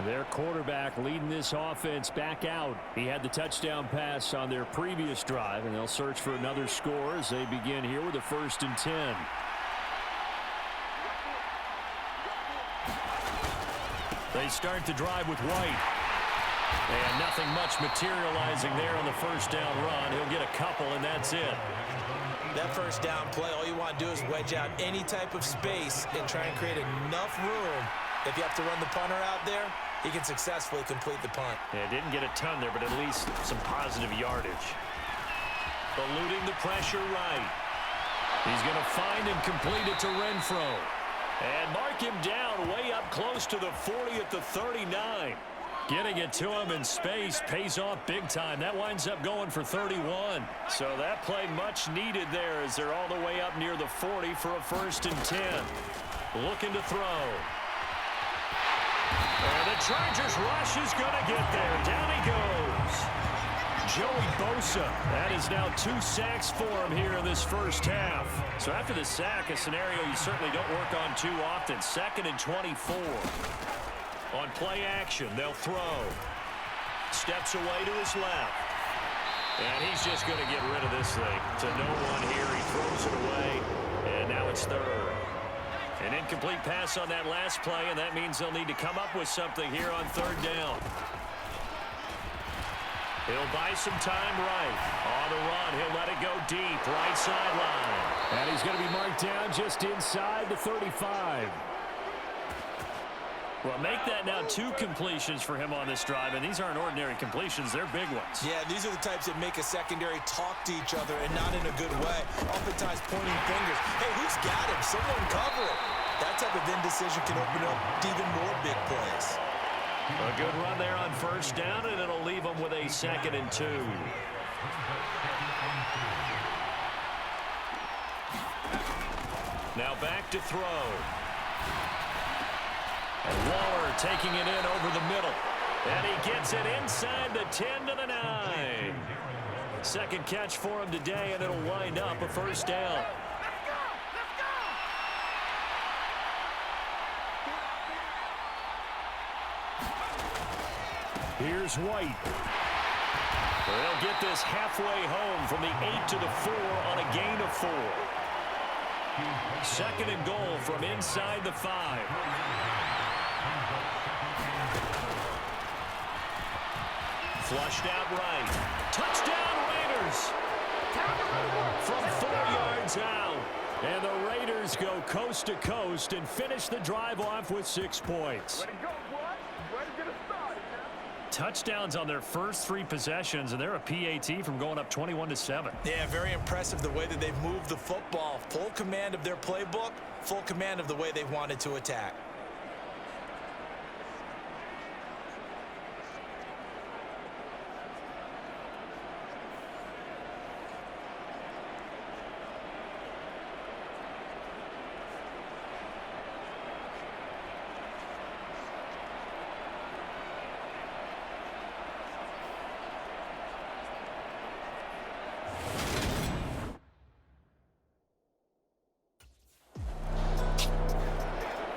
Their quarterback leading this offense back out. He had the touchdown pass on their previous drive, and they'll search for another score as they begin here with a 1st and 10. They start the drive with White. And nothing much materializing there on the 1st down run. He'll get a couple, and that's it. That 1st down play, all you want to do is wedge out any type of space and try and create enough room. If you have to run the punter out there, he can successfully complete the punt. Yeah, didn't get a ton there, but at least some positive yardage. Eluding the pressure right. He's going to find and complete it to Renfro. And mark him down way up close to the 40 at the 39. Getting it to him in space pays off big time. That winds up going for 31. So that play much needed there as they're all the way up near the 40 for a 1st and 10. Looking to throw. And the Chargers rush is going to get there. Down he goes. Joey Bosa. That is now 2 sacks for him here in this 1st half. So after the sack, a scenario you certainly don't work on too often. 2nd and 24. On play action, they'll throw. Steps away to his left. And he's just going to get rid of this thing. To no one here. He throws it away. And now it's 3rd. An incomplete pass on that last play, and that means they'll need to come up with something here on 3rd down. He'll buy some time right. On the run, he'll let it go deep, right sideline. And he's going to be marked down just inside the 35. Well, make that now 2 completions for him on this drive, and these aren't ordinary completions. They're big ones. Yeah, these are the types that make a secondary talk to each other, and not in a good way. Oftentimes pointing fingers. Hey, who's got him? Someone cover it. That type of indecision can open up even more big plays. A good run there on 1st down, and it'll leave them with a 2nd and 2. Now back to throw. And Waller taking it in over the middle. And he gets it inside the 10 to the 9. 2nd catch for him today, and it'll wind up a 1st down. Here's White. They'll get this halfway home from the 8 to the 4 on a gain of 4. 2nd and goal from inside the 5. Flushed out right. Touchdown Raiders! From 4 yards out. And the Raiders go coast to coast and finish the drive off with 6 points. Touchdowns on their first 3 possessions, and they're a PAT from going up 21-7. Yeah, very impressive the way that they've moved the football. Full command of their playbook, full command of the way they've wanted to attack.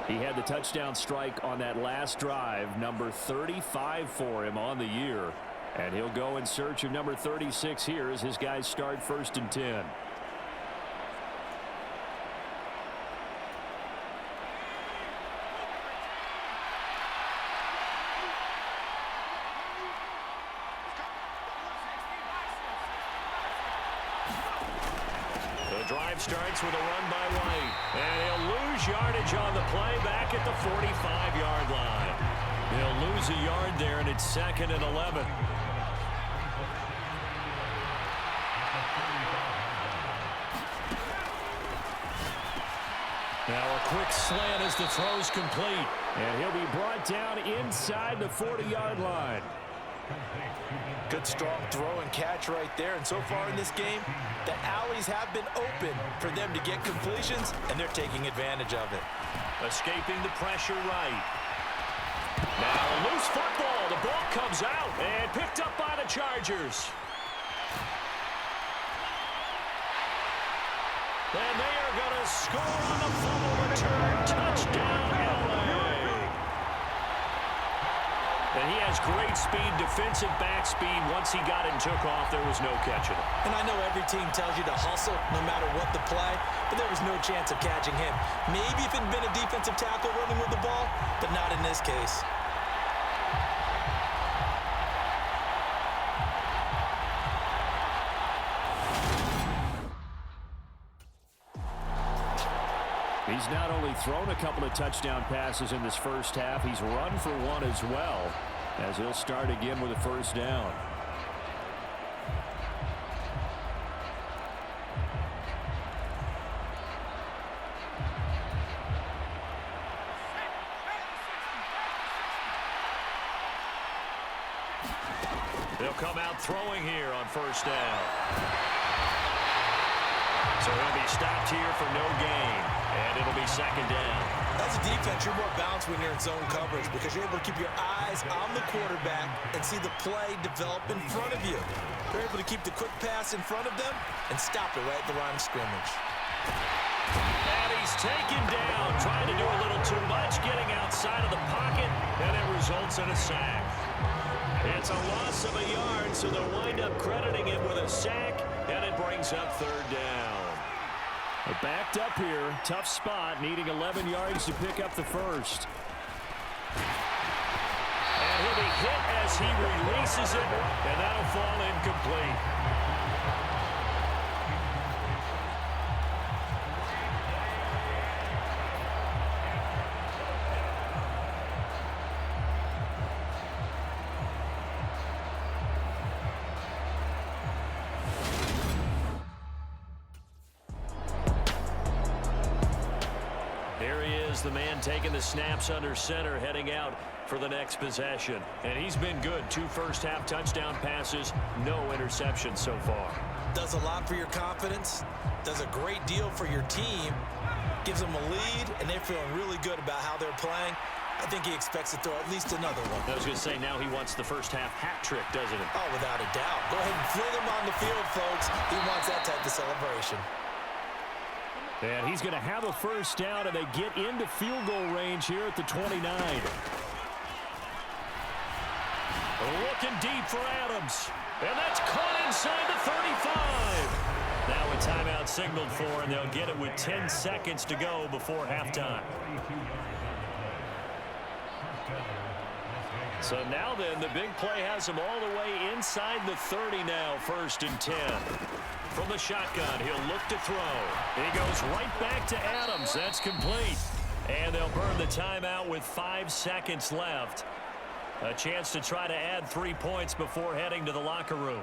He had the touchdown strike on that last drive, number 35 for him on the year. And he'll go in search of number 36 here as his guys start 1st and 10. drive starts with a run by White. And he'll lose yardage on the play back at the 45-yard line. He'll lose a yard there, and it's 2nd and 11. Now a quick slant as the throw's complete. And he'll be brought down inside the 40-yard line. Good strong throw and catch right there. And so far in this game, the alleys have been open for them to get completions, and they're taking advantage of it. Escaping the pressure right. Now a loose football. The ball comes out and picked up by the Chargers. And they are going to score on the fumble return. Touchdown, LA. And he has great speed, defensive back speed. Once he got it and took off, there was no catching him. And I know every team tells you to hustle no matter what the play, but there was no chance of catching him. Maybe if it had been a defensive tackle running with the ball, but not in this case. He's not only thrown a couple of touchdown passes in this first half, he's run for one as well, as he'll start again with a first down. They'll come out throwing here on first down. So he'll be stopped here for no gain, and it'll be second down. As a defense, you're more balanced when you're in zone coverage because you're able to keep your eyes on the quarterback and see the play develop in front of you. You're able to keep the quick pass in front of them and stop it right at the line of scrimmage. And he's taken down, trying to do a little too much, getting outside of the pocket, and it results in a sack. It's a loss of a yard, so they'll wind up crediting him with a sack, and it brings up third down. They're backed up here, tough spot, needing 11 yards to pick up the first. And he'll be hit as he releases it, and that'll fall incomplete. The man taking the snaps under center, heading out for the next possession. And he's been good. 2 first-half touchdown passes, no interceptions so far. Does a lot for your confidence, does a great deal for your team, gives them a lead, and they're feeling really good about how they're playing. I think he expects to throw at least another one. I was going to say, now he wants the first-half hat trick, doesn't he? Oh, without a doubt. Go ahead and fling him on the field, folks. He wants that type of celebration. And he's going to have a first down, and they get into field goal range here at the 29. Looking deep for Adams. And that's caught inside the 35. Now a timeout signaled for, and they'll get it with 10 seconds to go before halftime. So now then, the big play has him all the way inside the 30 now, 1st and 10. From the shotgun, he'll look to throw. He goes right back to Adams. That's complete. And they'll burn the timeout with 5 seconds left. A chance to try to add 3 points before heading to the locker room.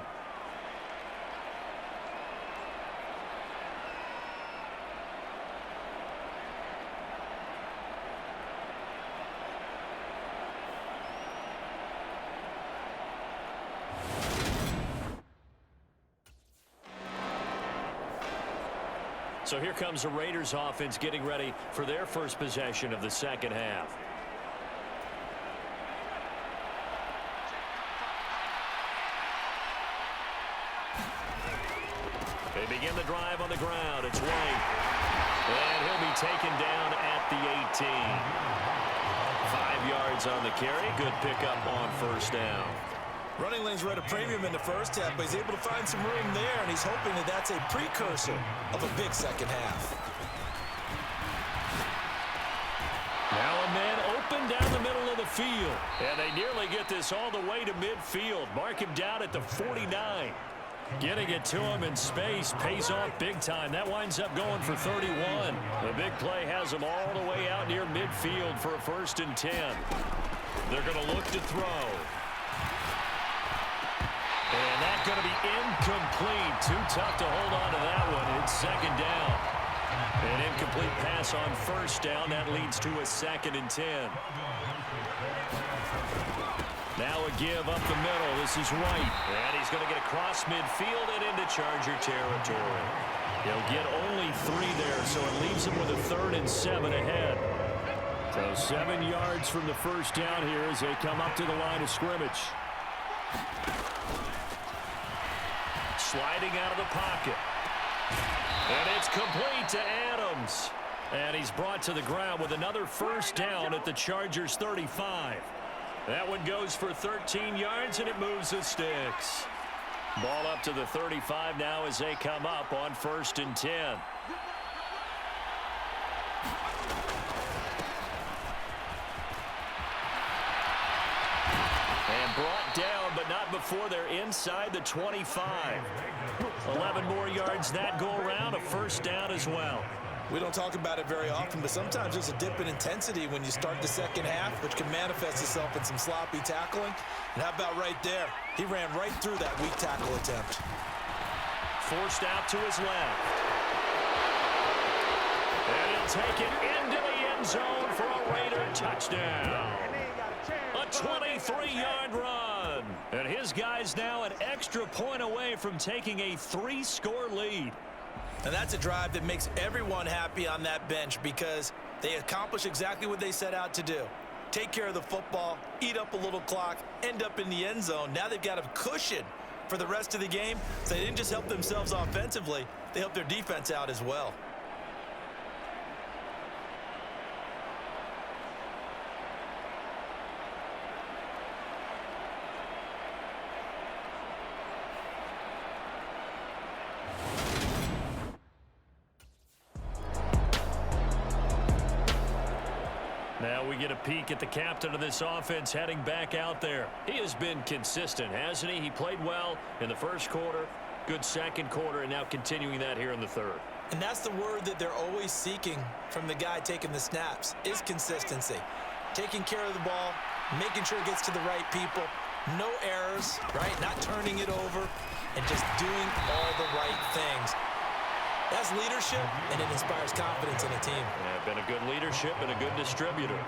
So here comes the Raiders offense getting ready for their first possession of the second half. They begin the drive on the ground. It's White. And he'll be taken down at the 18. 5 yards on the carry. Good pickup on first down. Running lanes were at a premium in the first half, but he's able to find some room there, and he's hoping that that's a precursor of a big second half. Now a man open down the middle of the field. And they nearly get this all the way to midfield. Mark him down at the 49. Getting it to him in space pays off big time. That winds up going for 31. The big play has him all the way out near midfield for a 1st and 10. They're going to look to throw. And that's going to be incomplete. Too tough to hold on to that one. It's 2nd down. An incomplete pass on 1st down. That leads to a 2nd and 10. Now a give up the middle. This is White. And he's going to get across midfield and into Charger territory. He'll get only 3 there, so it leaves him with a 3rd and 7 ahead. So 7 yards from the 1st down here as they come up to the line of scrimmage. Sliding out of the pocket. And it's complete to Adams. And he's brought to the ground with another 1st down at the Chargers' 35. That one goes for 13 yards, and it moves the sticks. Ball up to the 35 now as they come up on 1st and 10. And brought down, but not before they're inside the 25. 11 more yards that go around, a 1st down as well. We don't talk about it very often, but sometimes there's a dip in intensity when you start the second half, which can manifest itself in some sloppy tackling. And how about right there? He ran right through that weak tackle attempt. Forced out to his left. And he'll take it into the end zone for a Raider touchdown. A 23-yard run. And his guy's now an extra point away from taking a 3-score lead. And that's a drive that makes everyone happy on that bench because they accomplish exactly what they set out to do. Take care of the football, eat up a little clock, end up in the end zone. Now they've got a cushion for the rest of the game. So they didn't just help themselves offensively, they helped their defense out as well. Now we get a peek at the captain of this offense heading back out there. He has been consistent, hasn't he? He played well in the 1st quarter, good 2nd quarter, and now continuing that here in the 3rd. And that's the word that they're always seeking from the guy taking the snaps, is consistency. Taking care of the ball, making sure it gets to the right people, no errors, right? Not turning it over, and just doing all the right things. That's leadership, and it inspires confidence in a team. Yeah, been a good leadership and a good distributor.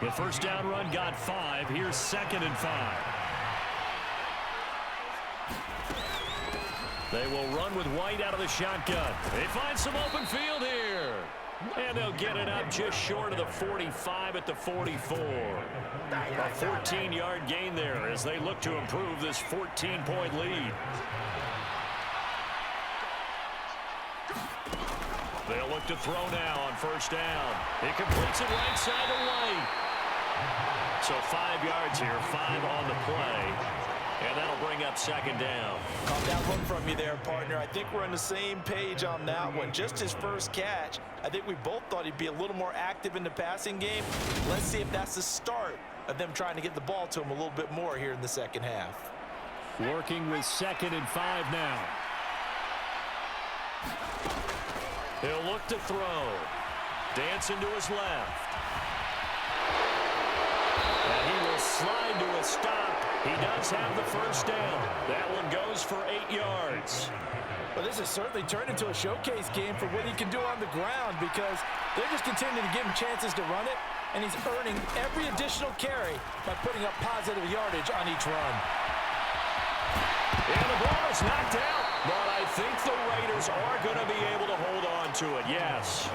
The 1st down run got 5. Here's 2nd and 5. They will run with White out of the shotgun. They find some open field here. And they'll get it up just short of the 45 at the 44. A 14-yard gain there as they look to improve this 14-point lead. They'll look to throw now on 1st down. He completes it right side to White. So 5 yards here, 5 on the play. And that'll bring up 2nd down. Caught that one from you there, partner. I think we're on the same page on that one. Just his first catch, I think we both thought he'd be a little more active in the passing game. Let's see if that's the start of them trying to get the ball to him a little bit more here in the 2nd half. Working with 2nd and 5 now. He'll look to throw. Dancing to his left. And he will slide to a stop. He does have the 1st down. That one goes for 8 yards. Well, this has certainly turned into a showcase game for what he can do on the ground because they're just continuing to give him chances to run it, and he's earning every additional carry by putting up positive yardage on each run. And the ball is knocked out, but I think the Raiders are going to be able to hold on to it, yes.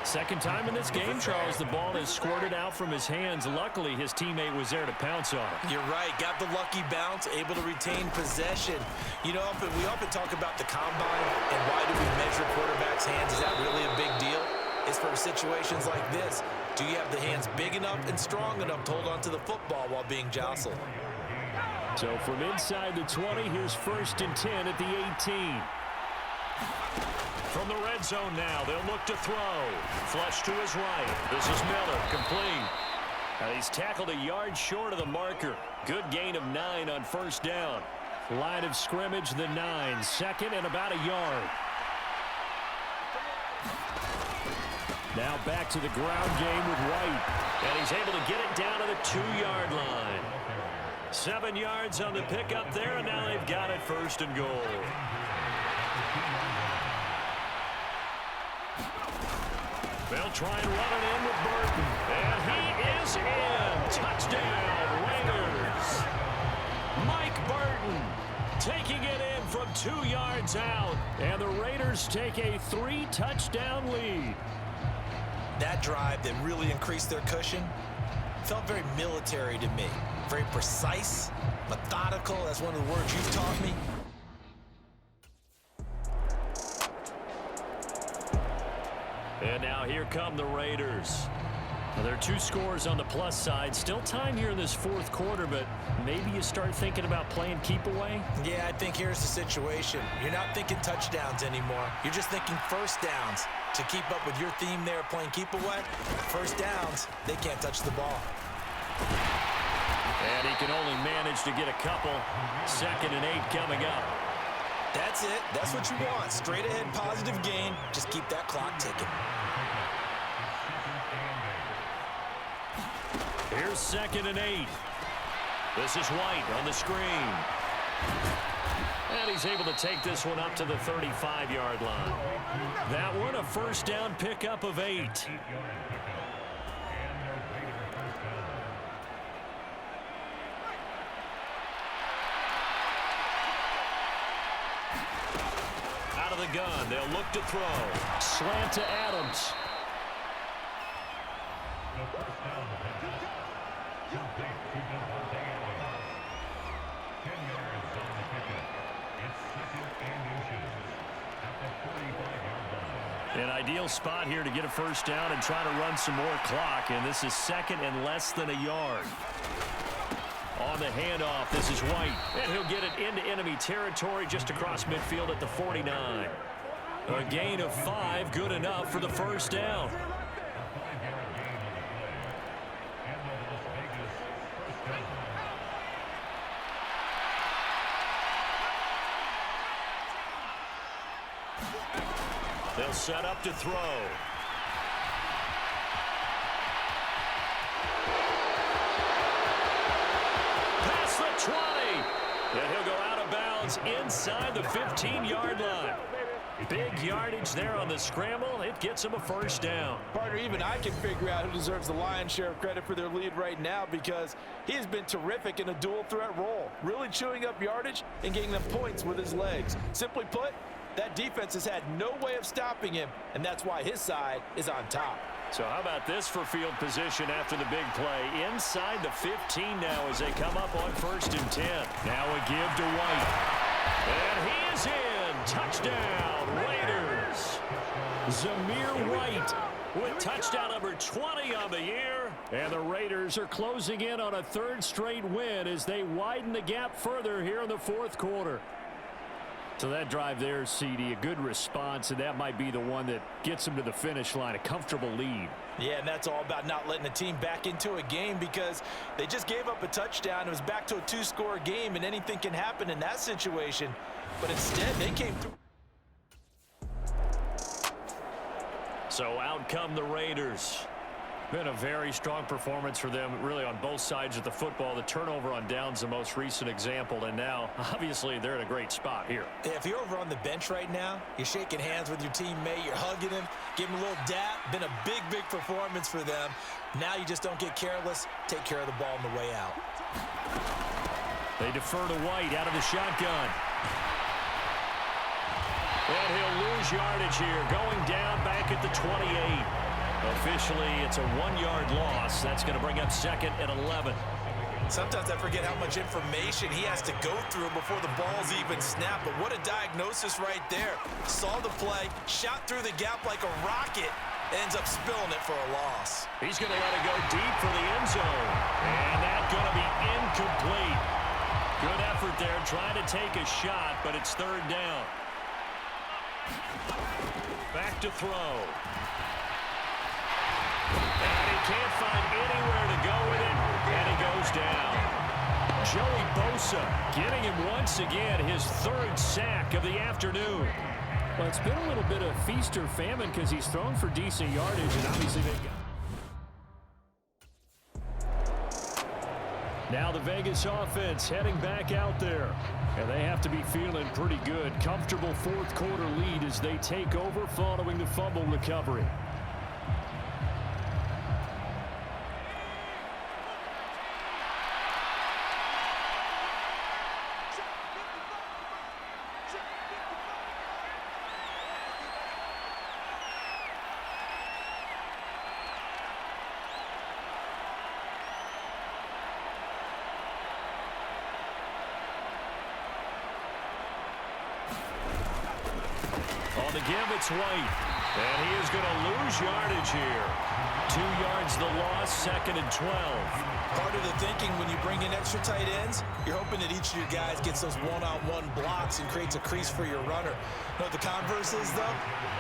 2nd time in this game, Charles, the ball has squirted out from his hands. Luckily, his teammate was there to pounce on it. You're right. Got the lucky bounce, able to retain possession. You know, we often talk about the combine and why do we measure quarterbacks' hands. Is that really a big deal? It's for situations like this. Do you have the hands big enough and strong enough to hold on to the football while being jostled? So from inside the 20, here's 1st and 10 at the 18. From the red zone now, they'll look to throw. Flush to his right. This is Miller, complete. And he's tackled a yard short of the marker. Good gain of 9 on 1st down. Line of scrimmage, the 9. Second and about a yard. Now back to the ground game with White. And he's able to get it down to the 2-yard line. 7 yards on the pickup there, and now they've got it first and goal. They'll try and run it in with Burton. And he is in. Touchdown, Raiders. Mike Burton taking it in from 2 yards out. And the Raiders take a 3-touchdown lead. That drive that really increased their cushion felt very military to me. Very precise, methodical. That's one of the words you've taught me. And now here come the Raiders. Well, there are 2 scores on the plus side. Still time here in this fourth quarter, but maybe you start thinking about playing keep away? Yeah, I think here's the situation. You're not thinking touchdowns anymore. You're just thinking first downs. To keep up with your theme there, playing keep away, first downs, they can't touch the ball. And he can only manage to get a couple. 2nd and 8 coming up. That's it. That's what you want. Straight ahead, positive gain. Just keep that clock ticking. Here's 2nd and 8. This is White on the screen. And he's able to take this one up to the 35-yard line. That one, a first down pickup of 8. Out of the gun, they'll look to throw. Slant to Adams. An ideal spot here to get a first down and try to run some more clock, and this is 2nd and less than a yard. On the handoff, this is White, and he'll get it into enemy territory just across midfield at the 49. A gain of 5, good enough for the first down. They'll set up to throw. Past the 20. And he'll go out of bounds inside the 15-yard line. Big yardage there on the scramble. It gets him a first down. Partner, even I can figure out who deserves the lion's share of credit for their lead right now, because he has been terrific in a dual threat role, really chewing up yardage and getting them points with his legs. Simply put, that defense has had no way of stopping him, and that's why his side is on top. So how about this for field position after the big play? Inside the 15 now as they come up on 1st and 10. Now a give to White. And he is in. Touchdown, Raiders. Zamir White with touchdown number 20 on the year. And the Raiders are closing in on a 3rd straight win as they widen the gap further here in the fourth quarter. So that drive there, CD, a good response, and that might be the one that gets them to the finish line, a comfortable lead. Yeah, and that's all about not letting the team back into a game, because they just gave up a touchdown. It was back to a 2-score game, and anything can happen in that situation. But instead, they came through. So out come the Raiders. Been a very strong performance for them, really, on both sides of the football. The turnover on downs, the most recent example, and now, obviously, they're in a great spot here. Yeah, if you're over on the bench right now, you're shaking hands with your teammate, you're hugging him, giving him a little dap. Been a big, big performance for them. Now you just don't get careless. Take care of the ball on the way out. They defer to White out of the shotgun. And he'll lose yardage here, going down back at the 28. Officially, it's a 1-yard loss. That's going to bring up 2nd and 11. Sometimes I forget how much information he has to go through before the ball's even snapped. But what a diagnosis right there. Saw the play, shot through the gap like a rocket, ends up spilling it for a loss. He's going to let it go deep for the end zone. And that's going to be incomplete. Good effort there, trying to take a shot, but it's 3rd down. Back to throw. And he can't find anywhere to go with it, and he goes down. Joey Bosa getting him once again his third sack of the afternoon. Well, it's been a little bit of feast or famine because he's thrown for decent yardage, and obviously they've got... Now the Vegas offense heading back out there. And they have to be feeling pretty good. Comfortable fourth quarter lead as they take over following the fumble recovery. On the give, it's White. And he is going to lose yardage here. 2 yards the loss, 2nd and 12. Part of the thinking when you bring in extra tight ends, you're hoping that each of your guys gets those one-on-one blocks and creates a crease for your runner. You know what the converse is, though?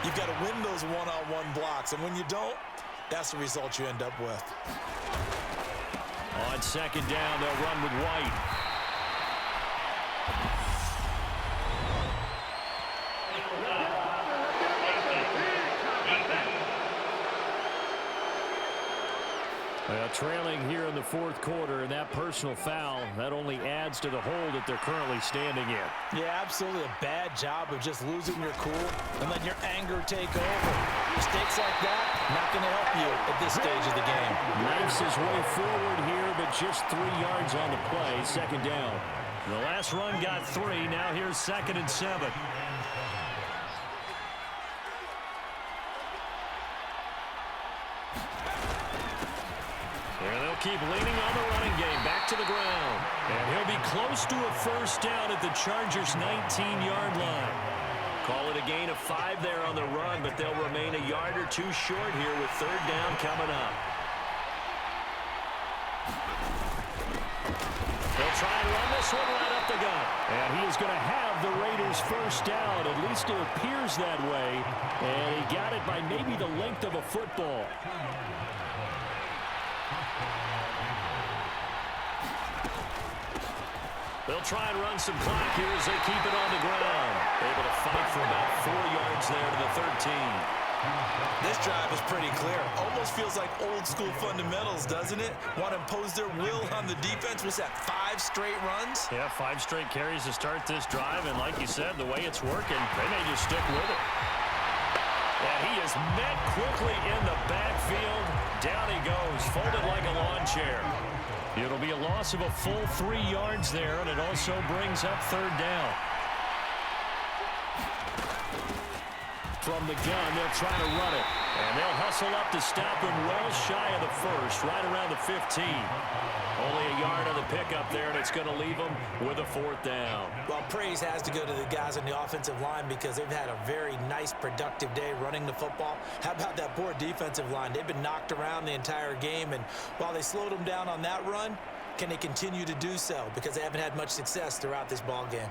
You've got to win those one-on-one blocks. And when you don't, that's the result you end up with. On 2nd down, they'll run with White. Trailing here in the fourth quarter, and that personal foul, that only adds to the hole that they're currently standing in. Yeah, absolutely a bad job of just losing your cool and letting your anger take over. Mistakes like that, not going to help you at this stage of the game. Knifes his way forward here, but just 3 yards on the play, 2nd down. The last run got 3, now here's 2nd and 7. Keep leaning on the running game. Back to the ground. And he'll be close to a first down at the Chargers' 19-yard line. Call it a gain of 5 there on the run, but they'll remain a yard or 2 short here with 3rd down coming up. They'll try and run this one right up the gut. And he is going to have the Raiders' first down. At least it appears that way. And he got it by maybe the length of a football. They'll try and run some clock here as they keep it on the ground. Able to fight for about 4 yards there to the 13. This drive is pretty clear. Almost feels like old school fundamentals, doesn't it? Want to impose their will on the defense. What's that, 5 straight runs? Yeah, 5 straight carries to start this drive. And like you said, the way it's working, they may just stick with it. And he is met quickly in the backfield. Down he goes, folded like a lawn chair. It'll be a loss of a full 3 yards there, and it also brings up 3rd down. From the gun, they'll try to run it. And they'll hustle up to stop him well shy of the first, right around the 15. Only a yard on the pickup there, and it's going to leave them with a 4th down. Well, praise has to go to the guys on the offensive line because they've had a very nice, productive day running the football. How about that poor defensive line? They've been knocked around the entire game, and while they slowed them down on that run, can they continue to do so? Because they haven't had much success throughout this ball game.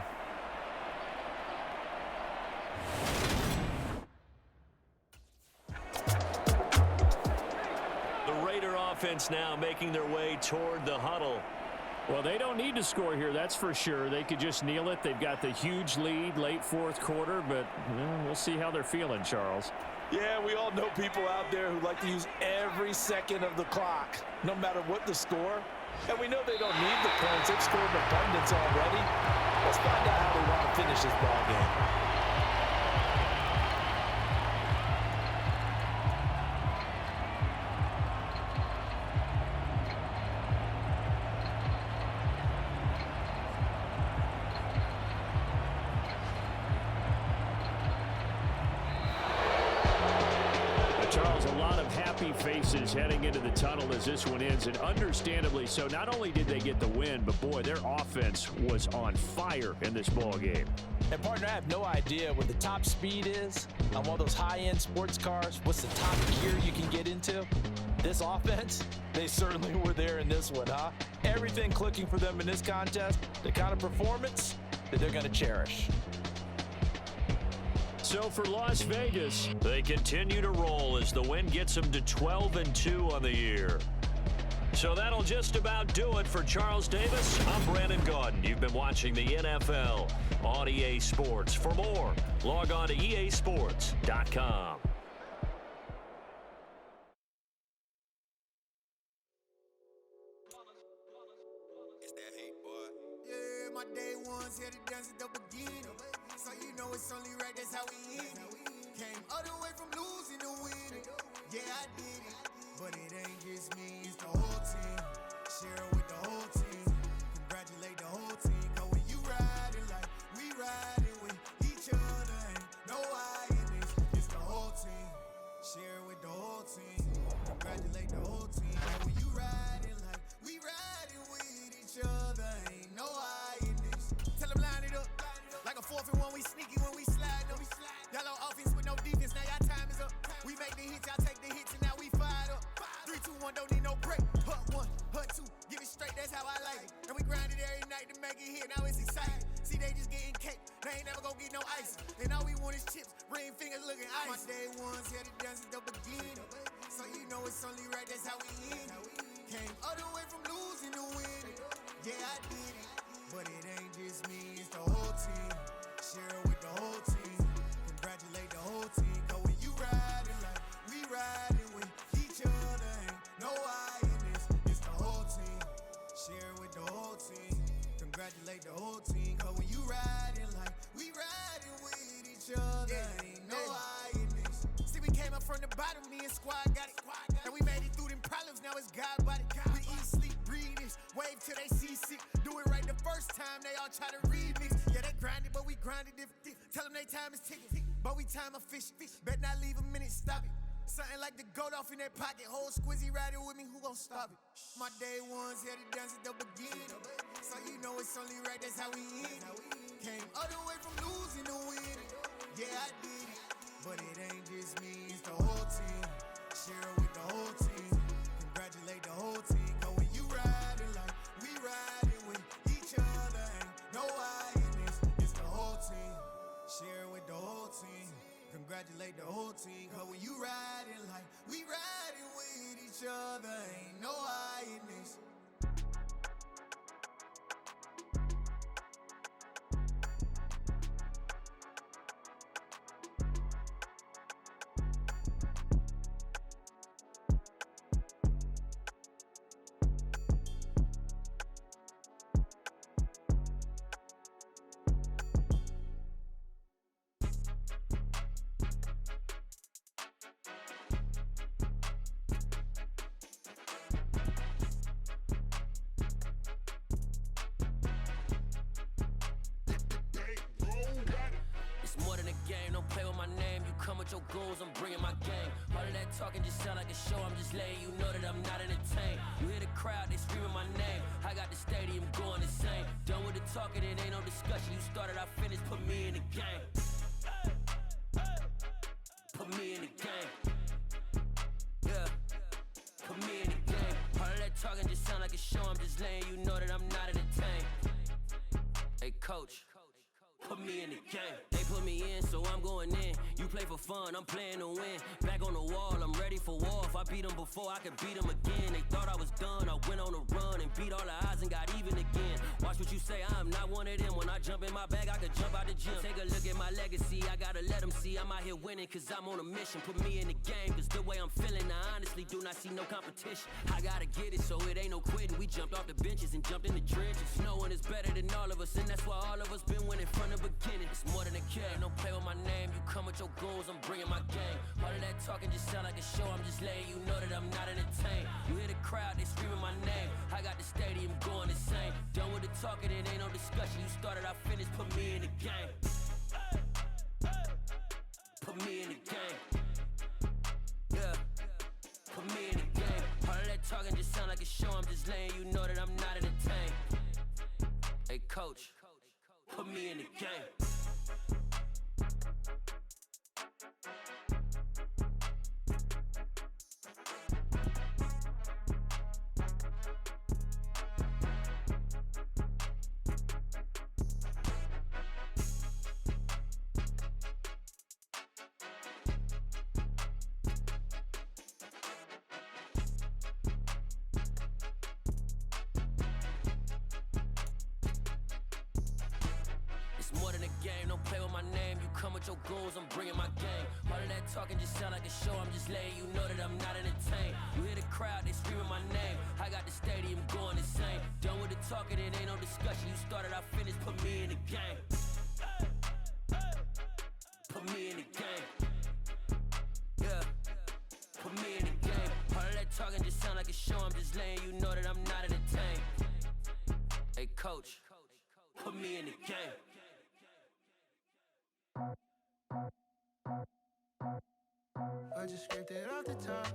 Offense now making their way toward the huddle. Well, they don't need to score here, that's for sure. They could just kneel it. They've got the huge lead late fourth quarter, but we'll see how they're feeling, Charles. Yeah, we all know people out there who like to use every second of the clock, no matter what the score. And we know they don't need the points. They've scored in abundance already. Let's find out how they want to finish this ball game. Faces heading into the tunnel as this one ends, and understandably so. Not only did they get the win, but boy, their offense was on fire in this ball game. And partner, I have no idea what the top speed is on one of those high-end sports cars. What's the top gear you can get into? This offense, they certainly were there in this one, huh? Everything clicking for them in this contest, the kind of performance that they're going to cherish. So for Las Vegas, they continue to roll as the win gets them to 12-2 on the year. So that'll just about do it for Charles Davis. I'm Brandon Gaudin. You've been watching the NFL on EA Sports. For more, log on to easports.com. Yeah, my day ones here to dance at the beginning. So you know it's only right, that's how we end it. Came all the way from losing to winning. Yeah, I did it. But it ain't just me, it's the whole team. Share it with the whole team. Congratulate the whole team. Cause when you riding like we riding with each other, ain't no I in this. It's the whole team. Share it with the whole team. Congratulate the whole team. Cause when you riding like we riding with each other, ain't no I in this. Tell them line it up. Like a 4th and 1, we sneaky when we slide up. Y'all on offense with no defense, now y'all time is up. We make the hits, y'all take the hits, and now we fired up. 3, 2, 1, don't need no break. Hut 1, hut 2, give it straight, that's how I like it. And we grind it every night to make it hit, now it's exciting. See, they just getting cake, they ain't never gonna get no ice. And all we want is chips, ring fingers looking ice. My day ones here to dance at the beginning. So you know it's only right, that's how we end it. Came all the way from losing to winning. Yeah, I did it. But it ain't just me, it's the whole team. Share it with the whole team. Congratulate the whole team. Cause when you riding like we riding with each other, ain't no I in this. It's the whole team. Share it with the whole team. Congratulate the whole team. Cause when you riding like we riding with each other, ain't no I in this. See, we came up from the bottom, me and squad got it. And we made it through them problems, now it's God body. We eat, sleep, breathe this. Wave till they see sick. Do it right the first time, they all try to remix. Yeah, they grinded, but we grinded different. Tell them they time is ticking, but we time a fish. Bet not leave a minute, stop it. Something like the goat off in their pocket. Whole squizzy riding with me, who gon' stop it? My day ones here to dance at the beginning. So you know it's only right, that's how we end it. Came all the way from losing to winning. Yeah, I did it. But it ain't just me, it's the whole team. Share it with the whole team. Congratulate the whole team. Cause when you riding like we riding with each other, ain't no I in this. It's the whole team. Share it with the whole team. Congratulate the whole team. Cause when you riding like we riding with each other, ain't no I in this. Your goals, I'm bringing my gang. All of that talking just sound like a show. I'm just letting you know that I'm not entertained. You hear the crowd, they screaming my name. I got the stadium going insane. Done with the talking, it ain't no discussion. You started, I finished, put me in the game. Put me in the game. Yeah, put me in the game. All of that talking just sound like a show. I'm just letting you know that I'm not entertained. Hey, coach, put me in the game. They put me in, so I'm going in. You play for fun, I'm playing to win. Back on the wall, I'm ready for war. If I beat them before, I could beat them again. They thought I was done, I went on a run and beat all the odds and got even again. Watch what you say, I'm not one of them. When I jump in my bag, I could jump out the gym. Take a look at my legacy, I gotta let them see I'm out here winning, cause I'm on a mission. Put me in the game, cause the way I'm feeling, I honestly do not see no competition. I gotta get it, so it ain't no quitting. We jumped off the benches and jumped in the trenches. No one is better than all of us, and that's why all of us been winning from the beginning. It's more than a game, don't play with my name. You come with your goons, I'm bringing my gang. All of that talking just sound like a show. I'm just letting you know that I'm not entertained. You hear the crowd, they screaming my name. I got the stadium going insane. Done with the talking, it ain't no discussion. You started, I finished, put me in the game. Put me in the game. Yeah, put me in the game. All of that talking just sound like a show. I'm just letting you know that I'm not entertained. Hey, coach, put me in the game. game. Don't play with my name. You come with your goons, I'm bringing my game. All of that talking just sound like a show. I'm just letting you know that I'm not entertained. You hear the crowd, they screaming my name. I got the stadium going insane. Done with the talking, it ain't no discussion. You started, I finished. Put me in the game. Put me in the game. Yeah. Put me in the game. All of that talking just sound like a show. I'm just letting you know that I'm not entertained. Hey, coach, put me in the game. I just scraped it off the top,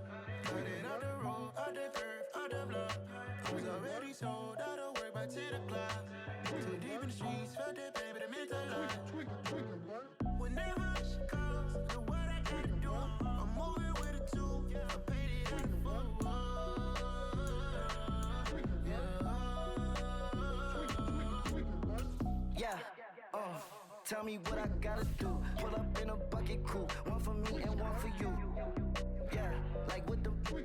got it out the road, out the curve, out the block. I was already sold out of work by 10 o'clock. Too deep in the streets, felt that pain, but it meant a lot. When they rush calls, do what I gotta do. I'm moving with a two, I paid it out the full. Yeah, tell me what I gotta do. Pull up in a bucket crew, one for me and one for you. Yeah, like with the roof.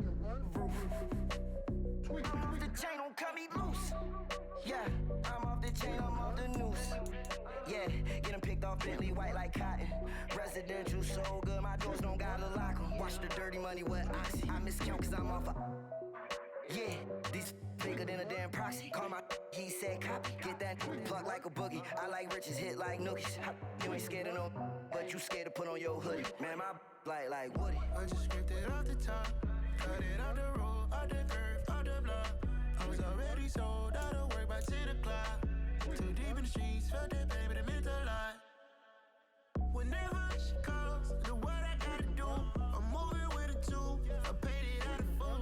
I'm off the chain, don't cut me loose. Yeah, I'm off the chain, I'm off the noose. Yeah, getting picked off Bentley white like cotton. Residential so good, my doors don't gotta lock 'em. Watch the dirty money with oxy. I miscount cause I'm off a. Yeah, these bigger than a damn proxy. Call my he said copy. Get that plug like a boogie. I like riches, hit like nookies. You ain't scared of no, but you scared to put on your hoodie. Man, my like Woody. I just scraped it off the top, got it out the road, out the curve, out the block. I was already sold out of work by 10 o'clock. Too deep in the streets, felt that pain, but it meant a lot. When they rush calls, do what I gotta do. I'm moving with a two, I paid it out of full.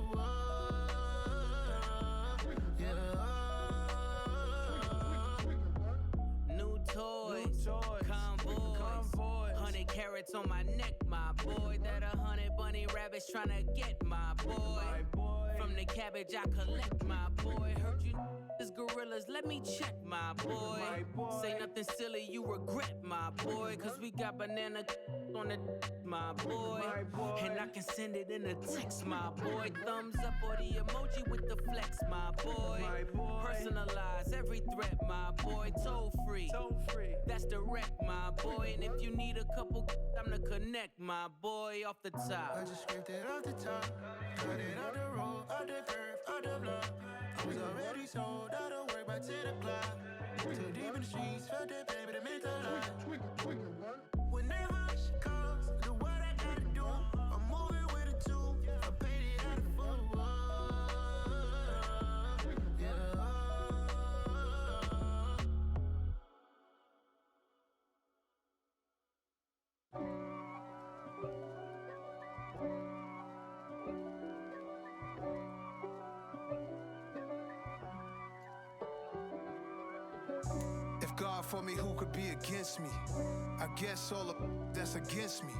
New toys, convoys, 100 carats on my neck, my boy. That 100 bunny rabbits tryna get my boy. From the cabbage I collect, my boy. Heard you is gorillas, let me check, my boy. Say nothing silly, you regret, my boy. Cause we got banana on the my boy. And I can send it in a text, my boy. Thumbs up or the emoji with the flex, my boy. Personalize every threat, my boy. Toll free, that's direct, my boy. And if you need a couple, I'm the connect, my boy. Off the top, I just scraped it off the top, got it out the road, out the curve, out the block. I was already sold out of work by 10 o'clock. Too deep in the streets, felt that pain, but it meant a lot. When they rush calls, do what I gotta do. I'm moving with a two, I paid it out of full. If God for me, who could be against me? I guess all of that's against me.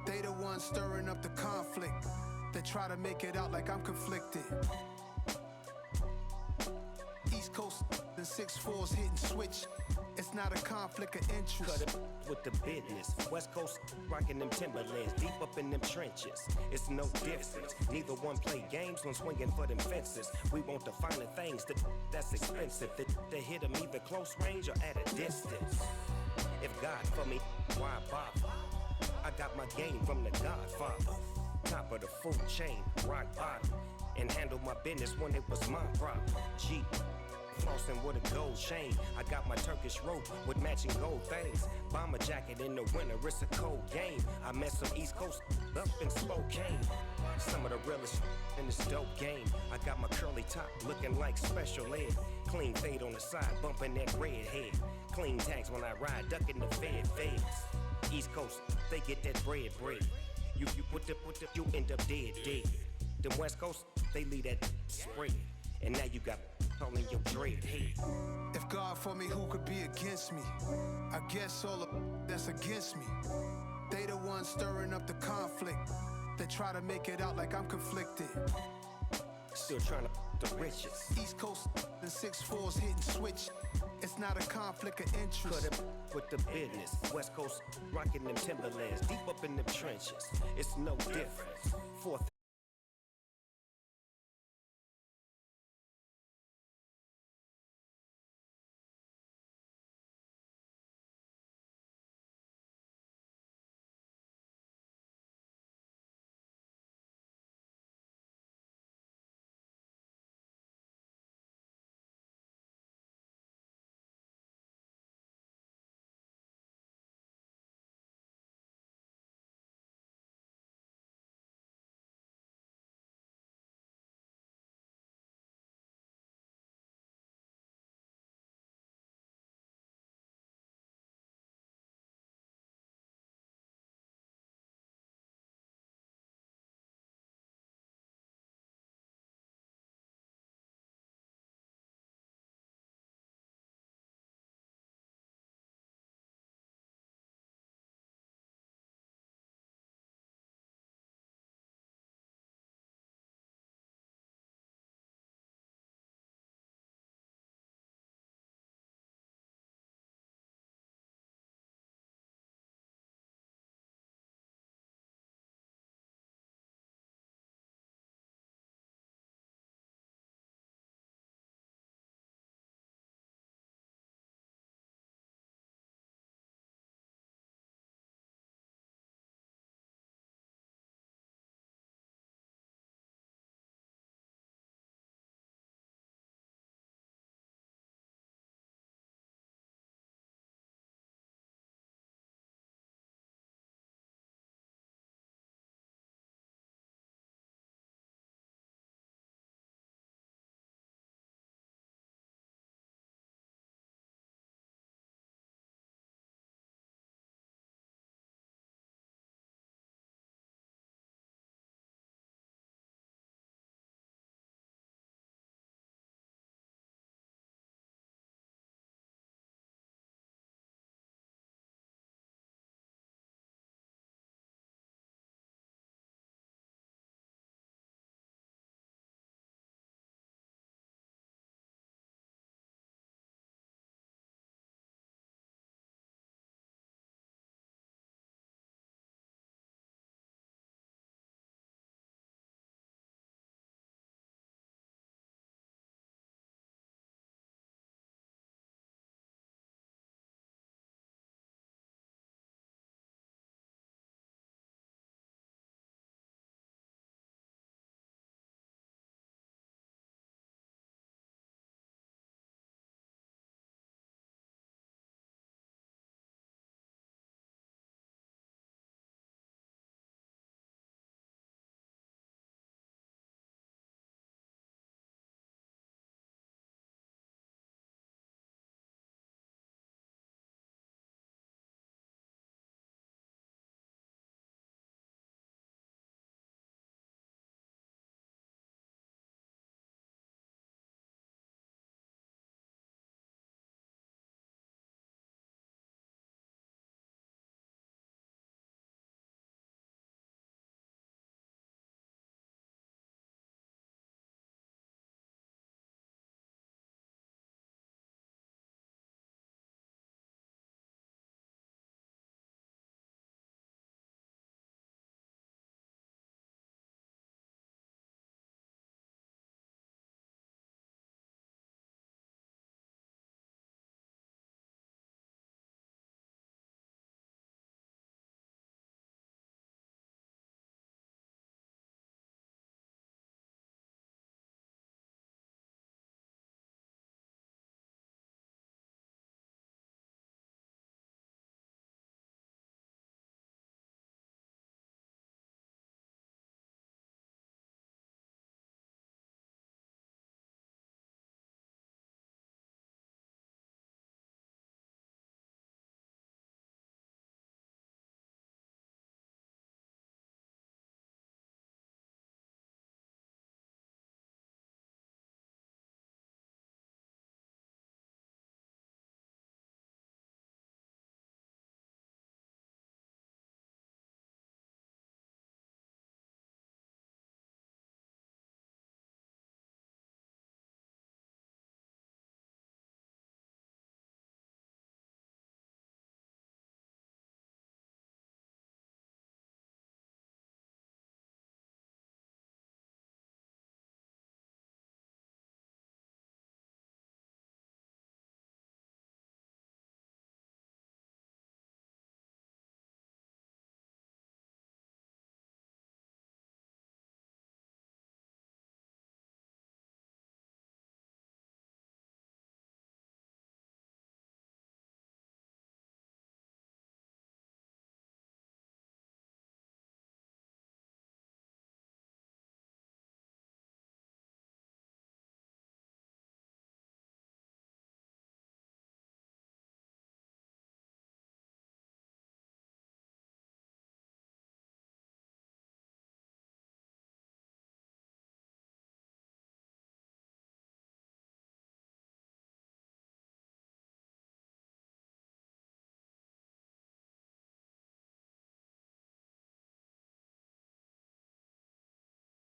They the ones stirring up the conflict. They try to make it out like I'm conflicted. East Coast and 6'4's hitting switch. It's not a conflict of interest. Cut it with the business. West Coast rocking them Timberlands, deep up in them trenches. It's no difference. Neither one play games when swinging for them fences. We want the finer things that's expensive. That hit them either close range or at a distance. If God for me, why bother? I got my game from the Godfather. Top of the food chain, rock bottom. And handle my business when it was my problem. G. Flossing with a gold chain. I got my Turkish rope with matching gold things. Bomber jacket in the winter, it's a cold game. I met some East Coast up in Spokane. Some of the realest in this dope game. I got my curly top looking like special ed. Clean fade on the side, bumping that red head. Clean tags when I ride, ducking the feds. East Coast, they get that bread. You put the, you end up dead. Then West Coast, they leave that spread. And now you got all in your dread head. If God for me, who could be against me? I guess all of that's against me. They the ones stirring up the conflict. They try to make it out like I'm conflicted. Still trying to the riches. East Coast and 6'4's hitting switch. It's not a conflict of interest. Cut it with the business. West Coast rocking them Timberlands, deep up in them trenches. It's no difference. Fourth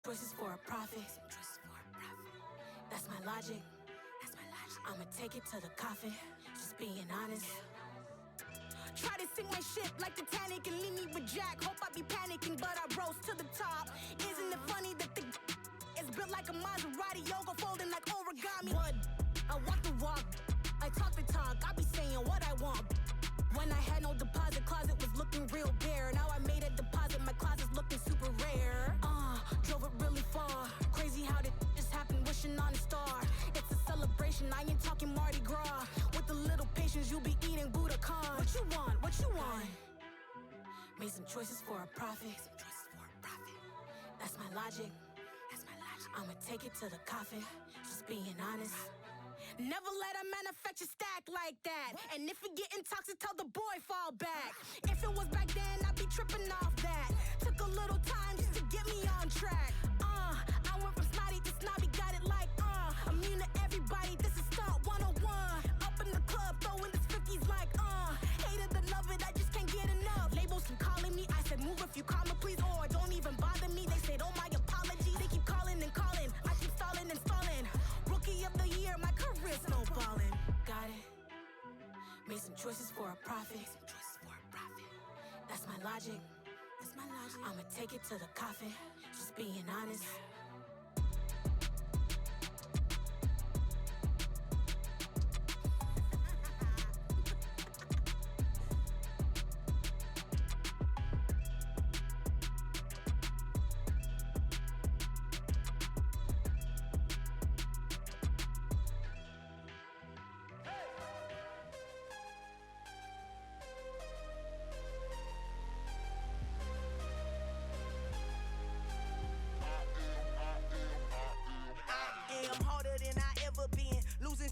choices for a profit. That's my logic. I'ma take it to the coffin. Just being honest. Try to sink my ship like Titanic and leave me with Jack. Hope I be panicking, but I rose to the top. Isn't it funny that the is built like a Maserati, yoga folding like origami? What? I walk the walk, I talk the talk. I be saying what I want. When I had no deposit, closet was looking real bare. Now I made a deposit, my closet's looking super rare. Drove it really far. Crazy how did just happen, wishing on a star. It's a celebration, I ain't talking Mardi Gras. With a little patience, you'll be eating Budokan. What you want? What you want? Made some choices for a profit. That's my logic. I'ma take it to the coffin. Just being honest. Never let a manufacture stack like that. And if it getting toxic, tell the boy fall back. If it was back then, I'd be tripping off that. Took a little time just to get me on track. I went from snotty to snobby, got it like immune to everybody, this is stunt 101. Up in the club, throwing this 50s like hate it or love it, I just can't get enough. Labels keep calling me, I said move if you call me please, or don't even bother me. They said oh my apology, they keep calling and calling. I keep stalling and stalling. Rookie of the year, my career's snowballing. Got it. Made some choices for a profit. That's my logic. I'ma take it to the coffin. Just being honest.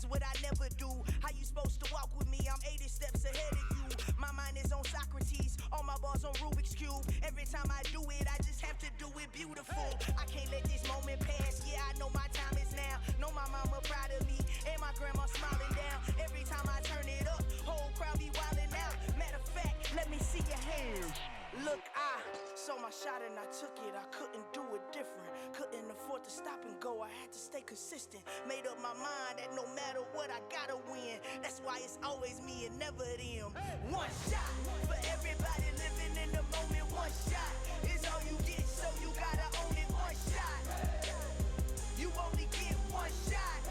What I never do. How you supposed to walk with me? I'm 80 steps ahead of you. My mind is on Socrates, all my bars on Rubik's Cube. Every time I do it, I just have to do it beautiful. I can't let this moment pass. Yeah, I know my time is now. Know my mama proud of me, and my grandma smiling down. Every time I turn it up, whole crowd be wilding out. Matter of fact, let me see your hands. Look, I saw my shot and I took it. I couldn't do it different. Couldn't afford to stop and go. I had to stay consistent. Made up my mind that no matter what, I gotta win. That's why it's always me and never them. One shot for everybody living in the moment. One shot is all you get, so you gotta own it. One shot. You only get one shot.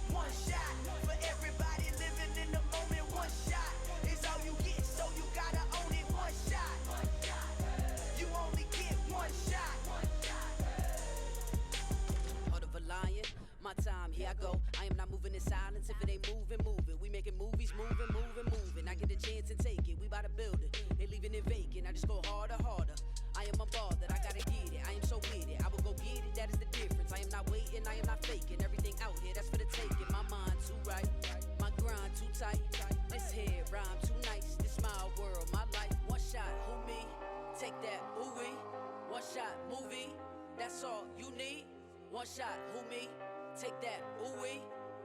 One shot for everybody living in the moment. One shot is all you get, so you gotta own it. One shot. You only get one shot. Heart of a lion, my time, here I go. I am not moving in silence. If it ain't moving, move it. We making movies, moving. I get a chance and take it. We bout to build it. They leaving it vacant. I just go harder. I am a ball that I gotta get it. I am so with it. I will go get it. That is the difference. I am not waiting. I am not faking. Everything out here, that's for the taking. My mind too right. My grind too tight. This head rhyme too nice. This my world, my life. One shot, who me? Take that, ooh wee. One shot, movie. That's all you need. One shot, who me? Take that, ooh wee.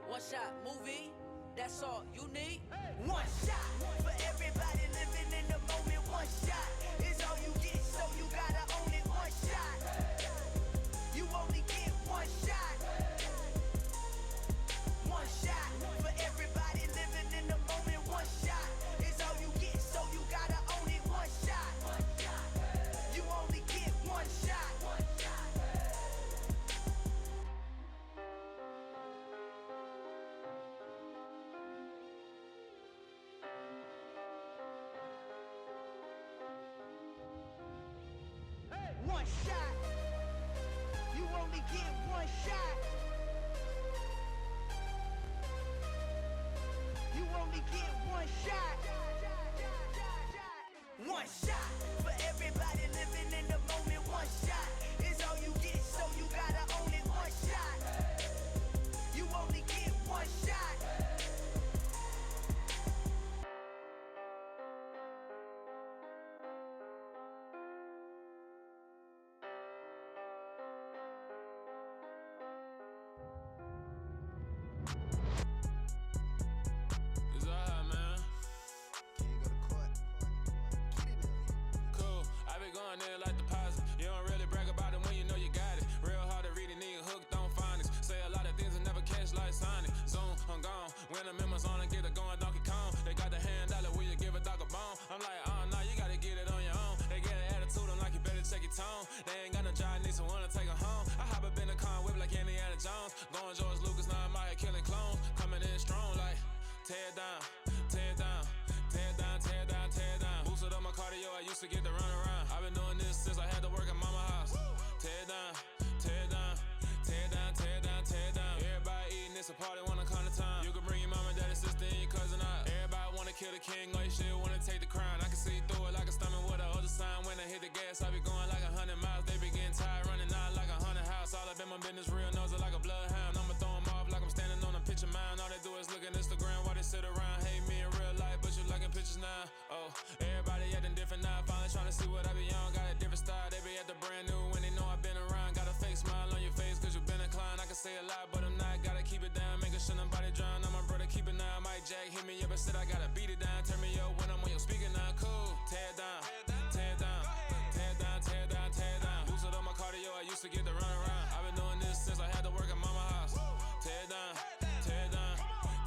One shot, movie. That's all you need. One shot for everybody living in the moment. One shot is all you get, so you gotta own it. One shot. You only get one shot. One shot for everybody living in the moment. One shot is all you get, so you gotta own it. One shot. You only get one shot. One shot. You only get one shot. You only get one shot. One shot for everybody living in the moment. One shot is all you get, so you gotta own it. One shot. You only get one shot. It's alright, man. Can't go to court. Cool. I be going there like deposit. You don't really brag down, tear down, tear down, tear down, tear down. Boosted up my cardio, I used to get to run around. I've been doing this since I had to work at mama house. Tear down, tear down, tear down, tear down, tear down. Everybody eating, it's a party, wanna come to time. You can bring your mama, daddy, sister, and your cousin out. Everybody wanna kill the king, or you still wanna take the crown. I can see through it like a stomach with a other sign. When I hit the gas, I be going like 100 miles. They be getting tired, running out like 100 house. All up in my business, real nose like a bloodhound. I'ma throw them off like I'm standing on a picture mound. All they do is look at Instagram while they sit around. Hate me in real life, but you liking pictures now. Oh, everybody acting different now. Finally trying to see what I be on. Got a different style, they be at the brand new when they know I've been around. Got a fake smile on your face cause you been inclined. I can say a lot, but I'm not. Gotta keep it down, making sure nobody drown. I'm my brother, keep it now. Mike Jack hit me up and said I gotta beat it down. Turn me up when I'm on your speaker now. Cool, tear down, tear down, tear down, tear down, tear down. Boosted up my cardio, I used to get to run around. I've been doing this since I had to work at mama house. Tear down, tear down,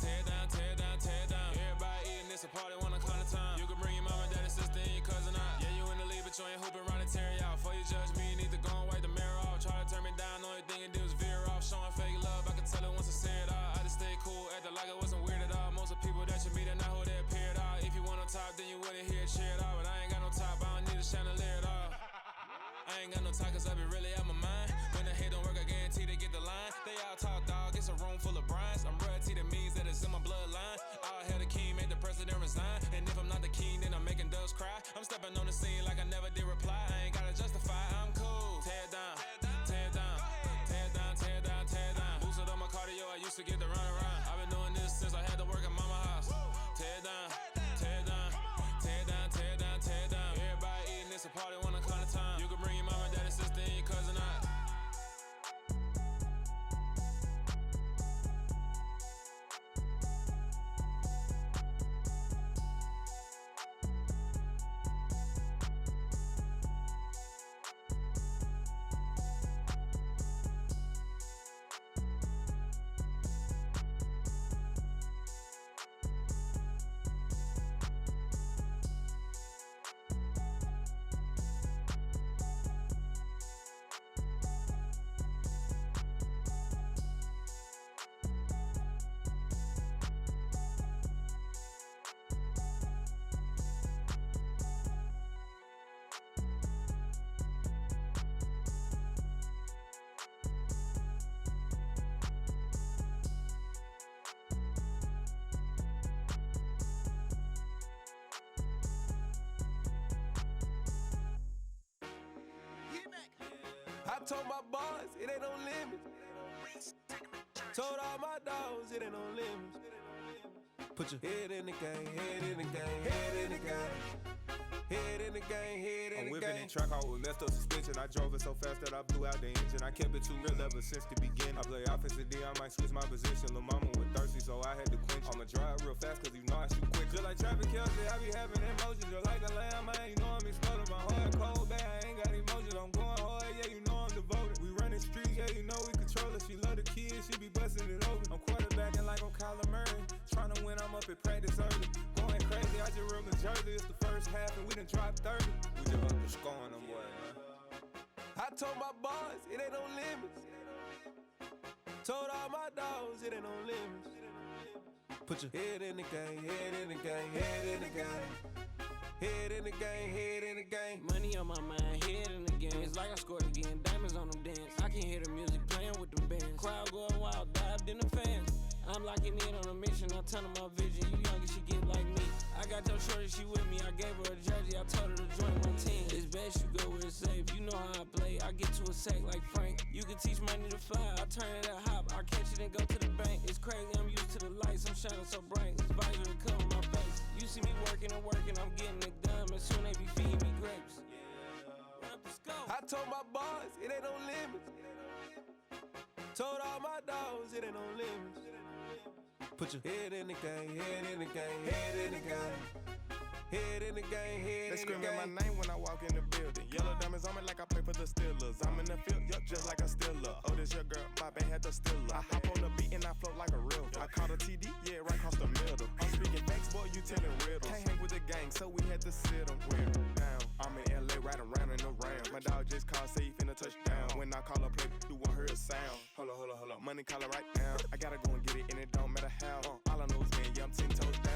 tear down, tear down, tear down. Everybody eating, it's a party, wanna come to time. You can bring your mama, daddy, sister, and your cousin out. Yeah, you in the league, but you ain't hooping around and tearing out. Before you judge me, you need to go and wipe the mirror off. Try to turn me down, the only thing you do is veer off. Showing fake love, I can tell it once I say it all. I just stay cool, acting like it wasn't weird at all. Most of the people that you meet are not who they appear at all. If you want on top, then you wouldn't hear it cheer at all. But I ain't got no top, I don't need a chandelier at all. I ain't got no talk cause I be really out my mind. When the hate don't work, I guarantee they get the line. They all talk dog, it's a room full of brines. I'm royalty, that means that it's in my bloodline. All hail the king, make the president resign. And if I'm not the king, then I'm making doves cry. I'm stepping on the scene like I never did reply. I ain't gotta justify, I'm cool. Tear down, tear down, tear down, tear down, tear down. Boosted up my cardio, I used to get to run around. I've been doing this since I had to work at mama house. Tear down, tear down, tear down, tear down, tear down. Everybody eating, it's a party, wanna come to time. You can bring your mama, daddy, sister, and your cousin out. I told my boys it ain't no limits. Told all my dogs it ain't no limits. Put your head in the game, head in the game, head in the game. Head in the game, head in the game. I'm whipping in track, I was messed up suspension. I drove it so fast that I blew out the engine. I kept it too real ever since the beginning. I play offensive D, I might switch my position. Lil' mama was thirsty, so I had to quench. I'ma drive real fast, cause you know I shoot quick. Just like traffic Kelsey, I be having emotions. Just like a lamb, man, you know I'm exploding. My heart cold, bad, I ain't got emotions. I'm going hard, yeah, you know I'm devoted. We running streets, yeah, you know we control it. She love the kids, she be busting it open. I'm quarterbacking like I'm Kyler Murray. Trying to win, I'm up at practice early. Going crazy, I just real the jersey. It's the first half and we done dropped 30. We just up to scoring them, boy, man. I told my boys it ain't no limits. Told all my dogs it ain't no limits. Put your head in the game, head in the game, head in the game. Head in the game, head in the game. Money on my mind, head in the game. It's like I scored again, diamonds on them dance. I can hear the music playing with them bands. Crowd going wild, dived in the fans. I'm locking in on a mission, I'm telling my vision. You young and she get like me. I got your shorty, she with me. I gave her a jersey, I told her to join my team. It's best you go where it's safe. You know how I play. I get to a sack like Frank. You can teach money to fly. I turn it a hop. I catch it and go to the bank. It's crazy, I'm used to the lights. I'm shining so bright. This visor to cover my face. You see me working and working. I'm getting it done. And soon they be feeding me grapes. I told my boys it ain't no limits. Told all my dogs it ain't no limits. Put your head in the game, head in the game, head in the game. Head in the game, head in the game. They screaming my name when I walk in the building. Yellow diamonds on me like I play for the Steelers. I'm in the field, yup, just like a Steeler. Oh, this your girl, my band had the Steeler. I hop on the beat and I float like a river. I caught a TD, yeah, right across the middle. I'm speaking facts, boy, you telling riddles. Can't hang with the gang, so we had to sit them down. I'm in LA, riding around in the ram. My dog just called, say he finna touchdown. When I call a play, you won't hear a sound. Hold up. Money calling right now. I gotta go and get it, and it don't matter how. All I know is, man, yeah, I'm 10 toes down.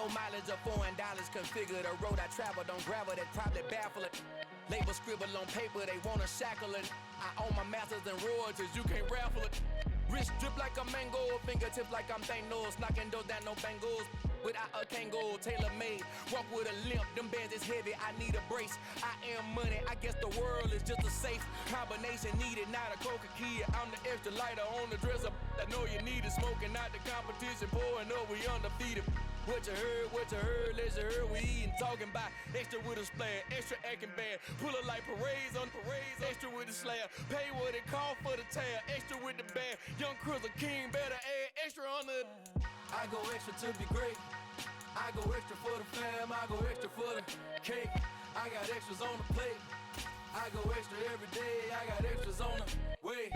no mileage of $4. Configure the road I travel, don't gravel, that probably baffle it. Label scribble on paper, they wanna shackle it. I own my masters and royalties, you can't raffle it. Wrist drip like a mango, fingertips like I'm Thanos, knocking those down, no bangles. Without a Kango, tailor-made, walk with a limp, them bands is heavy, I need a brace. I am money, I guess the world is just a safe combination needed, not a coca key. I'm the extra lighter on the dresser, I know you need it, smoking out the competition, pouring up, we undefeated. What you heard, let's hear we eatin', talking about extra with a splash, extra acting bad, pull it like parades on parades, extra with the slab, pay what it cost for the tab, extra with the bag, young Crizzle King better add extra on the. I go extra to be great, I go extra for the fam, I go extra for the cake, I got extras on the plate, I go extra every day, I got extras on the way.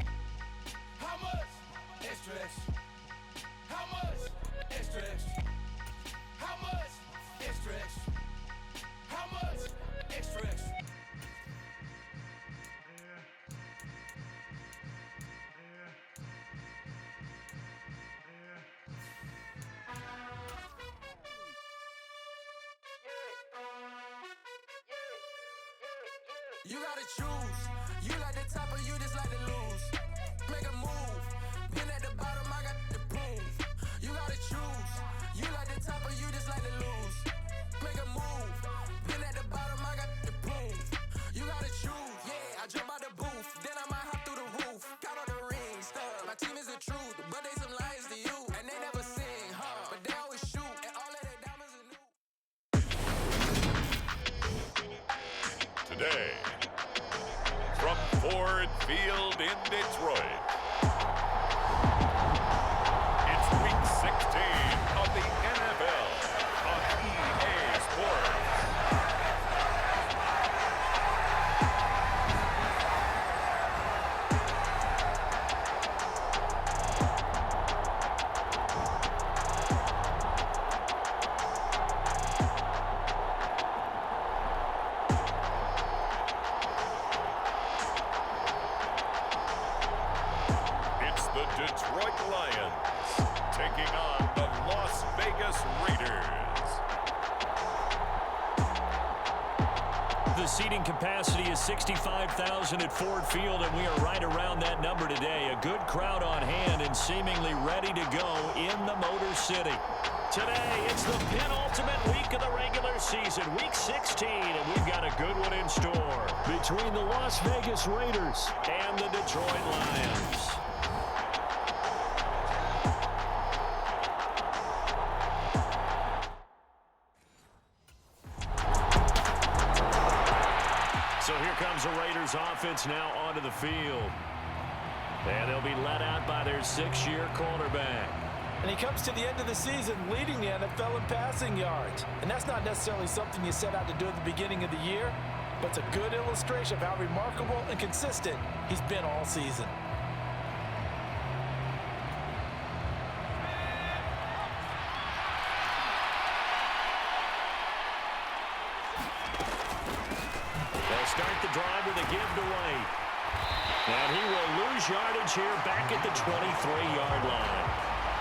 How much? Extra, extra. How much? Extra, extra. How much? Extra, extra. How much? Extra, extra. You gotta choose. You like the top or you just like to lose. Make a move. Been at the bottom, I got the proof. You gotta choose. You like the top or you just like to lose. Make a move. Been at the bottom, I got the proof. You gotta choose. Yeah, I jump out the booth, then I might hop through the roof. Count on the rings, stuff. My team is the truth, but they some liars to you, and they never sing, but they always shoot, and all of their diamonds are new. Today, from Ford Field in Detroit, it's Week 16 of the NFL on EA Sports. It's the Detroit Lions taking on the Las Vegas Raiders. The seating capacity is 65,000 at Ford Field, and we are right around that number today. A good crowd on hand and seemingly ready to go in the Motor City. Today, it's the penultimate week of the regular season, Week 16, and we've got a good one in store between the Las Vegas Raiders and the Detroit Lions. So here comes the Raiders offense now onto the field. And they'll be led out by their 6-year quarterback. And he comes to the end of the season leading the NFL in passing yards. And that's not necessarily something you set out to do at the beginning of the year, but it's a good illustration of how remarkable and consistent he's been all season. They'll start the drive with a give to White. And he will lose yardage here back at the 23-yard line.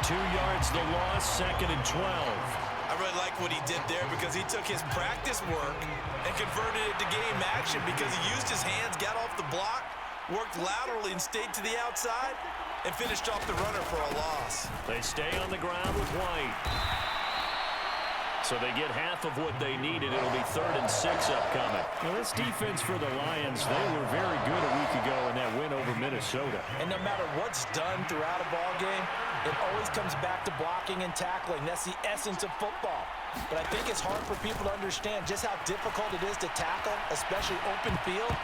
2 yards the loss, 2nd and 12. I really like what he did there because he took his practice work and converted it to game action because he used his hands, got off the block, worked laterally and stayed to the outside, and finished off the runner for a loss. They stay on the ground with White. So they get half of what they needed. It'll be 3rd and 6 upcoming. Now, this defense for the Lions, they were very good a week ago in that win over Minnesota. And no matter what's done throughout a ball game, it always comes back to blocking and tackling. That's the essence of football. But I think it's hard for people to understand just how difficult it is to tackle, especially open field.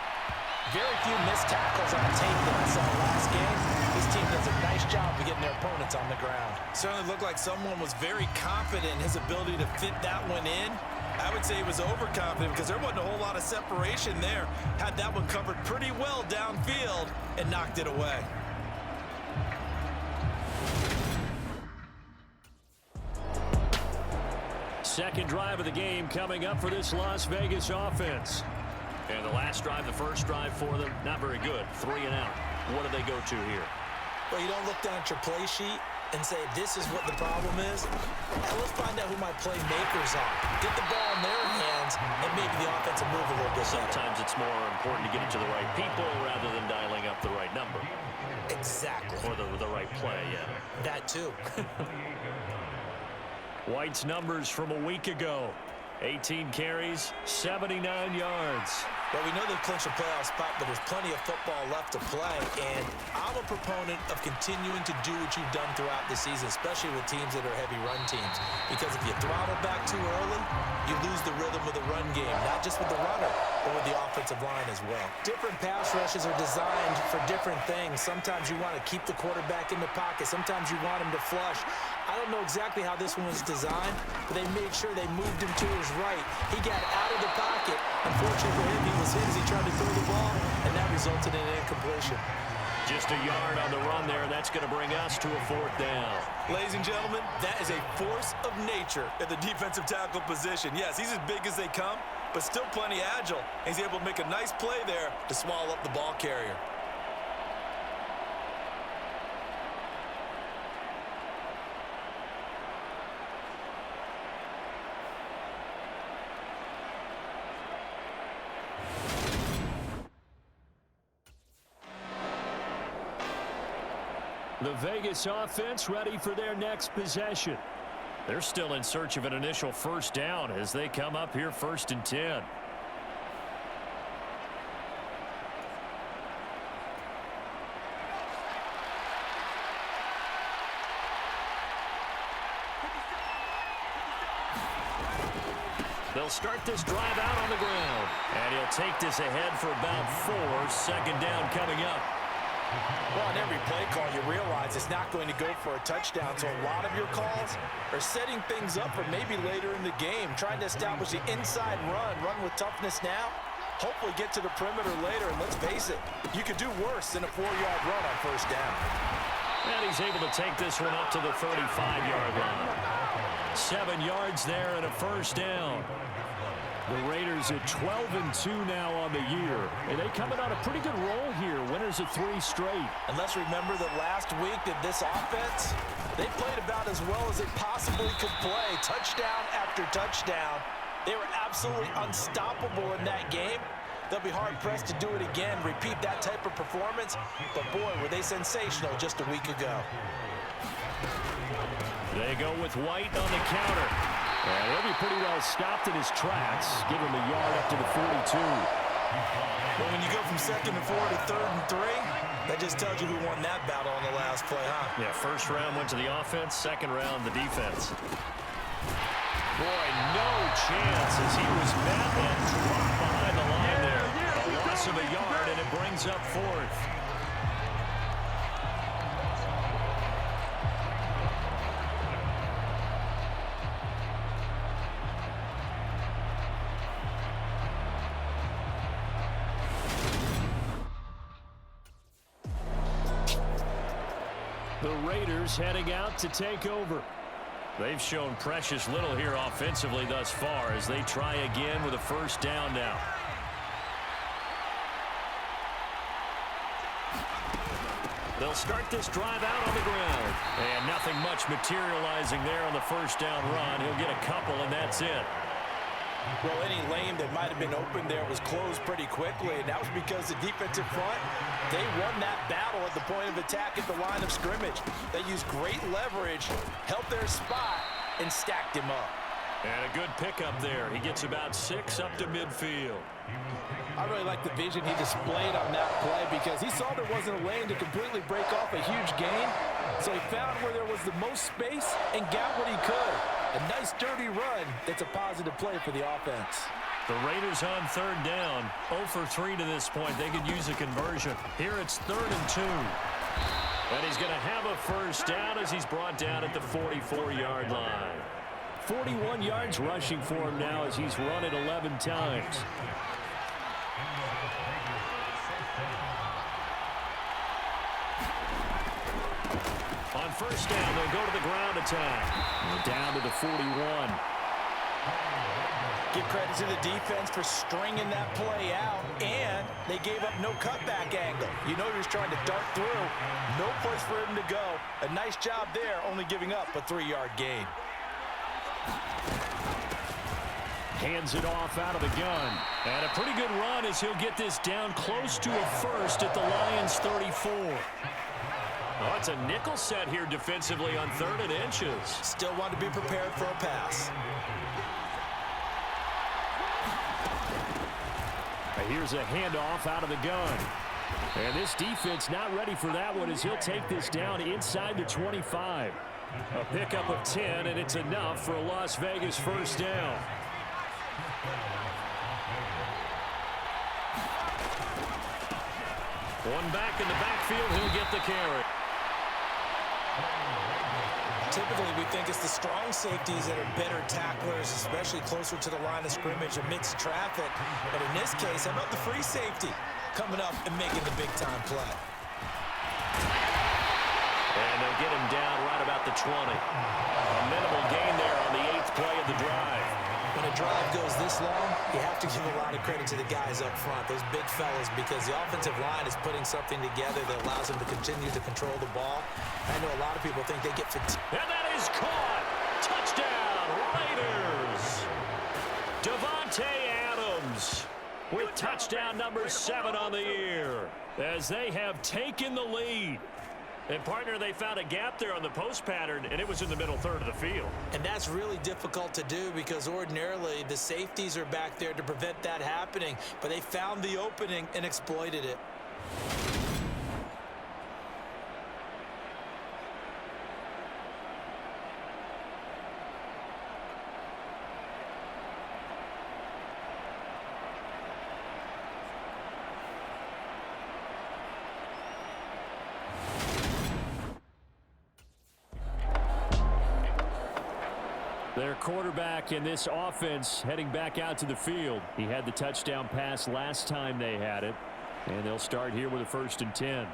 Very few missed tackles on the tape that I saw last game. This team does a nice job of getting their opponents on the ground. Certainly looked like someone was very confident in his ability to fit that one in. I would say he was overconfident because there wasn't a whole lot of separation there. Had that one covered pretty well downfield and knocked it away. Second drive of the game coming up for this Las Vegas offense. And the last drive, the first drive for them, not very good. 3 and out. What do they go to here? Well, you don't look down at your play sheet and say, this is what the problem is? Let's find out who my playmakers are. Get the ball in their hands, and maybe the offense will move a little bit better. Sometimes it's more important to get it to the right people rather than dialing up the right number. Exactly. Or the right play, yeah. That too. White's numbers from a week ago. 18 carries, 79 yards. Well, we know they've clinched a playoff spot, but there's plenty of football left to play, and I'm a proponent of continuing to do what you've done throughout the season, especially with teams that are heavy run teams, because if you throttle back too early, you lose the rhythm of the run game, not just with the runner, but with the offensive line as well. Different pass rushes are designed for different things. Sometimes you want to keep the quarterback in the pocket. Sometimes you want him to flush. I don't know exactly how this one was designed, but they made sure they moved him to his right. He got out of the pocket. Unfortunately for him, he was hit as he tried to throw the ball, and that resulted in an incompletion. Just a yard on the run there, and that's going to bring us to a 4th down. Ladies and gentlemen, that is a force of nature at the defensive tackle position. Yes, he's as big as they come, but still plenty agile. He's able to make a nice play there to swallow up the ball carrier. The Vegas offense ready for their next possession. They're still in search of an initial first down as they come up here 1st and 10. They'll start this drive out on the ground. And he'll take this ahead for about 4. 2nd down coming up. Well, on every play call, you realize it's not going to go for a touchdown, so a lot of your calls are setting things up for maybe later in the game, trying to establish the inside run with toughness now, hopefully get to the perimeter later, and let's face it, you could do worse than a 4-yard run on 1st down. And he's able to take this one up to the 35-yard line. 7 yards there and a 1st down. The Raiders at 12-2 now on the year. And they coming on a pretty good roll here. Winners of 3 straight. And let's remember that last week that this offense, they played about as well as they possibly could play. Touchdown after touchdown. They were absolutely unstoppable in that game. They'll be hard-pressed to do it again, repeat that type of performance. But, boy, were they sensational just a week ago. They go with White on the counter. And he'll be pretty well stopped in his tracks. Give him a yard up to the 42. Well, when you go from 2nd and 4 to 3rd and 3, that just tells you who won that battle on the last play, huh? Yeah, 1st round went to the offense, 2nd round the defense. Boy, no chance as he was met and dropped behind the line there. A loss of a yard, and it brings up 4th. The Raiders heading out to take over. They've shown precious little here offensively thus far as they try again with a 1st down now. They'll start this drive out on the ground. And nothing much materializing there on the 1st down run. He'll get a couple, and that's it. Well, any lane that might have been open there was closed pretty quickly, and that was because the defensive front, they won that battle at the point of attack at the line of scrimmage. They used great leverage, held their spot, and stacked him up. And a good pickup there. He gets about 6 up to midfield. I really like the vision he displayed on that play because he saw there wasn't a lane to completely break off a huge gain. So he found where there was the most space and got what he could. A nice dirty run that's a positive play for the offense. The Raiders on 3rd down. 0 for 3 to this point. They could use a conversion. Here it's 3rd and 2. And he's going to have a 1st down as he's brought down at the 44-yard line. 41 yards rushing for him now as he's run it 11 times. On 1st down, they'll go to the ground attack. Down to the 41. Give credit to the defense for stringing that play out, and they gave up no cutback angle. You know he was trying to dart through. No place for him to go. A nice job there, only giving up a 3-yard gain. Hands it off out of the gun. And a pretty good run as he'll get this down close to a first at the Lions' 34. Oh, it's a nickel set here defensively on 3rd and inches. Still want to be prepared for a pass. Here's a handoff out of the gun. And this defense not ready for that one as he'll take this down inside the 25. A pickup of 10, and it's enough for a Las Vegas first down. One back in the backfield, he'll get the carry. Typically, we think it's the strong safeties that are better tacklers, especially closer to the line of scrimmage amidst traffic. But in this case, how about the free safety coming up and making the big-time play? And they'll get him down right about the 20. A minimal gain there on the 8th play of the drive. When a drive goes this long, you have to give a lot of credit to the guys up front, those big fellas, because the offensive line is putting something together that allows them to continue to control the ball. I know a lot of people think they get fatigued. And that is caught. Touchdown, Raiders. Devontae Adams with touchdown number 7 on the year as they have taken the lead. And, partner, they found a gap there on the post pattern, and it was in the middle third of the field. And that's really difficult to do because ordinarily the safeties are back there to prevent that happening. But they found the opening and exploited it. Their quarterback in this offense heading back out to the field. He had the touchdown pass last time they had it. And they'll start here with a 1st and 10.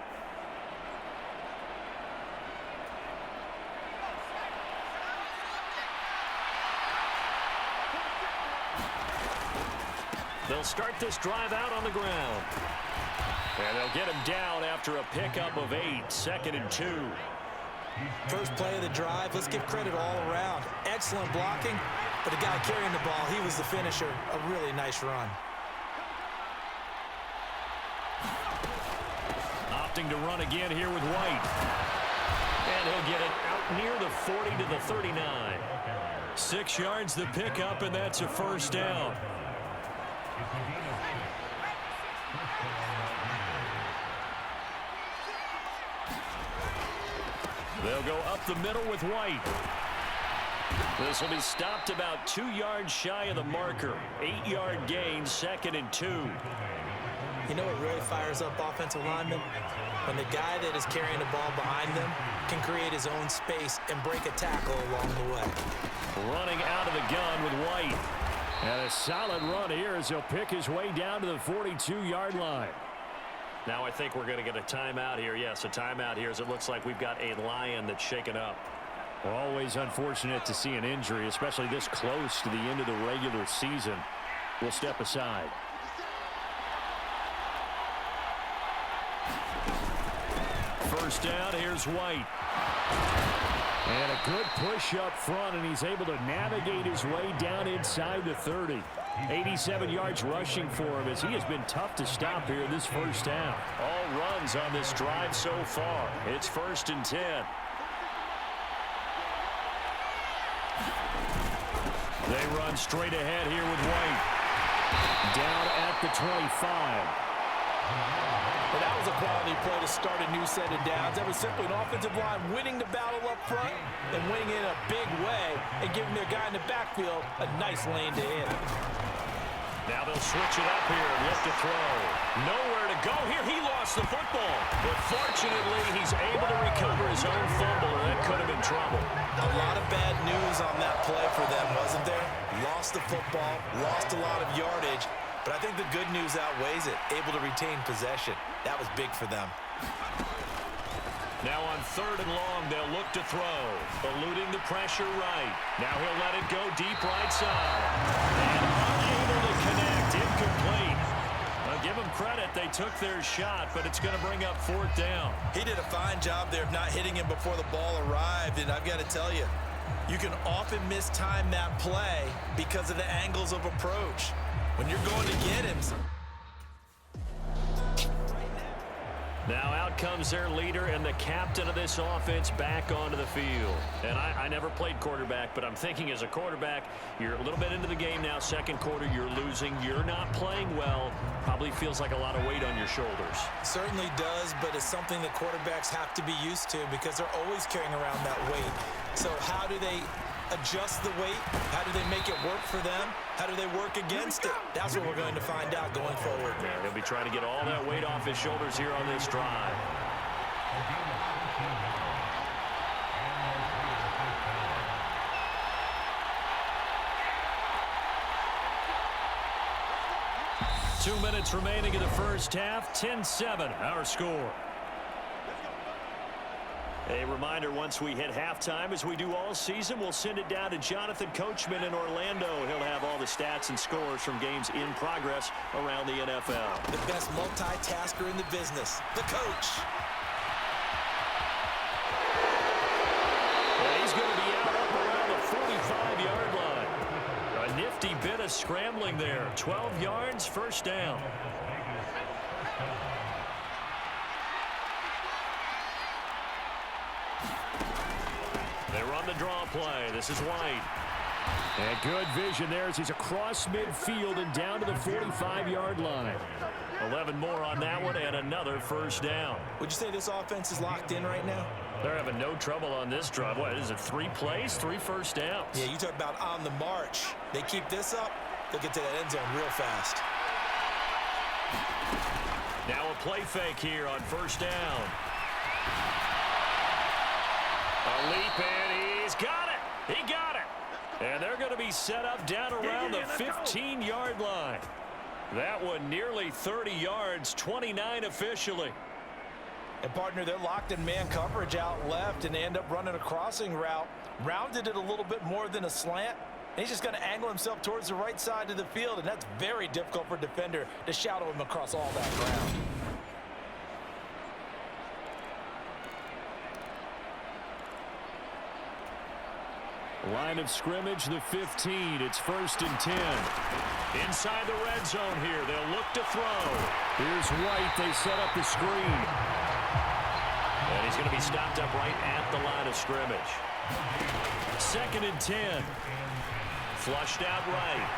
They'll start this drive out on the ground. And they'll get him down after a pickup of 8, 2nd and 2. First play of the drive, let's give credit all around. Excellent blocking, but the guy carrying the ball, he was the finisher. A really nice run. Opting to run again here with White. And he'll get it out near the 40 to the 39. 6 yards the pickup, and that's a first down. They'll go up the middle with White. This will be stopped about 2 yards shy of the marker. 8-yard gain, 2nd and 2. You know what really fires up offensive linemen? When the guy that is carrying the ball behind them can create his own space and break a tackle along the way. Running out of the gun with White. And a solid run here as he'll pick his way down to the 42-yard line. Now I think we're going to get a timeout here. Yes, a timeout here as it looks like we've got a Lion that's shaken up. Always unfortunate to see an injury, especially this close to the end of the regular season. We'll step aside. First down, here's White. And a good push up front, and he's able to navigate his way down inside the 30. 87 yards rushing for him as he has been tough to stop here this first down. All runs on this drive so far. It's 1st and 10. They run straight ahead here with White. Down at the 25. Well, that was a quality play to start a new set of downs. That was simply an offensive line winning the battle up front and winning in a big way and giving their guy in the backfield a nice lane to hit. Now they'll switch it up here and look to throw. Nowhere to go here. He lost the football. But fortunately, he's able to recover his own fumble, or that could have been trouble. A lot of bad news on that play for them, wasn't there? Lost the football, lost a lot of yardage. But I think the good news outweighs it. Able to retain possession. That was big for them. Now on 3rd and long, they'll look to throw. Eluding the pressure right. Now he'll let it go deep right side. And unable to connect. Incomplete. Well, give them credit. They took their shot, but it's going to bring up 4th down. He did a fine job there of not hitting him before the ball arrived, and I've got to tell you, you can often mistime that play because of the angles of approach. When you're going to get him. Now out comes their leader and the captain of this offense back onto the field. And I never played quarterback, but I'm thinking as a quarterback, you're a little bit into the game now. 2nd quarter, you're losing. You're not playing well. Probably feels like a lot of weight on your shoulders. Certainly does, but it's something that quarterbacks have to be used to because they're always carrying around that weight. So how do they adjust the weight? How do they make it work for them? How do they work against it? That's what we're going to find out going forward. Yeah, they'll be trying to get all that weight off his shoulders here on this drive. Two minutes remaining in the first half. 10-7, our score. A reminder, once we hit halftime, as we do all season, we'll send it down to Jonathan Coachman in Orlando. He'll have all the stats and scores from games in progress around the NFL. The best multitasker in the business, the coach. And he's going to be out up around the 45-yard line. A nifty bit of scrambling there. 12 yards, 1st down. They run the draw play. This is White. And good vision there as he's across midfield and down to the 45-yard line. 11 more on that one and another 1st down. Would you say this offense is locked in right now? They're having no trouble on this drive. What is it, 3 plays, 3 1st downs? Yeah, you talk about on the march. They keep this up, they'll get to that end zone real fast. Now a play fake here on 1st down. A leap, and he's got it. He got it. And they're going to be set up down around the 15-yard line. That one nearly 30 yards, 29 officially. And, partner, they're locked in man coverage out left, and they end up running a crossing route. Rounded it a little bit more than a slant. And he's just going to angle himself towards the right side of the field, and that's very difficult for a defender to shadow him across all that ground. Line of scrimmage, the 15. It's 1st and 10. Inside the red zone here. They'll look to throw. Here's White. They set up the screen. And he's going to be stopped up right at the line of scrimmage. 2nd and 10. Flushed out right.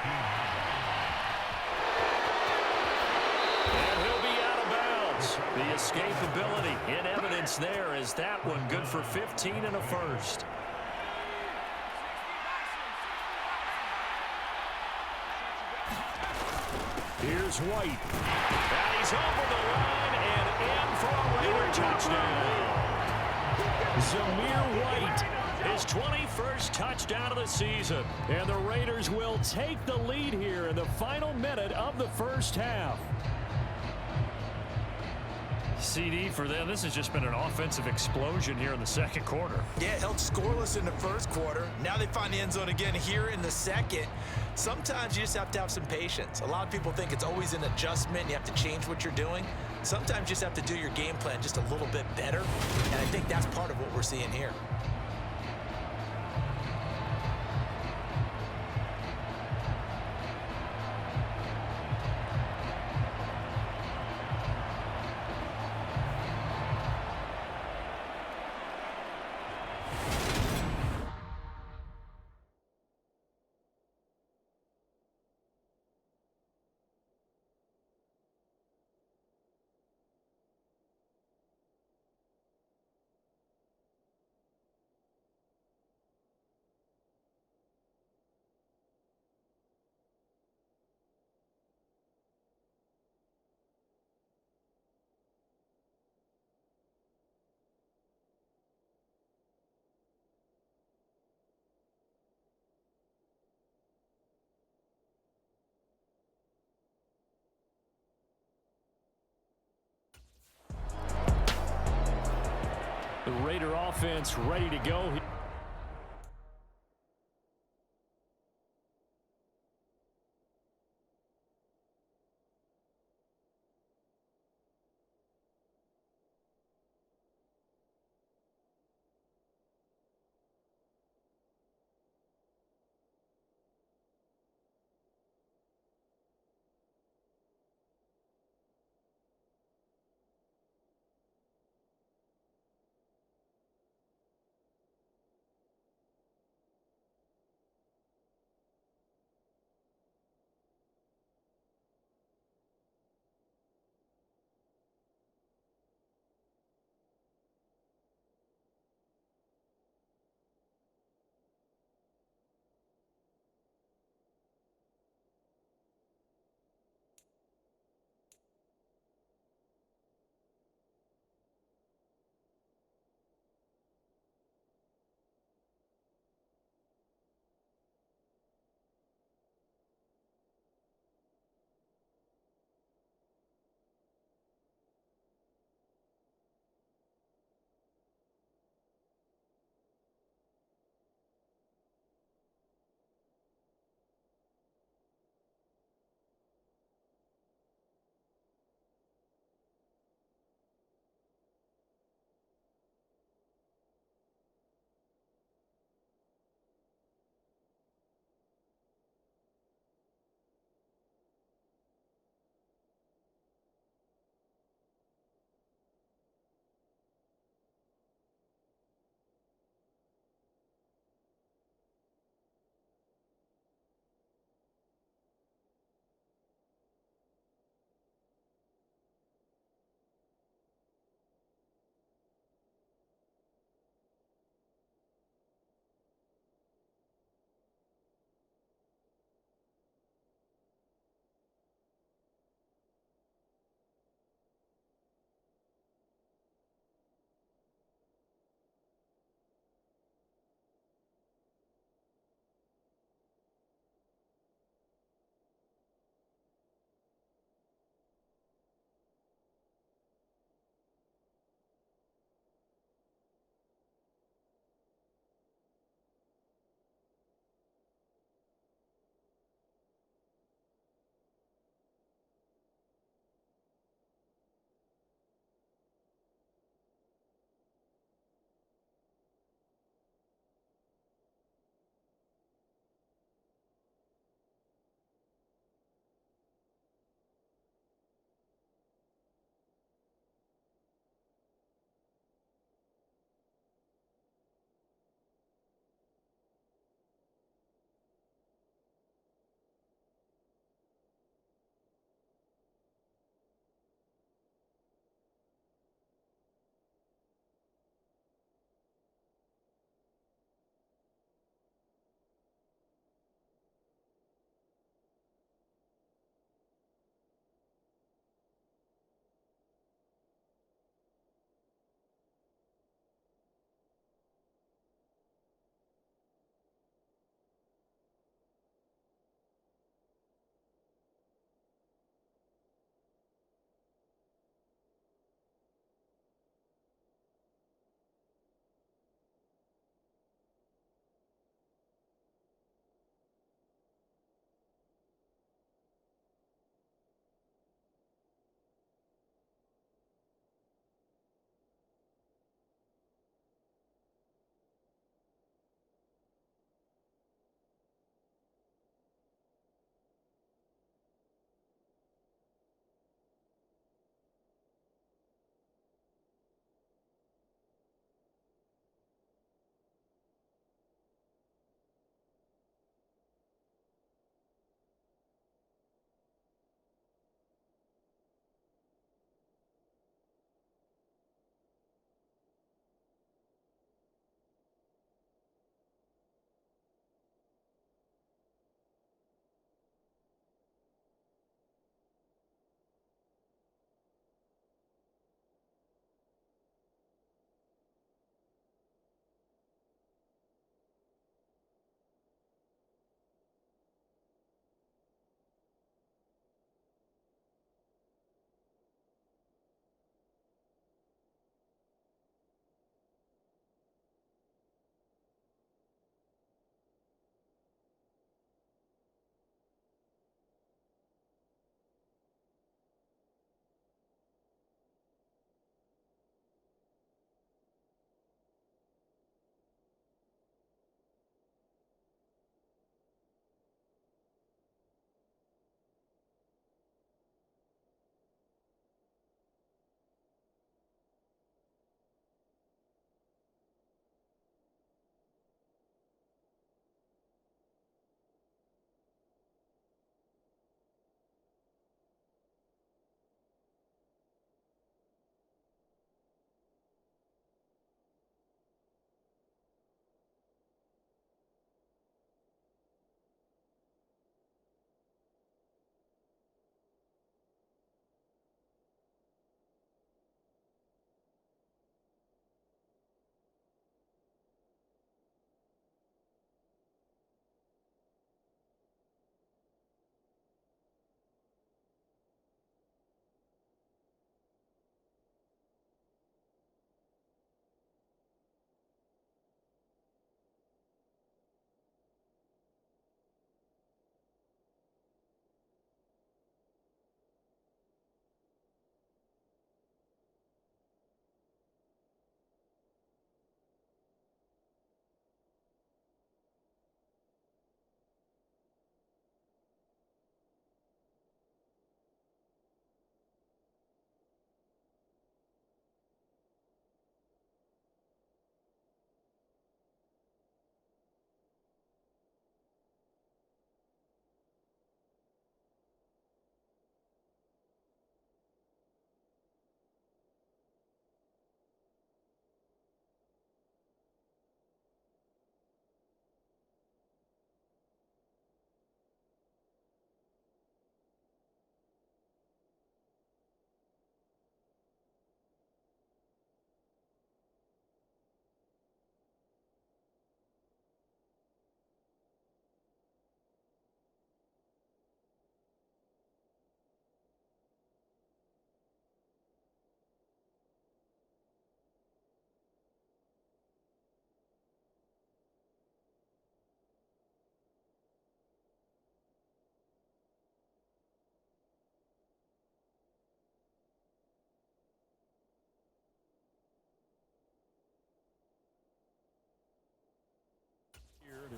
And he'll be out of bounds. The escapability in evidence there is that one good for 15 and a 1st. Here's White. And he's over the line and in for a Raider touchdown. Zamir White, his 21st touchdown of the season. And the Raiders will take the lead here in the final minute of the 1st half. CD for them. This has just been an offensive explosion here in the 2nd quarter. Yeah, held scoreless in the 1st quarter. Now they find the end zone again here in the 2nd. Sometimes you just have to have some patience. A lot of people think it's always an adjustment. You have to change what you're doing. Sometimes you just have to do your game plan just a little bit better. And I think that's part of what we're seeing here. The Raider offense ready to go.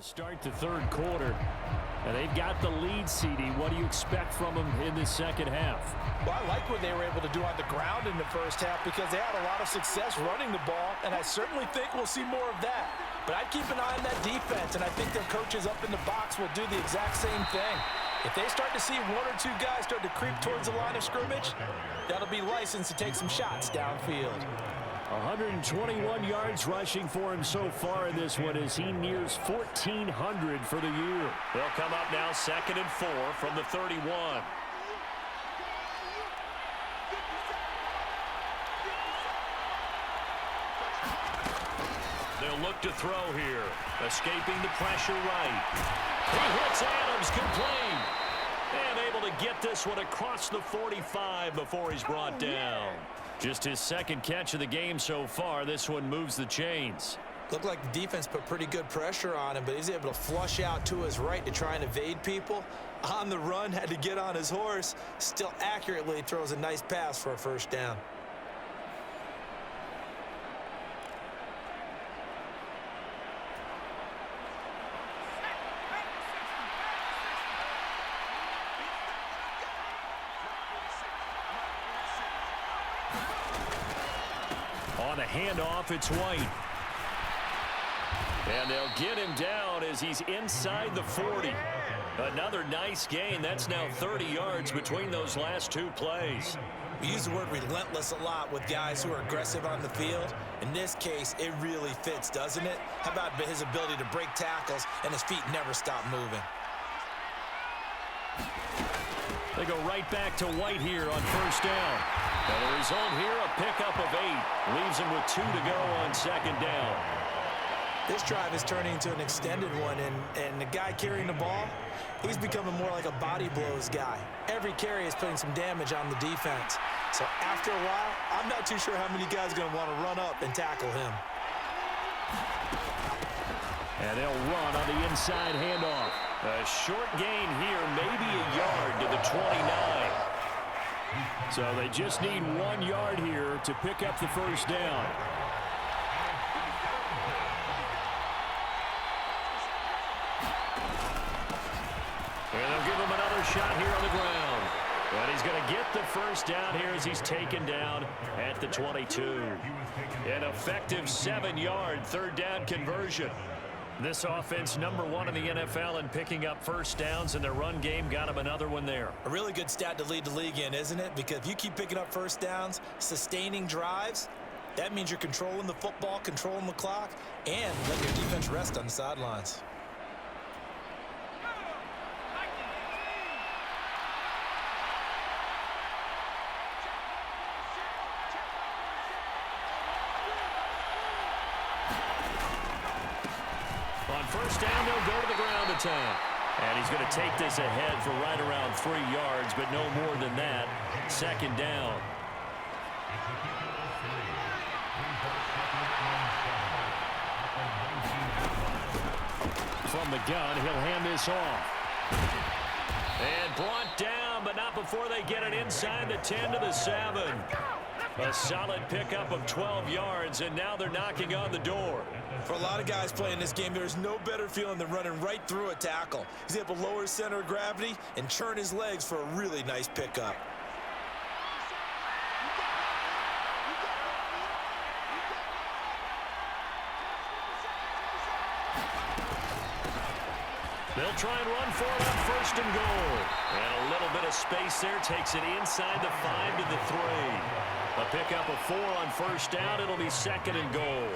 To start the third quarter, and they've got the lead, CD. What do you expect from them in the second half? Well, I like what they were able to do on the ground in the first half because they had a lot of success running the ball, and I certainly think we'll see more of that. But I'd keep an eye on that defense, and I think their coaches up in the box will do the exact same thing. If they start to see one or two guys start to creep towards the line of scrimmage, that'll be licensed to take some shots downfield. 121 yards rushing for him so far in this one as he nears 1,400 for the year. They'll come up now 2nd and 4 from the 31. They'll look to throw here. Escaping the pressure right. He hits Adams complete. And able to get this one across the 45 before he's brought down. Just his second catch of the game so far. This one moves the chains. Looked like the defense put pretty good pressure on him, but he's able to flush out to his right to try and evade people. On the run, had to get on his horse. Still accurately throws a nice pass for a first down. On the handoff, it's White. And they'll get him down as he's inside the 40. Another nice gain. That's now 30 yards between those last two plays. We use the word relentless a lot with guys who are aggressive on the field. In this case, it really fits, doesn't it? How about his ability to break tackles and his feet never stop moving? They go right back to White here on first down. And the result here, a pickup of 8. Leaves him with 2 to go on second down. This drive is turning into an extended one, and the guy carrying the ball, he's becoming more like a body blows guy. Every carry is putting some damage on the defense. So after a while, I'm not too sure how many guys are going to want to run up and tackle him. And they'll run on the inside handoff. A short gain here, maybe a yard to the 29. So they just need 1 yard here to pick up the first down. And they'll give him another shot here on the ground. And he's going to get the first down here as he's taken down at the 22. An effective 7-yard third down conversion. This offense #1 in the NFL in picking up first downs, and their run game got them another one there. A really good stat to lead the league in, isn't it? Because if you keep picking up first downs, sustaining drives, that means you're controlling the football, controlling the clock, and letting your defense rest on the sidelines. On first down, they'll go to the ground attack. And he's going to take this ahead for right around 3 yards, but no more than that. Second down. From the gun, he'll hand this off. And brought down, but not before they get it inside the 10 to the 7. A solid pickup of 12 yards, and now they're knocking on the door. For a lot of guys playing this game, there's no better feeling than running right through a tackle. He's able to lower his center of gravity and churn his legs for a really nice pickup. They'll try and run for it on first and goal. And a little bit of space there takes it inside the 5 to the 3. A pickup of 4 on first down. It'll be second and goal.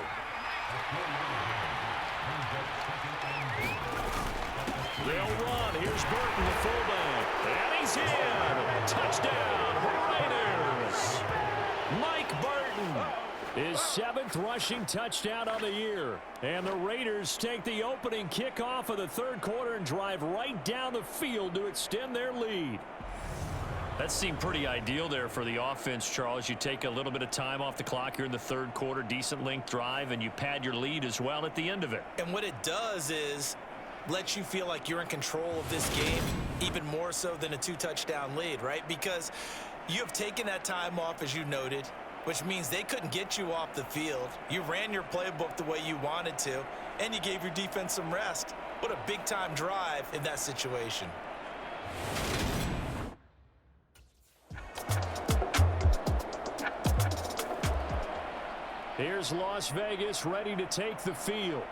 They'll run. Here's Burton, the fullback. And he's in. Touchdown, Raiders. Mike Burton. His 7th rushing touchdown of the year. And the Raiders take the opening kickoff of the third quarter and drive right down the field to extend their lead. That seemed pretty ideal there for the offense, Charles. You take a little bit of time off the clock here in the third quarter, decent length drive, and you pad your lead as well at the end of it. And what it does is let you feel like you're in control of this game, even more so than a 2-touchdown lead, right? Because you have taken that time off, as you noted. which means they couldn't get you off the field. You ran your playbook the way you wanted to, and you gave your defense some rest. What a big-time drive in that situation. Here's Las Vegas ready to take the field.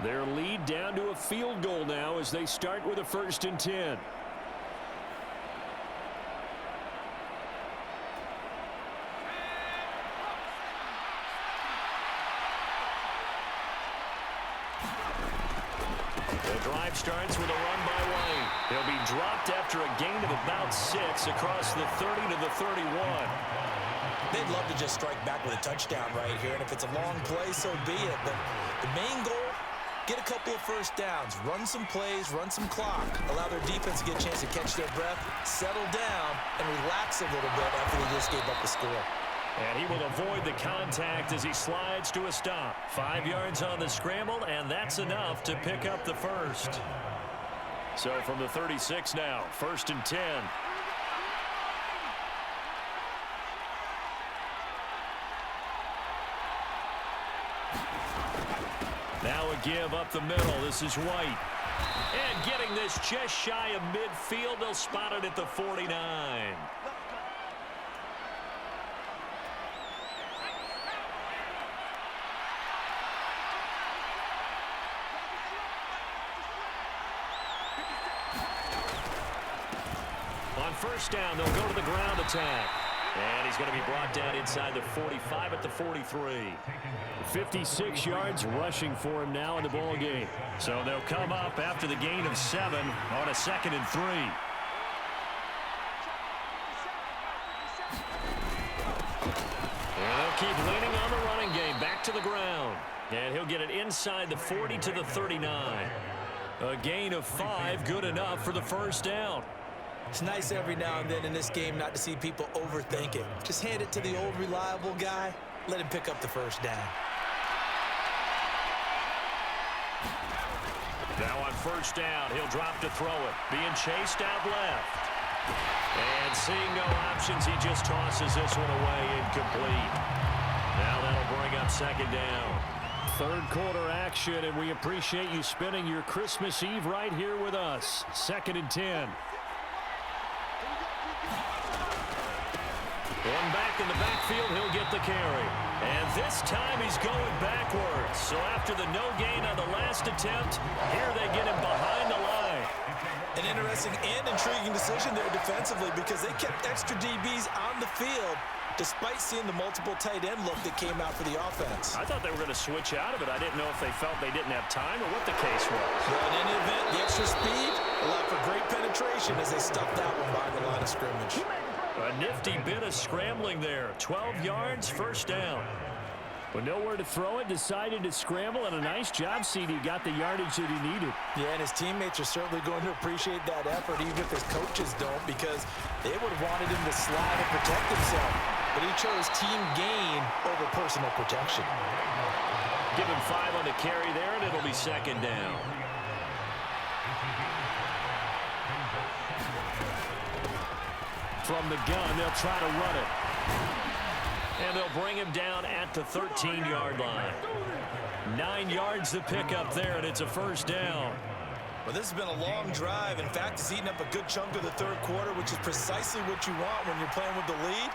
Their lead down to a field goal now as they start with a 1st and 10. The drive starts with a run by White. He'll be dropped after a gain of about 6 across the 30 to the 31. They'd love to just strike back with a touchdown right here, and if it's a long play, so be it. But the main goal, get a couple of first downs, run some plays, run some clock, allow their defense to get a chance to catch their breath, settle down, and relax a little bit after they just gave up a score. And he will avoid the contact as he slides to a stop. 5 yards on the scramble, and that's enough to pick up the first. So from the 36 now, 1st and 10. Now a give up the middle. This is White. And getting this just shy of midfield. They'll spot it at the 49. On 1st down, they'll go to the ground attack. And he's going to be brought down inside the 45 at the 43. 56 yards rushing for him now in the ball game. So they'll come up after the gain of 7 on a 2nd and 3. And they'll keep leaning on the running game. Back to the ground. And he'll get it inside the 40 to the 39. A gain of 5, good enough for the 1st down. It's nice every now and then in this game not to see people overthink it. Just hand it to the old reliable guy. Let him pick up the 1st down. Now on 1st down, he'll drop to throw it. Being chased out left. And seeing no options, he just tosses this one away incomplete. Now that'll bring up 2nd down. 3rd quarter action, and we appreciate you spending your Christmas Eve right here with us. 2nd and 10. One back in the backfield, he'll get the carry. And this time he's going backwards. So after the no gain on the last attempt, here they get him behind the line. An interesting and intriguing decision there defensively because they kept extra DBs on the field despite seeing the multiple tight end look that came out for the offense. I thought they were going to switch out of it. I didn't know if they felt they didn't have time or what the case was. Well, in any event, the extra speed allowed for great penetration as they stuffed that one behind the line of scrimmage. A nifty bit of scrambling there. 12 yards, 1st down. With nowhere to throw it, decided to scramble, and a nice job, CD. Got the yardage that he needed. Yeah, and his teammates are certainly going to appreciate that effort, even if his coaches don't, because they would have wanted him to slide and protect himself. But he chose team gain over personal protection. Give him 5 on the carry there, and it'll be 2nd down. From the gun, they'll try to run it. And they'll bring him down at the 13-yard line. 9 yards to pick up there, and it's a 1st down. Well, this has been a long drive. In fact, it's eaten up a good chunk of the 3rd quarter, which is precisely what you want when you're playing with the lead.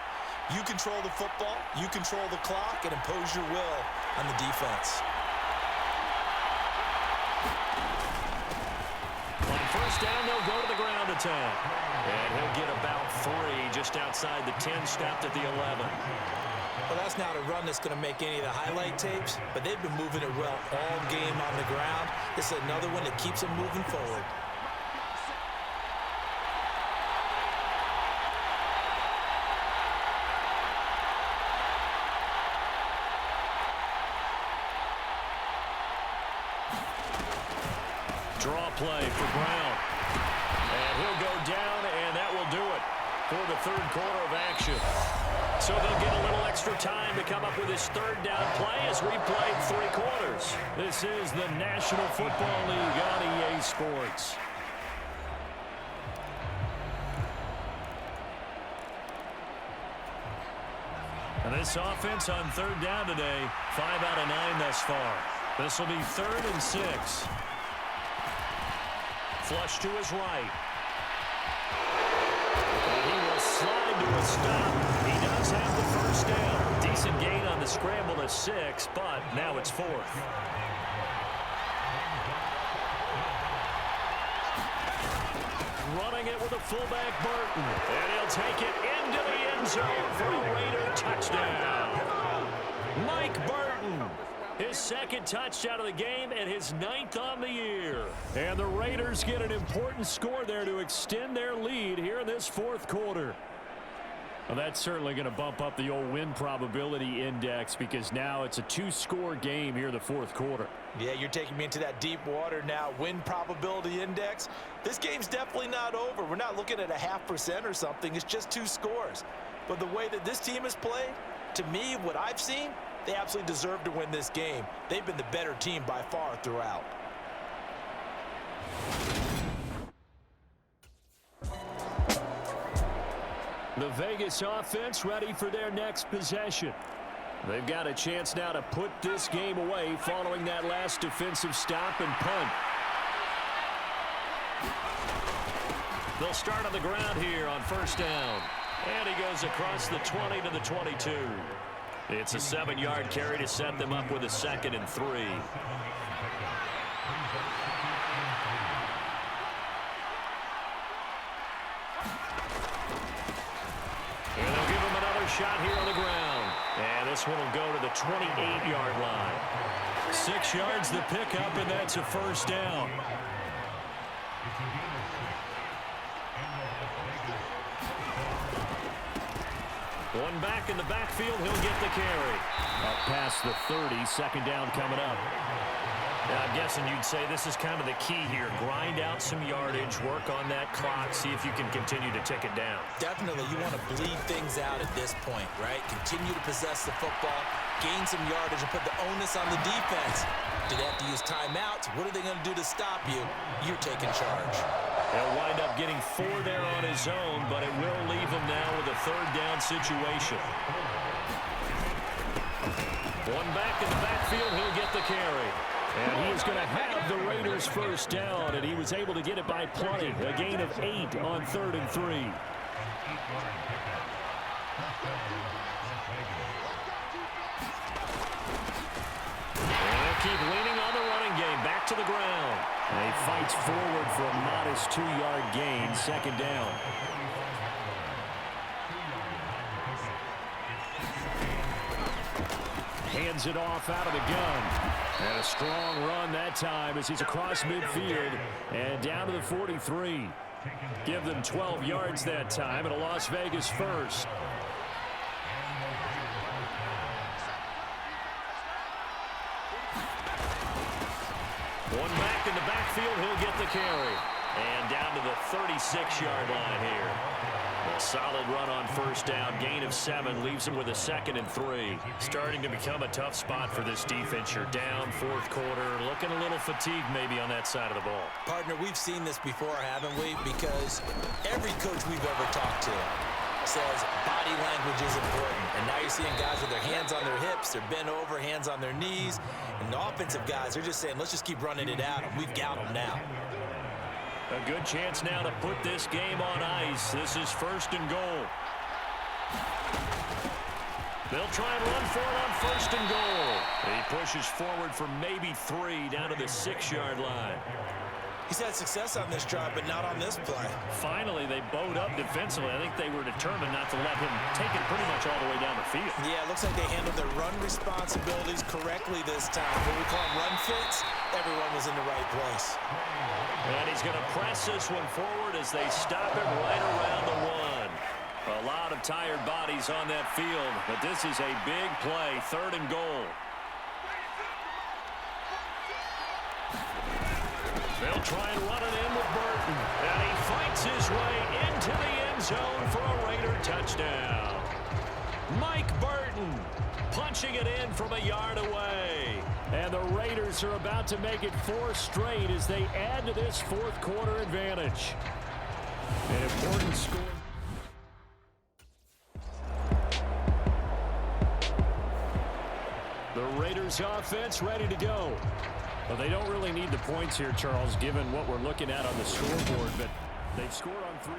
You control the football, you control the clock, and impose your will on the defense. On 1st down, they'll go to the ground attack. And he'll get about 3 just outside the 10, stopped at the 11. Well, that's not a run that's going to make any of the highlight tapes, but they've been moving it well all game on the ground. This is another one that keeps them moving forward. Draw play for Brown. And he'll go down, and that will do it for the 3rd quarter of action. So they'll get a little extra time to come up with his 3rd down play as we played 3 quarters. This is the National Football League on EA Sports. And this offense on third down today, 5 out of 9 thus far. This will be 3rd and 6. Flush to his right. And he will slide to a stop. He does have the first down. Decent gain on the scramble to 6, but now it's 4th. Running it with a fullback, Burton. And he'll take it into the end zone for a Raider touchdown. Mike Burton, his 2nd touchdown of the game and his 9th on the year. And the Raiders get an important score there to extend their lead here in this 4th quarter. Well, that's certainly going to bump up the old win probability index because now it's a 2-score game here in the 4th quarter. Yeah, you're taking me into that deep water now. Win probability index. This game's definitely not over. We're not looking at a 0.5% or something. It's just 2 scores. But the way that this team has played, to me, what I've seen, they absolutely deserve to win this game. They've been the better team by far throughout. The Vegas offense ready for their next possession. They've got a chance now to put this game away following that last defensive stop and punt. They'll start on the ground here on 1st down. And he goes across the 20 to the 22. It's a 7-yard carry to set them up with a 2nd and 3. And they'll give him another shot here on the ground. And this one will go to the 28-yard line. 6 yards the pickup, and that's a 1st down. One back in the backfield, he'll get the carry. Up past the 30, 2nd down coming up. I'm guessing you'd say this is kind of the key here. Grind out some yardage, work on that clock, see if you can continue to tick it down. Definitely, you want to bleed things out at this point, right? Continue to possess the football, gain some yardage, and put the onus on the defense. Do they have to use timeouts? What are they going to do to stop you? You're taking charge. He'll wind up getting 4 there on his own, but it will leave him now with a 3rd down situation. One back in the backfield, he'll get the carry. And he is going to have the Raiders' 1st down, and he was able to get it by plenty. A gain of 8 on 3rd and 3. And they'll keep leaning on the running game. Back to the ground. And he fights forward for a modest 2-yard gain. 2nd down. Hands it off out of the gun. And a strong run that time as he's across midfield and down to the 43. Give them 12 yards that time and a Las Vegas 1st. One back in the backfield, he'll get the carry. And down to the 36-yard line here. A solid run on 1st down, gain of 7, leaves him with a 2nd and 3. Starting to become a tough spot for this defense. You're down 4th quarter, looking a little fatigued maybe on that side of the ball. Partner, we've seen this before, haven't we? Because every coach we've ever talked to says body language is important. And now you're seeing guys with their hands on their hips, they're bent over, hands on their knees. And the offensive guys, they're just saying, let's just keep running it at them. We've got them now. A good chance now to put this game on ice. This is 1st and goal. They'll try and run for it on 1st and goal. He pushes forward for maybe 3 down to the 6-yard line. He's had success on this drive, but not on this play. Finally, they bowed up defensively. I think they were determined not to let him take it pretty much all the way down the field. Yeah, it looks like they handled their run responsibilities correctly this time. What we call run fits, everyone was in the right place. And he's going to press this one forward as they stop it right around the 1. A lot of tired bodies on that field, but this is a big play, 3rd and goal. They'll try and run it in with Burton. And he fights his way into the end zone for a Raider touchdown. Mike Burton punching it in from a yard away. And the Raiders are about to make it 4 straight as they add to this 4th quarter advantage. An important score. Raiders offense ready to go. Well, they don't really need the points here, Charles, given what we're looking at on the scoreboard, but they've scored on 3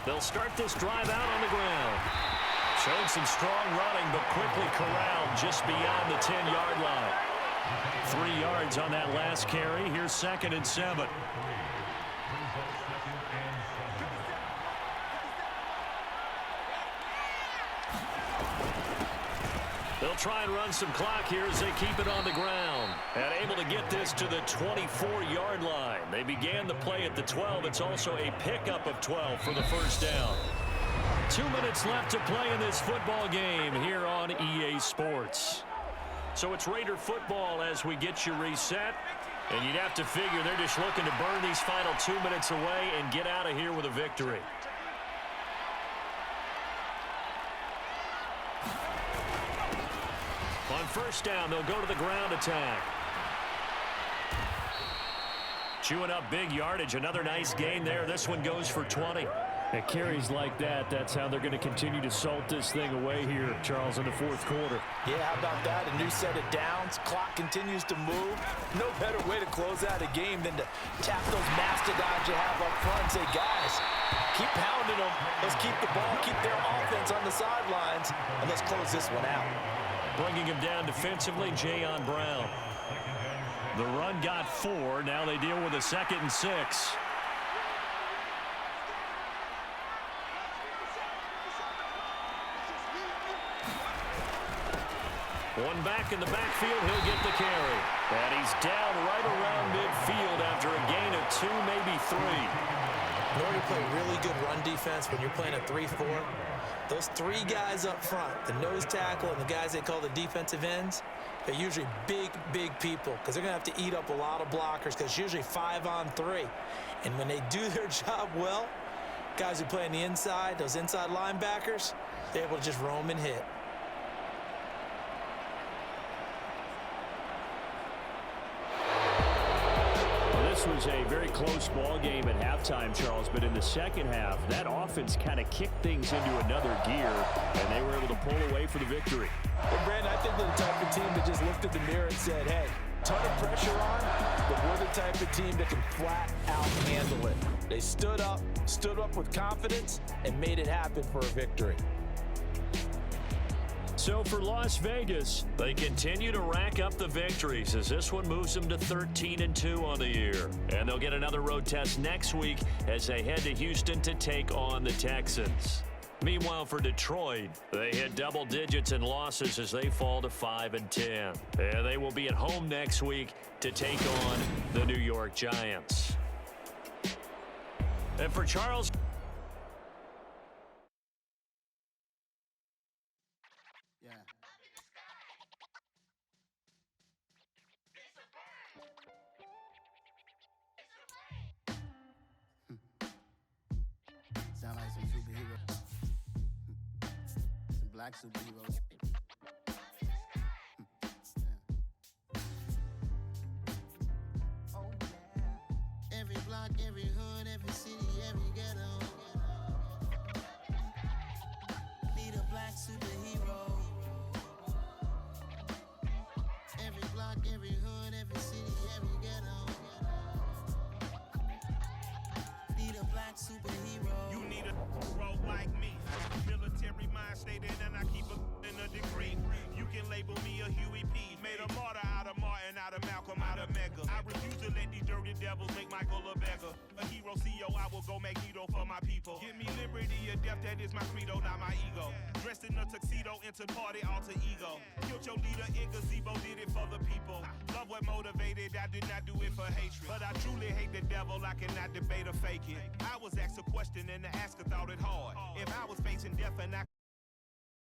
They'll start this drive out on the ground. Showed some strong running, but quickly corralled just beyond the 10-yard line. 3 yards on that last carry. Here's 2nd and 7. They'll try and run some clock here as they keep it on the ground. And able to get this to the 24-yard line. They began the play at the 12. It's also a pickup of 12 for the first down. 2 minutes left to play in this football game here on EA Sports. So it's Raider football as we get you reset. And you'd have to figure they're just looking to burn these final 2 minutes away and get out of here with a victory. On first down, they'll go to the ground attack. Chewing up big yardage. Another nice gain there. This one goes for 20. At carries like that, that's how they're going to continue to salt this thing away here, Charles, in the 4th quarter. Yeah, how about that? A new set of downs. Clock continues to move. No better way to close out a game than to tap those mastodons you have up front and say, guys, keep pounding them. Let's keep the ball, keep their offense on the sidelines, and let's close this one out. Bringing him down defensively, Jayon Brown. The run got 4. Now they deal with a 2nd and 6. One back in the backfield, he'll get the carry. And he's down right around midfield after a gain of 2, maybe 3. In order to play really good run defense when you're playing a 3-4, those 3 guys up front, the nose tackle and the guys they call the defensive ends, they're usually big, big people because they're going to have to eat up a lot of blockers because it's usually 5-on-3. And when they do their job well, guys who play on the inside, those inside linebackers, they're able to just roam and hit. This was a very close ball game at halftime, Charles, but in the second half, that offense kind of kicked things into another gear, and they were able to pull away for the victory. Well, Brandon, I think they're the type of team that just looked at the mirror and said, hey, ton of pressure on, but we're the type of team that can flat out handle it. They stood up with confidence, and made it happen for a victory. So for Las Vegas, they continue to rack up the victories as this one moves them to 13-2 on the year. And they'll get another road test next week as they head to Houston to take on the Texans. Meanwhile, for Detroit, they hit double digits in losses as they fall to 5-10. And they will be at home next week to take on the New York Giants. And for Charles... Sound like some superheroes. Some black superheroes. Oh yeah. Every block, every hood, every city, every ghetto. Need a black superhero. Every block, every hood, every city, every ghetto. Need a black superhero. You need a hero like me. Military mind stated, and I keep in a degree. You can label me a Huey P. Made a martyr out of Martin, out of Malcolm, out of Mega. I refuse to let these dirty devils make Michael a beggar. A hero CEO, I will go Magneto for my people. Give me liberty or death, that is my credo, not my ego. Dressed in a tuxedo, enter party, alter ego. Killed your leader in gazebo, did it for the people. Love what motivated, I did not do it for hatred. But I truly hate the devil, I cannot debate or fake it. I was asked a question and the asker thought it hard. If I was facing death and I